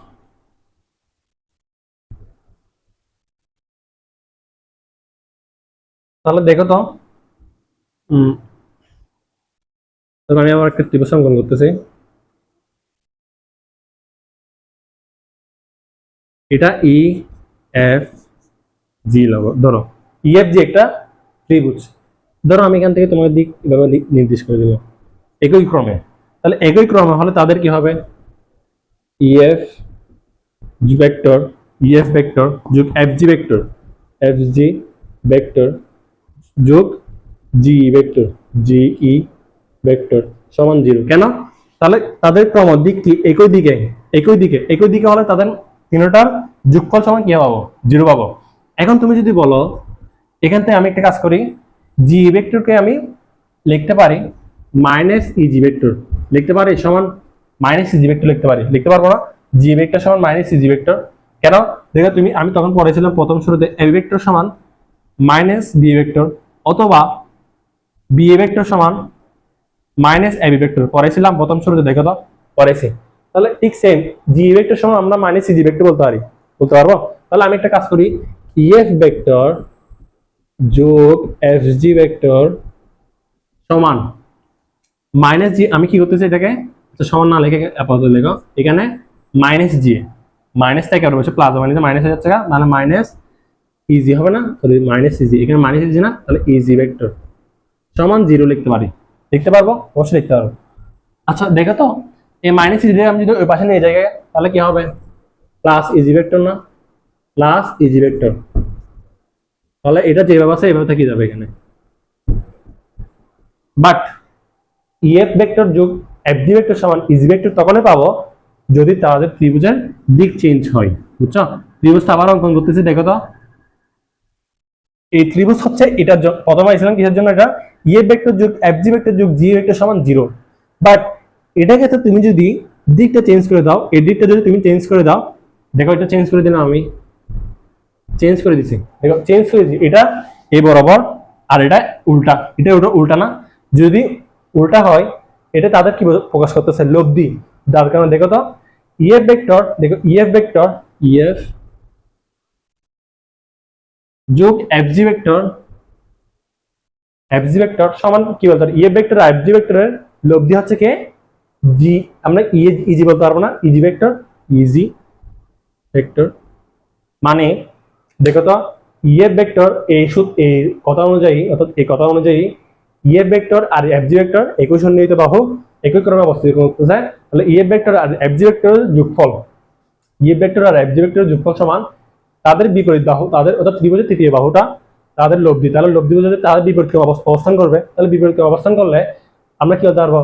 তাহলে দেখো তো, আমি আবার একটা ত্রিভুজ অঙ্কন করতেছি। এটা ই এফ জি ধরো ই এফ জি একটা ত্রিভুজ। ধরো আমি এখান থেকে তোমার দিক এভাবে নির্দেশ করে দিলাম একই ক্রমে। তাহলে একই ক্রমে হলে তাদের কি হবে, ইএফ ভেক্টর, ইএফ ভেক্টর যোগ F G vector, F G vector যোগ জি ভেক্টর, জি ই ভেক্টর সমান 0। কেন? তাহলে তাদের ক্রম দিক কি একই দিকে, একই দিকে, একই দিকে হলে তাদের তিনটার যোগফল সমান কি পাবো, 0 পাবো। এখন তুমি যদি বলো, এখান থেকে আমি একটা কাজ করি, জি ভেক্টরকে আমি লিখতে পারি মাইনাস ইজি ভেক্টর, লিখতে পারি সমান মাইনাস ইজি ভেক্টর লিখতে পারি, লিখতে পারবো না? জি ভেক্টর সমান মাইনাস ইজি ভেক্টর। কেন দেখো আমি তখন পড়েছিলাম প্রথম শুরুতে এ ভেক্টর সমান মাইনাস বি ভেক্টর অথবা বি এ ভেক্টর সমান মাইনাস এ বি ভেক্টর পড়েছিলাম প্রথম শুরুতে, দেখো তো পড়েছি। তাহলে ঠিক সেম জি ভেক্টর সমান আমরা মাইনাস সি জি ভেক্টর বলতে পারবো। তাহলে আমি একটা কাজ করি, ইএফ ভেক্টর যোগ এফ জি ভেক্টর সমান মাইনাস জি, আমি কি করতেছি এটাকে সমান না লিখে আপাতত লেখো এখানে মাইনাস জি, মাইনাস থেকে আর বসে প্লাস মাইনাস মাইনাস হয়ে যাচ্ছে, তাহলে মাইনাস ইজি হবে না, সরি মাইনাস ইজি, এখানে মাইনাস ইজি না, তাহলে ইজি ভেক্টর সমান 0 লিখতে পারি, লিখতে পারবো, অবশ্যই লিখতে পারবো। আচ্ছা দেখো তো এই মাইনাস ইজি আমি যদি ওই পাশে নিয়ে যাই তাহলে কি হবে, প্লাস ইজি ভেক্টর না, প্লাস ইজি ভেক্টর, তাহলে এটা যেভাবে আছে এভাবে থেকে যাবে এখানে। বাট ইএফ ভেক্টর যোগ এফজি ভেক্টর সমান ইজি ভেক্টর তখনই পাবো যদি তাদের ত্রিভুজের দিক চেঞ্জ হয়, বুঝছো? ত্রিভুজটা আবার অঙ্কন করতেছি, দেখো তো এই ত্রিভুজ হচ্ছে এটা প্রথমে আইছিলাম কিসের জন্য, এটা ইএফ ভেক্টর যোগ এফজি ভেক্টর যোগ জি ভেক্টর সমান 0। বাট এটাকে তো তুমি যদি দিকটা চেঞ্জ করে দাও, এই দিকটা যদি তুমি চেঞ্জ করে দাও, দেখো এটা চেঞ্জ করে দিলাম, আমি চেঞ্জ করে দিছি, দেখো চেঞ্জ করে দিছি, এটা এই বরাবর আর এটা উল্টা, এটা ওটা উল্টা না, যদি উল্টা হয় এটা তাদের কি প্রকাশ করতেছে, লব্ধি, যার কারণে দেখো তো ইএফ ভেক্টর, দেখো ইএফ ভেক্টর ইএফ যোগ এফজি ভেক্টর, এফজি ভেক্টর সমান কি বলতে পারি, ইএফ ভেক্টর আর এফজি ভেক্টরের লব্ধি হচ্ছে কে জি, আমরা ইজি বলতে পারবো না, ইজি ভেক্টর, ইজি ভেক্টর মানে দেখো তো ইএফ ভেক্টর এই কথা অনুযায়ী, অর্থাৎ এই কথা অনুযায়ী ইএফ ভেক্টর আর এফজি ভেক্টর একই সন্নিহিত বাহু একই ক্রমে অবস্থিত করতে চায়, তাহলে ইএফ ভেক্টর আর এফজি ভেক্টরের যোগফল, ইএফ ভেক্টর আর এফজি ভেক্টরের যোগফল সমান তাদের বিপরীত বাহু, তাদের অর্থাৎ ত্রিভুজের তৃতীয় বাহুটা তাদের লব্ধি, তাহলে লব্ধি যদি তাদের বিপরীত অবস্থান করবে, তাহলে বিপরীত অবস্থান করলে আমরা কি বলতে পারবো,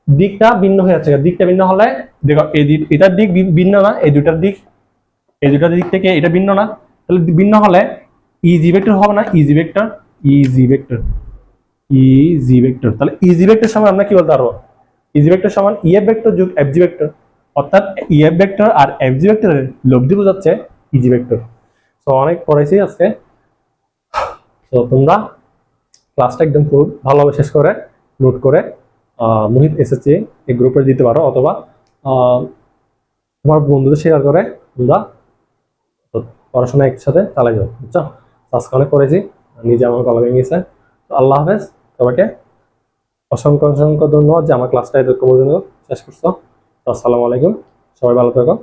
দিকটা ভিন্ন হয়ে যাচ্ছে, দিকটা ভিন্ন হলে দেখো এটার দিক ভিন্ন না, এই দুটার দিক, এই দুটার দিক থেকে এটা ভিন্ন না, তাহলে ভিন্ন হলে ইজি ভেক্টর হবে না, easy vector, easy vector, easy vector, তাহলে ইজি ভেক্টর সমান আমরা কি বলতে পারবো, ইজি ভেক্টর সমান ইএফ ভেক্টর যোগ এফজি ভেক্টর, অর্থাৎ ইএফ ভেক্টর আর এফজি ভেক্টরের লব্ধি বোঝাচ্ছে ইজি ভেক্টর। তো অনেক পড়াইছি আজকে, তো তোমরা ক্লাসটা একদম খুব ভালোভাবে শেষ করে নোট করে মুহিত এসএসসি এই গ্রুপে দিতে পারো, অথবা তোমার বন্ধুদের শেয়ার করে তোমরা পড়াশোনা একসাথে চালাই যাও, বুঝছো? আজকে অনেক করেছি, নিজে আমার গলা ভেঙে গেছে। তো আল্লাহ হাফেজ, তোমাকে অসংখ্য অসংখ্য ধন্যবাদ যে আমার ক্লাসটা এতক্ষণ পর্যন্ত শেষ করছো। আসসালামু আলাইকুম, সবাই ভালো থাকো।